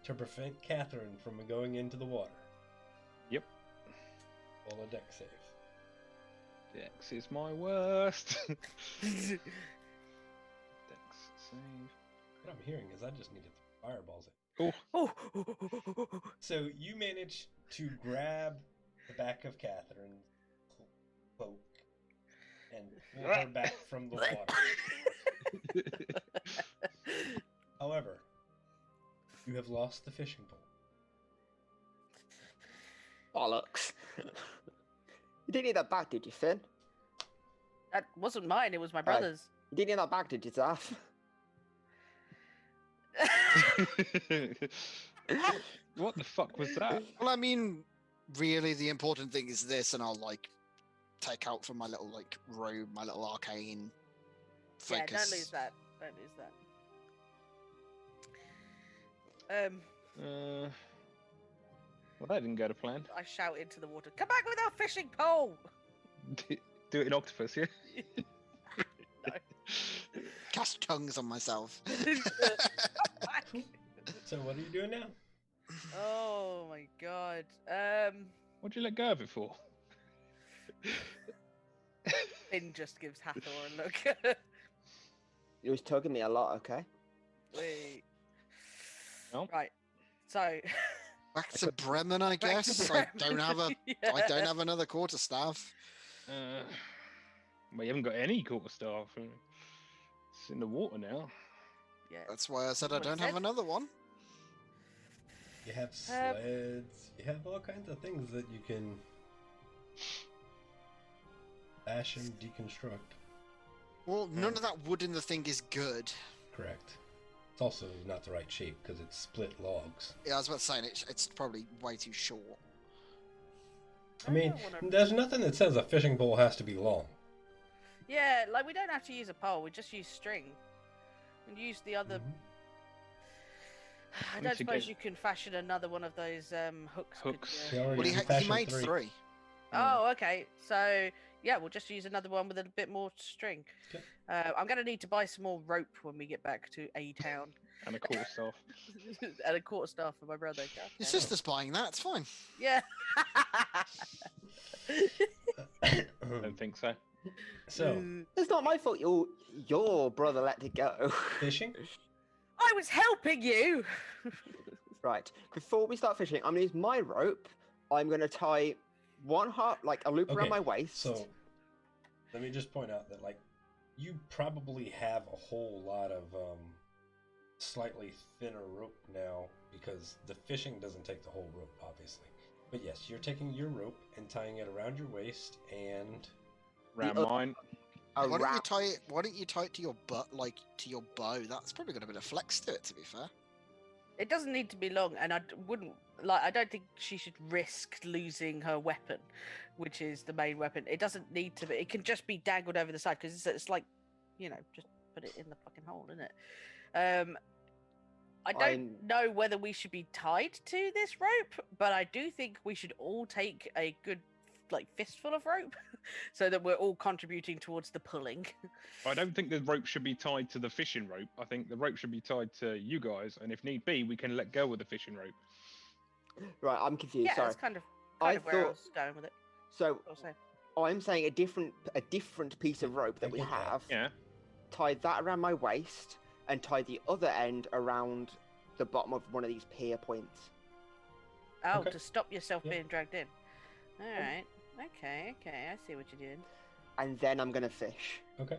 to prevent Catherine from going into the water. Yep. Roll a dex save. Dex is my worst. Dex save. What I'm hearing is I just need to throw fireballs at. Oh, Oh, So you manage to grab the back of Catherine's cloak and pull her back from the water. However, you have lost the fishing pole. Bollocks. You didn't need that back, did you, Finn? that wasn't mine. It was my brother's. You didn't need that back, did you, Zaff? what the fuck was that? Well, I mean, really, the important thing is this, and I'll like take out from my little like robe, my little arcane Yeah, focus. don't lose that. Don't lose that. Well, that didn't go to plan. I shout into the water. Come back with our fishing pole. Do it in octopus, yeah? No. Cast tongues on myself. So what are you doing now? Oh my god. What'd you let go of it for? Finn just gives Hathor a look. It was tugging me a lot, okay? Wait. No. Right. So. Back to Bremen, I back to guess. I don't have a. Yeah. I don't have another quarterstaff. Well, you haven't got any quarterstaff. It's in the water now. Yeah. That's why I said I What don't said? have another one. You have sleds. You have all kinds of things that you can bash and deconstruct. Well, none of that wood in the thing is good. Correct. It's also not the right shape because it's split logs. Yeah, I was about to say it's probably way too short. I mean, don't wanna- there's nothing that says a fishing pole has to be long. Yeah, like we don't have to use a pole. We just use string. And use the other. Mhm. I Once don't you suppose get- you can fashion another one of those hooks. could Hooks. you? He already Well, he fashioned made three. three. Oh, okay. So yeah, we'll just use another one with a bit more string. Okay. I'm gonna need to buy some more rope when we get back to A Town, And a quarterstaff. and a quarterstaff for my brother. God Your damn. sister's buying that. It's fine. Yeah. Don't think so. So, It's not my fault your brother let it go. fishing? I was helping you. Right. Before we start fishing, I'm going to use my rope. I'm going to tie one half, like a loop Okay, around my waist. So, let me just point out that, like, you probably have a whole lot of slightly thinner rope now because the fishing doesn't take the whole rope, obviously. But yes, you're taking your rope and tying it around your waist and Round other- mine. Why don't you around- tie it? Why don't you tie it to your butt, like to your bow? That's probably got a bit of flex to it, to be fair. It doesn't need to be long, and wouldn't like. I don't think she should risk losing her weapon, which is the main weapon. It doesn't need to be. It can just be dangled over the side because it's like, just put it in the fucking hole, isn't it? I don't I'm- know whether we should be tied to this rope, but I do think we should all take a good fistful of rope so that we're all contributing towards the pulling. I don't think the rope should be tied to the fishing rope. I think the rope should be tied to you guys, and if need be, we can let go of the fishing rope. Right, I'm confused. Yeah, Sorry. that's kind of I where I thought- was going with it. So What was I saying? Oh, I'm saying a different piece of rope that I we get that. have. Yeah. Tie that around my waist and tie the other end around the bottom of one of these pier points. Oh, Okay. to stop yourself Yeah. being dragged in. All right. Okay. Okay. I see what you're doing. And then I'm gonna fish. Okay.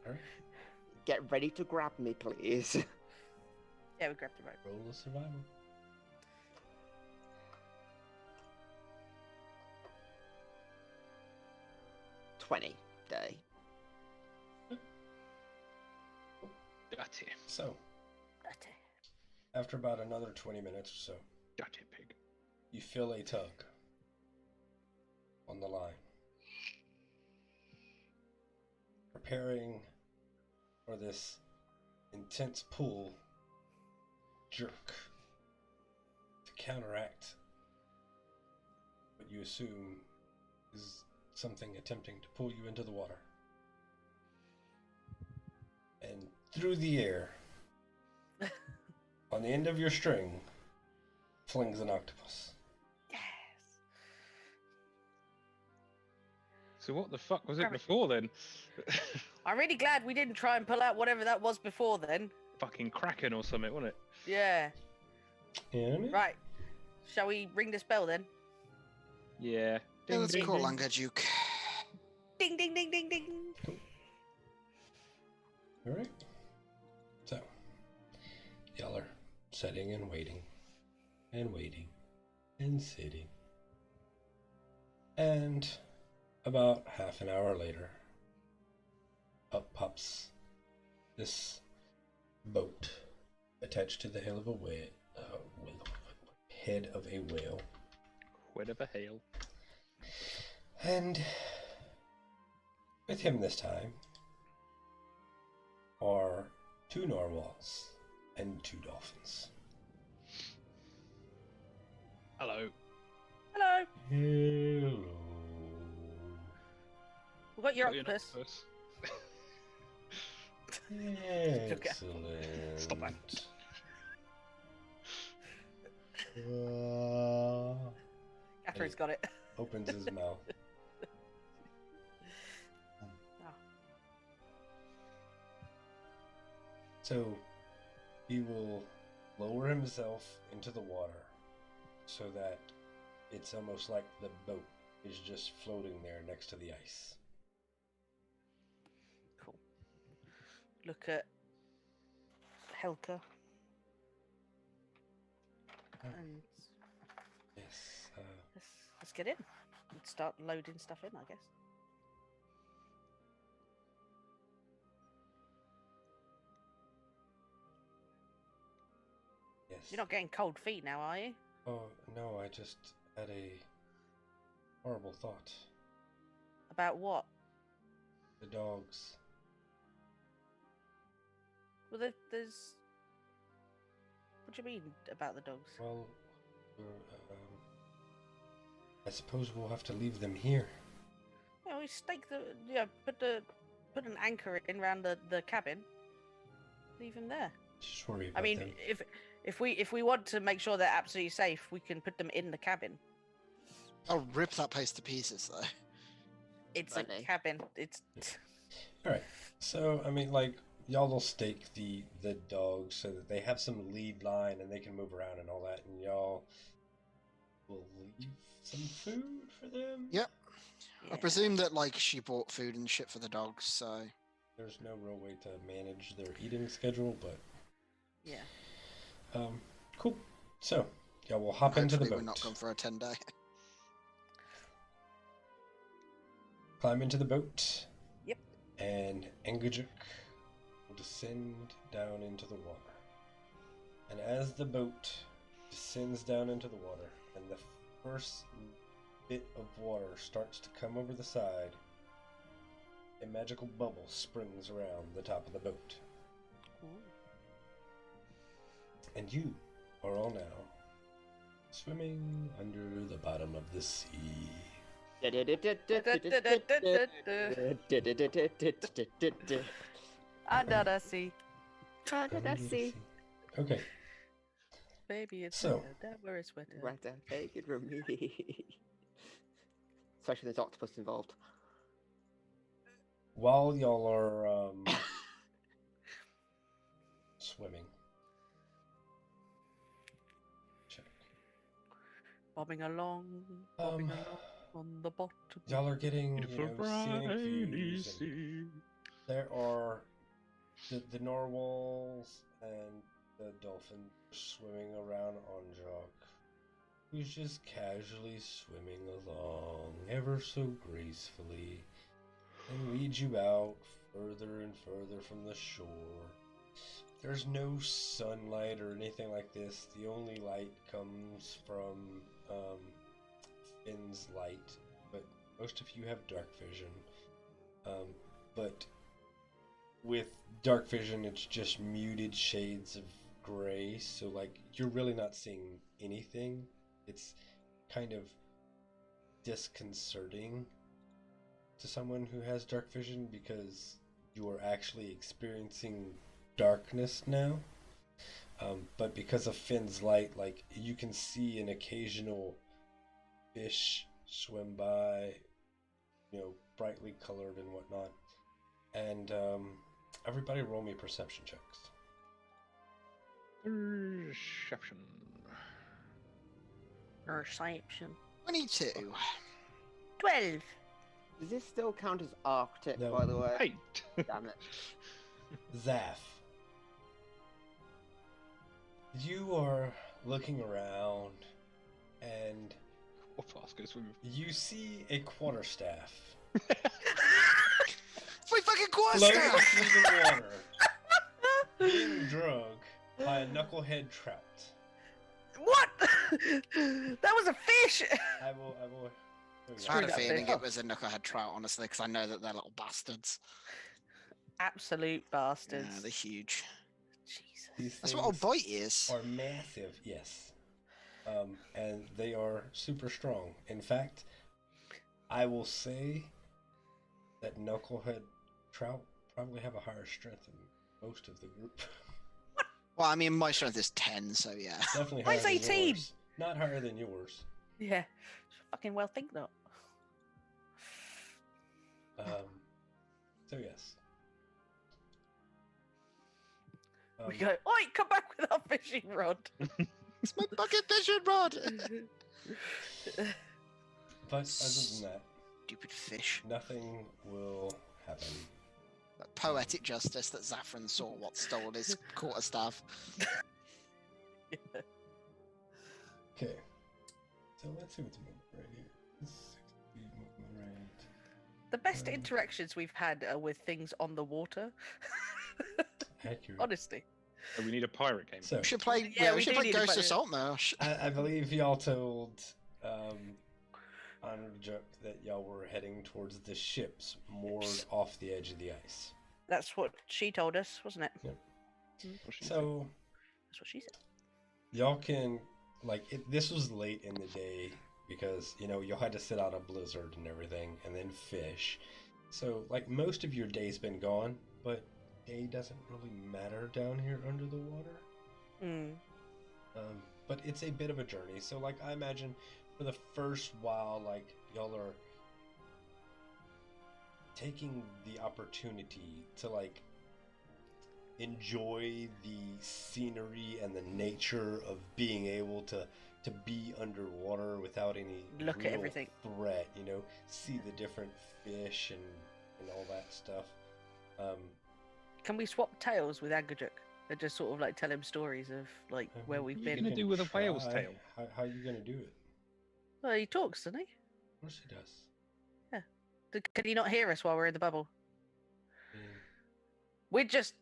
All right. Get ready to grab me, please. Yeah, we grabbed the rope. Roll a survival. $20 day. Dirty. So, Okay. after about another 20 minutes or so, Dirty pig. you feel a tug on the line. Preparing for this intense pull jerk to counteract what you assume is something attempting to pull you into the water. And through the air, on the end of your string, flings an octopus. Yes. So what the fuck was it Grab it. before then? I'm really glad we didn't try and pull out whatever that was before then. Fucking kraken or something, wasn't it? Yeah. And Right. Shall we ring this bell then? Yeah. Yeah, Ding, let's ding, call ding. Langa Duke. Ding, ding, ding, ding, ding. all right. So, y'all are sitting and waiting, and waiting, and sitting. And about half an hour later, up pops this boat attached to the head of a head of a whale. Whatever hail. And with him this time are 2 narwhals and 2 dolphins. Hello. Hello. Hello. We've got your Got your octopus. octopus. Excellent. Stop that. Catherine's got it. Opens his mouth. So he will lower himself into the water so that it's almost like the boat is just floating there next to the ice. Cool. Look at Helka. And Yes. let's get in. Let's start loading stuff in, I guess. Yes. You're not getting cold feet now, are you? Oh, no, I just had a horrible thought. About what? The dogs. Well, there's. What do you mean about the dogs? Well, I suppose we'll have to leave them here. Yeah, we stake the. Yeah, put an anchor in around the cabin. Leave them there. Just worry about I mean, them. if we want to make sure they're absolutely safe, we can put them in the cabin. I'll rip that place to pieces, though. It's a Funny. cabin. It's. All right. So, I mean, like, y'all will stake the dogs so that they have some lead line and they can move around and all that, and y'all will leave some food for them? Yep. I Yeah. presume that, like, she bought food and shit for the dogs, so... There's no real way to manage their eating schedule, but... Yeah. Cool. So, y'all will hop into the Hopefully boat. we're not going for a 10-day. Climb into the boat. Yep. And Engajuk will descend down into the water. And as the boat descends down into the water, and the first bit of water starts to come over the side, a magical bubble springs around the top of the boat. Ooh. And you are all now swimming under the bottom of the sea. Under the sea, Under the sea. Okay, baby, it's So- winter, don't wear a sweater. Wetter, take it from me. especially there's octopus involved. While y'all are swimming, check. Bobbing along on the bottom. Y'all are getting Beautiful scenic briny views. And sea. there are the narwhals and the dolphin swimming around on Jock, who's just casually swimming along, ever so gracefully, and leads you out further and further from the shore. There's no sunlight or anything like this. The only light comes from Finn's light, but most of you have dark vision. But with dark vision, it's just muted shades of gray, so like you're really not seeing anything. It's kind of disconcerting to someone who has dark vision because you are actually experiencing darkness now. But because of Finn's light, like you can see an occasional fish swim by, brightly colored and whatnot. And everybody roll me perception checks. Perception. Perception. 22. 12. Does this still count as Arctic, No. by the way? 8. Damn it. Zaf, you are looking around and What fast goes swimming? you see a quarterstaff It's my fucking quarter floating staff! through the water, being drugged by a knucklehead trout. What? That was a fish! I will. I had a that feeling fish. it was a knucklehead trout, honestly, because I know that they're little bastards. Absolute bastards. Yeah, they're huge. Jesus. These That's what a things bite is. are massive, yes. And they are super strong. In fact, I will say that knucklehead trout probably have a higher strength than most of the group. Well, I mean, my strength is 10, so yeah. Definitely higher Mine's than 18. yours. Not higher than yours. Yeah. Fucking well think not. So yes. We go, oi, come back with our fishing rod. It's my bucket fishing rod! But other than that, Stupid fish. nothing will happen. Poetic justice that Zaffron saw what stole his quarterstaff. Okay. So let's see what's moving right here. 60 movement right. The best Um, interactions we've had are with things on the water. Accurate. Honestly. So we need a pirate game. So We should play, Yeah, we we should do play need to Ghost play- Assault Marsh. I believe y'all told Honor Joke that y'all were heading towards the ships moored off the edge of the ice. That's what she told us, wasn't it? Yep. What's she So That's what she said. y'all can this was late in the day because y'all had to sit out a blizzard and everything and then fish. So most of your day's been gone, but day doesn't really matter down here under the water. Mm. But it's a bit of a journey. So I imagine for the first while, y'all are taking the opportunity to enjoy the scenery and the nature of being able to be underwater without any Look at real everything. threat, see the different fish and all that stuff. Can we swap tales with Agajuk and just sort of tell him stories of where we've you been? gonna do with a whale's try. tail? How are you gonna do it? Well, he talks, doesn't he? Of course he does. Can he not hear us while we're in the bubble? Mm. We're just.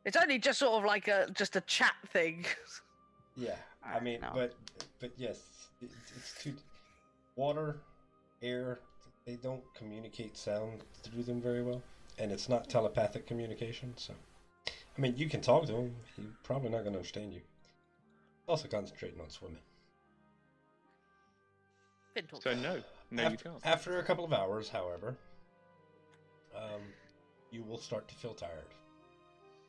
It's only just sort of just a chat thing. Yeah, I Alright, mean, no. but yes, it's too water, air. They don't communicate sound through them very well, and it's not telepathic communication. So, I mean, you can talk to him. He's probably not going to understand you. Also concentrating on swimming. Finn talks. So no, you can't. After a couple of hours, however, you will start to feel tired.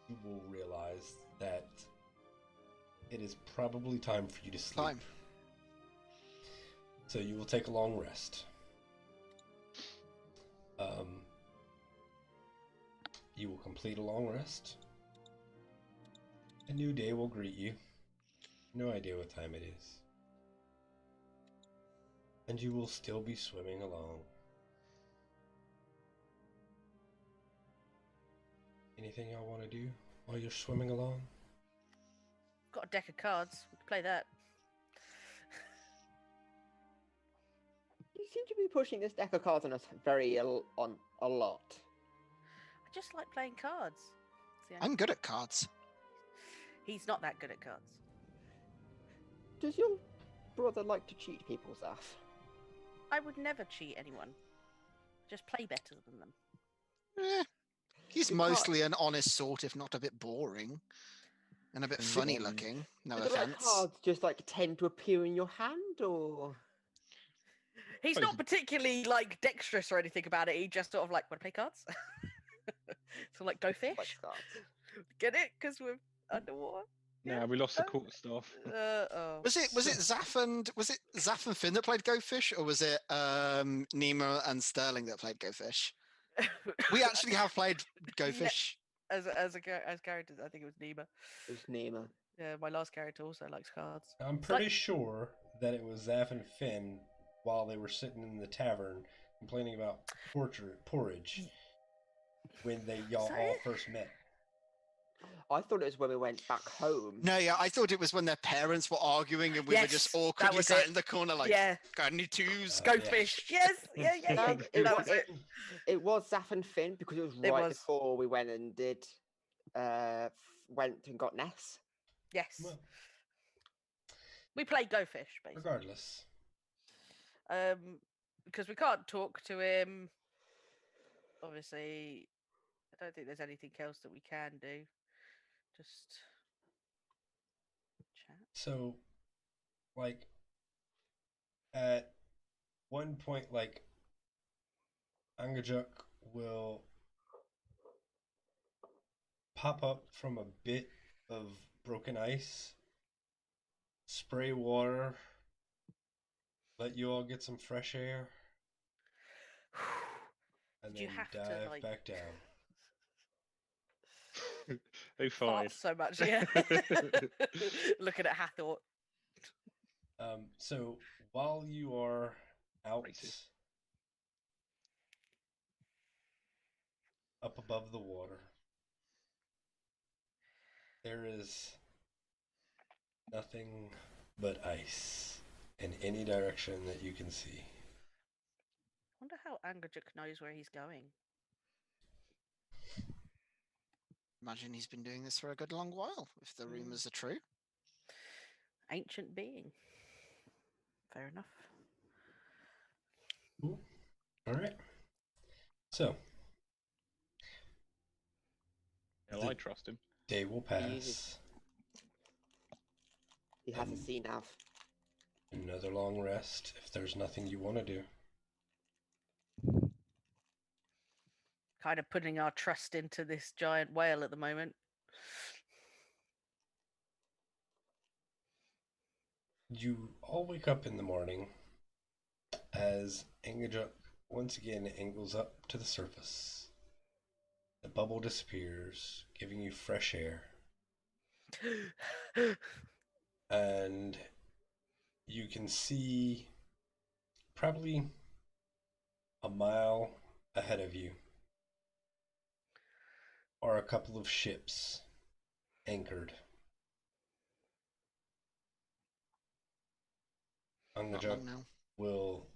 You will realize that it is probably time for you to sleep. Time. So you will take a long rest. You will complete a long rest. A new day will greet you. No idea what time it is. And you will still be swimming along. Anything y'all want to do while you're swimming along? Got a deck of cards. We can play that. You seem to be pushing this deck of cards on us on a lot. I just like playing cards. It's the only- I'm good at cards. He's not that good at cards. Does your brother like to cheat people, Zaf? I would never cheat anyone. Just play better than them. Eh, he's You mostly an honest sort, if not a bit boring. And a bit funny Boring. looking. No Do the red offense. cards just like tend to appear in your hand, or He's Oh, not particularly like dexterous or anything about it. He just sort of like, want to play cards? So like, go fish. like cards? Get it? Because we're underwater. Nah, we lost the quarterstaff. Oh. Was it Zaf and Finn that played Go Fish, or was it Nemo and Sterling that played Go Fish? We actually have played Go Yeah. Fish. as characters, I think it was Nima. It was Nemo. Yeah, my last character also likes cards. I'm pretty sure that it was Zaf and Finn while they were sitting in the tavern complaining about porridge when y'all So- all first met. I thought it was when we went back home. No, yeah, I thought it was when their parents were arguing and we were just Yes, that awkwardly was sat it. in the corner like, Yeah, got any twos? go Yeah. fish. Yes, yeah. It That was, was it. it was Zaf and Finn because it was It right was. before we went and went and got Ness. Yes, Well, we played Go Fish basically. regardless. Because we can't talk to him. Obviously, I don't think there's anything else that we can do. Just chat. So, like, at one point, like, Angajuk will pop up from a bit of broken ice, spray water, let you all get some fresh air, and Did you then have to, dive like- back down. They fired. Farts so much, yeah. Looking at Hathor. So while you are out Racist. up above the water, there is nothing but ice in any direction that you can see. Wonder how Angajuk knows where he's going. Imagine he's been doing this for a good long while, if the rumours are true. Ancient being. Fair enough. Cool. All right. So Hell, I trust him. day will Easy. pass. He has a sea nav. Another long rest if there's nothing you want to do. Kind of putting our trust into this giant whale at the moment. You all wake up in the morning as Angajuk once again angles up to the surface. The bubble disappears, giving you fresh air. And you can see probably a mile ahead of you are a couple of ships anchored. Not Angajuk long now. will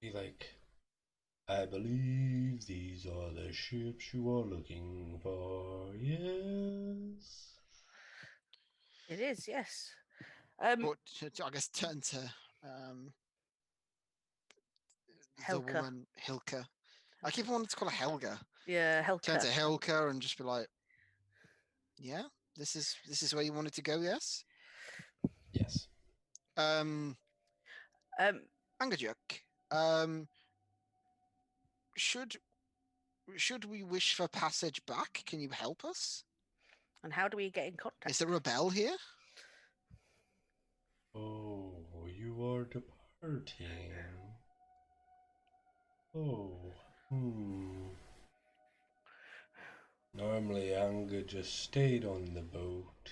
be like, I believe these are the ships you are looking for, yes. It is, yes. But I guess turn to the Helka. woman Hilka. I keep wanting to call her Helga. Yeah, Turn to Helka. Hilka and just be like, "Yeah, this is where you wanted to go, yes." Yes. Angajuk, should we wish for passage back? Can you help us? And how do we get in contact? Is there a bell here? Oh, hurting. Oh, Normally, Anga just stayed on the boat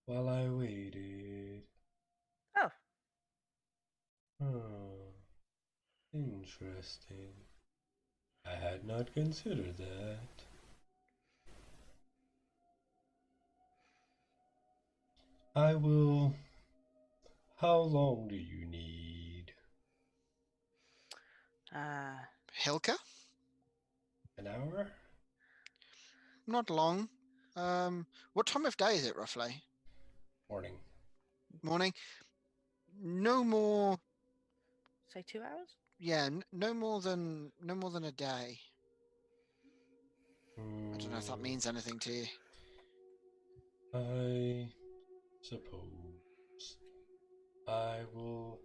while I waited. Oh, Huh. Interesting. I had not considered that. I will. How long do you need? Hilka? An hour? Not long. What time of day is it roughly? Morning. Morning? No more. say 2 hours? Yeah, no more than a day. I don't know if that Hmm, means anything to you. I suppose I will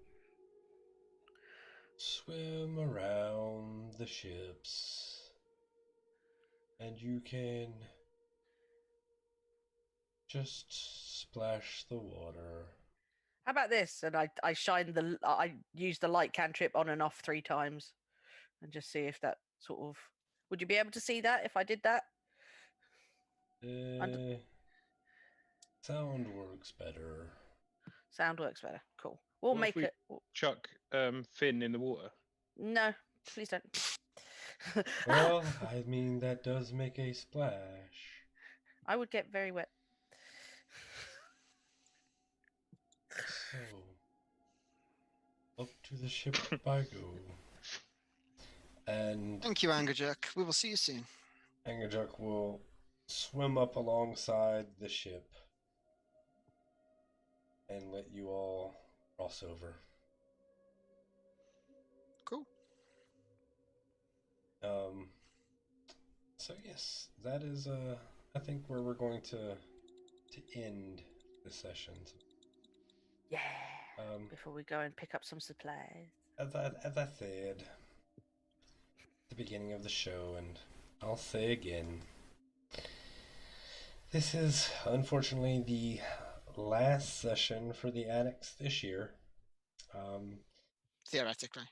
swim around the ships, and you can just splash the water. How about this? And I use the light cantrip on and off 3 times, and just see if that sort of. Would you be able to see that if I did that? Eh, sound works better. Sound works better. Cool. We'll What if make we it. chuck Finn in the water? No, please don't. Well, I mean, that does make a splash. I would get very wet. So, up to the ship I go. And Thank you, Angerjuk. We will see you soon. Angerjuk will swim up alongside the ship and let you all cross over. Cool. So yes, that is I think where we're going to end the session. Yeah. Um, Before we go and pick up some supplies. as I said at the beginning of the show, and I'll say again, this is unfortunately the last session for the addicts this year. Theoretically.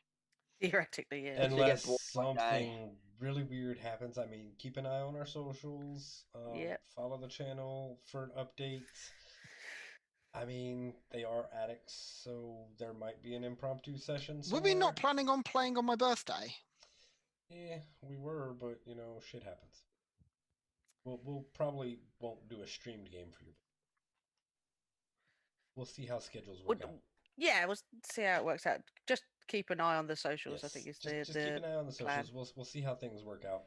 Theoretically, yeah. Until it gets Unless bored one day. something really weird happens. I mean, keep an eye on our socials. Yep. Follow the channel for updates. I mean, they are addicts, so there might be an impromptu session Were somewhere. we not planning on playing on my birthday? Yeah, we were, but you know, shit happens. We'll probably won't do a streamed game for you. We'll see how schedules work out. Yeah, we'll see how it works out. Just keep an eye on the socials. Yes, I think is just the keep an eye on the plan. socials. We'll see how things work out.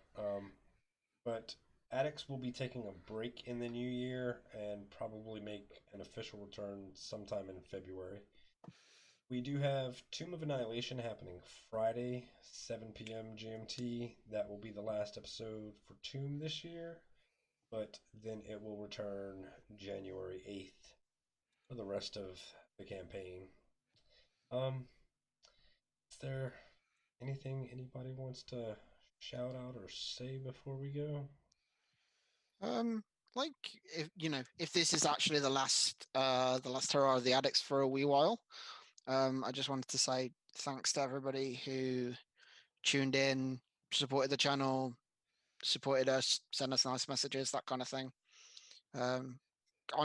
But addicts will be taking a break in the new year and probably make an official return sometime in February. We do have Tomb of Annihilation happening Friday, 7 p.m. GMT. That will be the last episode for Tomb this year, but then it will return January 8th for the rest of the campaign. Is there anything anybody wants to shout out or say before we go? Like if this is actually the last hurrah of the addicts for a wee while, I just wanted to say thanks to everybody who tuned in, supported the channel, supported us, sent us nice messages, that kind of thing. I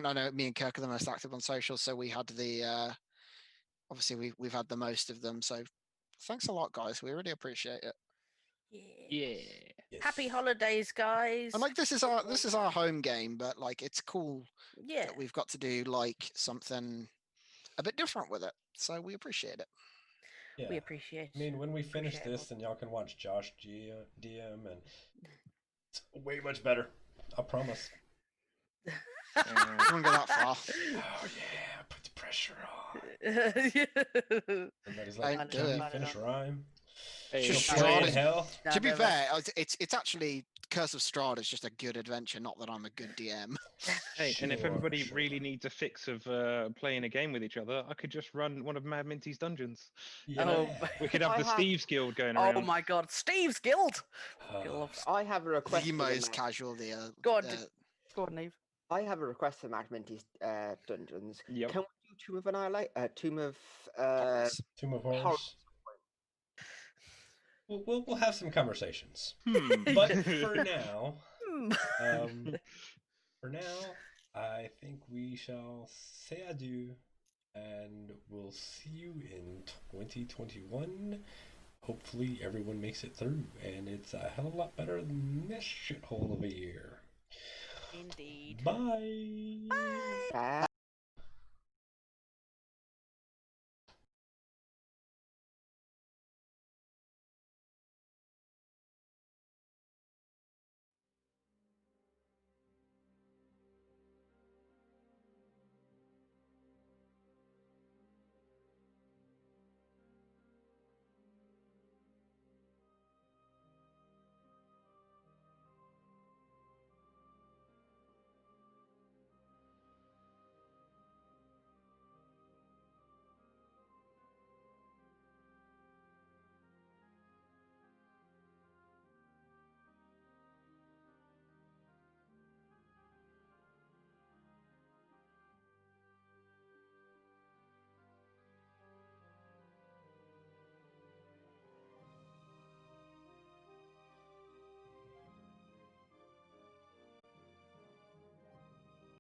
know me and Kirk are the most active on social, so we had the obviously we've had the most of them. So thanks a lot, guys. We really appreciate it. Yeah. Yes. Happy holidays, guys. And like this is our home game, but like it's cool Yeah. that we've got to do like something a bit different with it. So we appreciate it. Yeah. We appreciate. I mean, when we finish appreciate this, then y'all can watch Josh DM, and it's way much better. I promise. I won't go that far. Oh yeah, put the pressure on. Yeah. Everybody's like, Don't can do we it. finish rhyme? Hey, Just Still playing Strahd. hell? No, To be never. fair, it's actually Curse of Strahd is just a good adventure. Not that I'm a good DM. hey, and if Sure, everybody sure. really needs a fix of playing a game with each other, I could just run one of Mad Minty's dungeons. Yeah. Oh. We could have I the have- Steve's Guild going Oh around. my God, Steve's Guild. Uh, Loves- I have a request. The for the most Mad- casual. Go on, Go on, Neve. I have a request for Mad Minty's dungeons. Yep. Can we do Tomb of Annihilate, Tomb of Horrors. Tomb of Horrors. Horrors. We'll have some conversations. Hmm. But for now, Hmm. I think we shall say adieu, and we'll see you in 2021. Hopefully everyone makes it through, and it's a hell of a lot better than this shithole of a year. Indeed. Bye. Bye.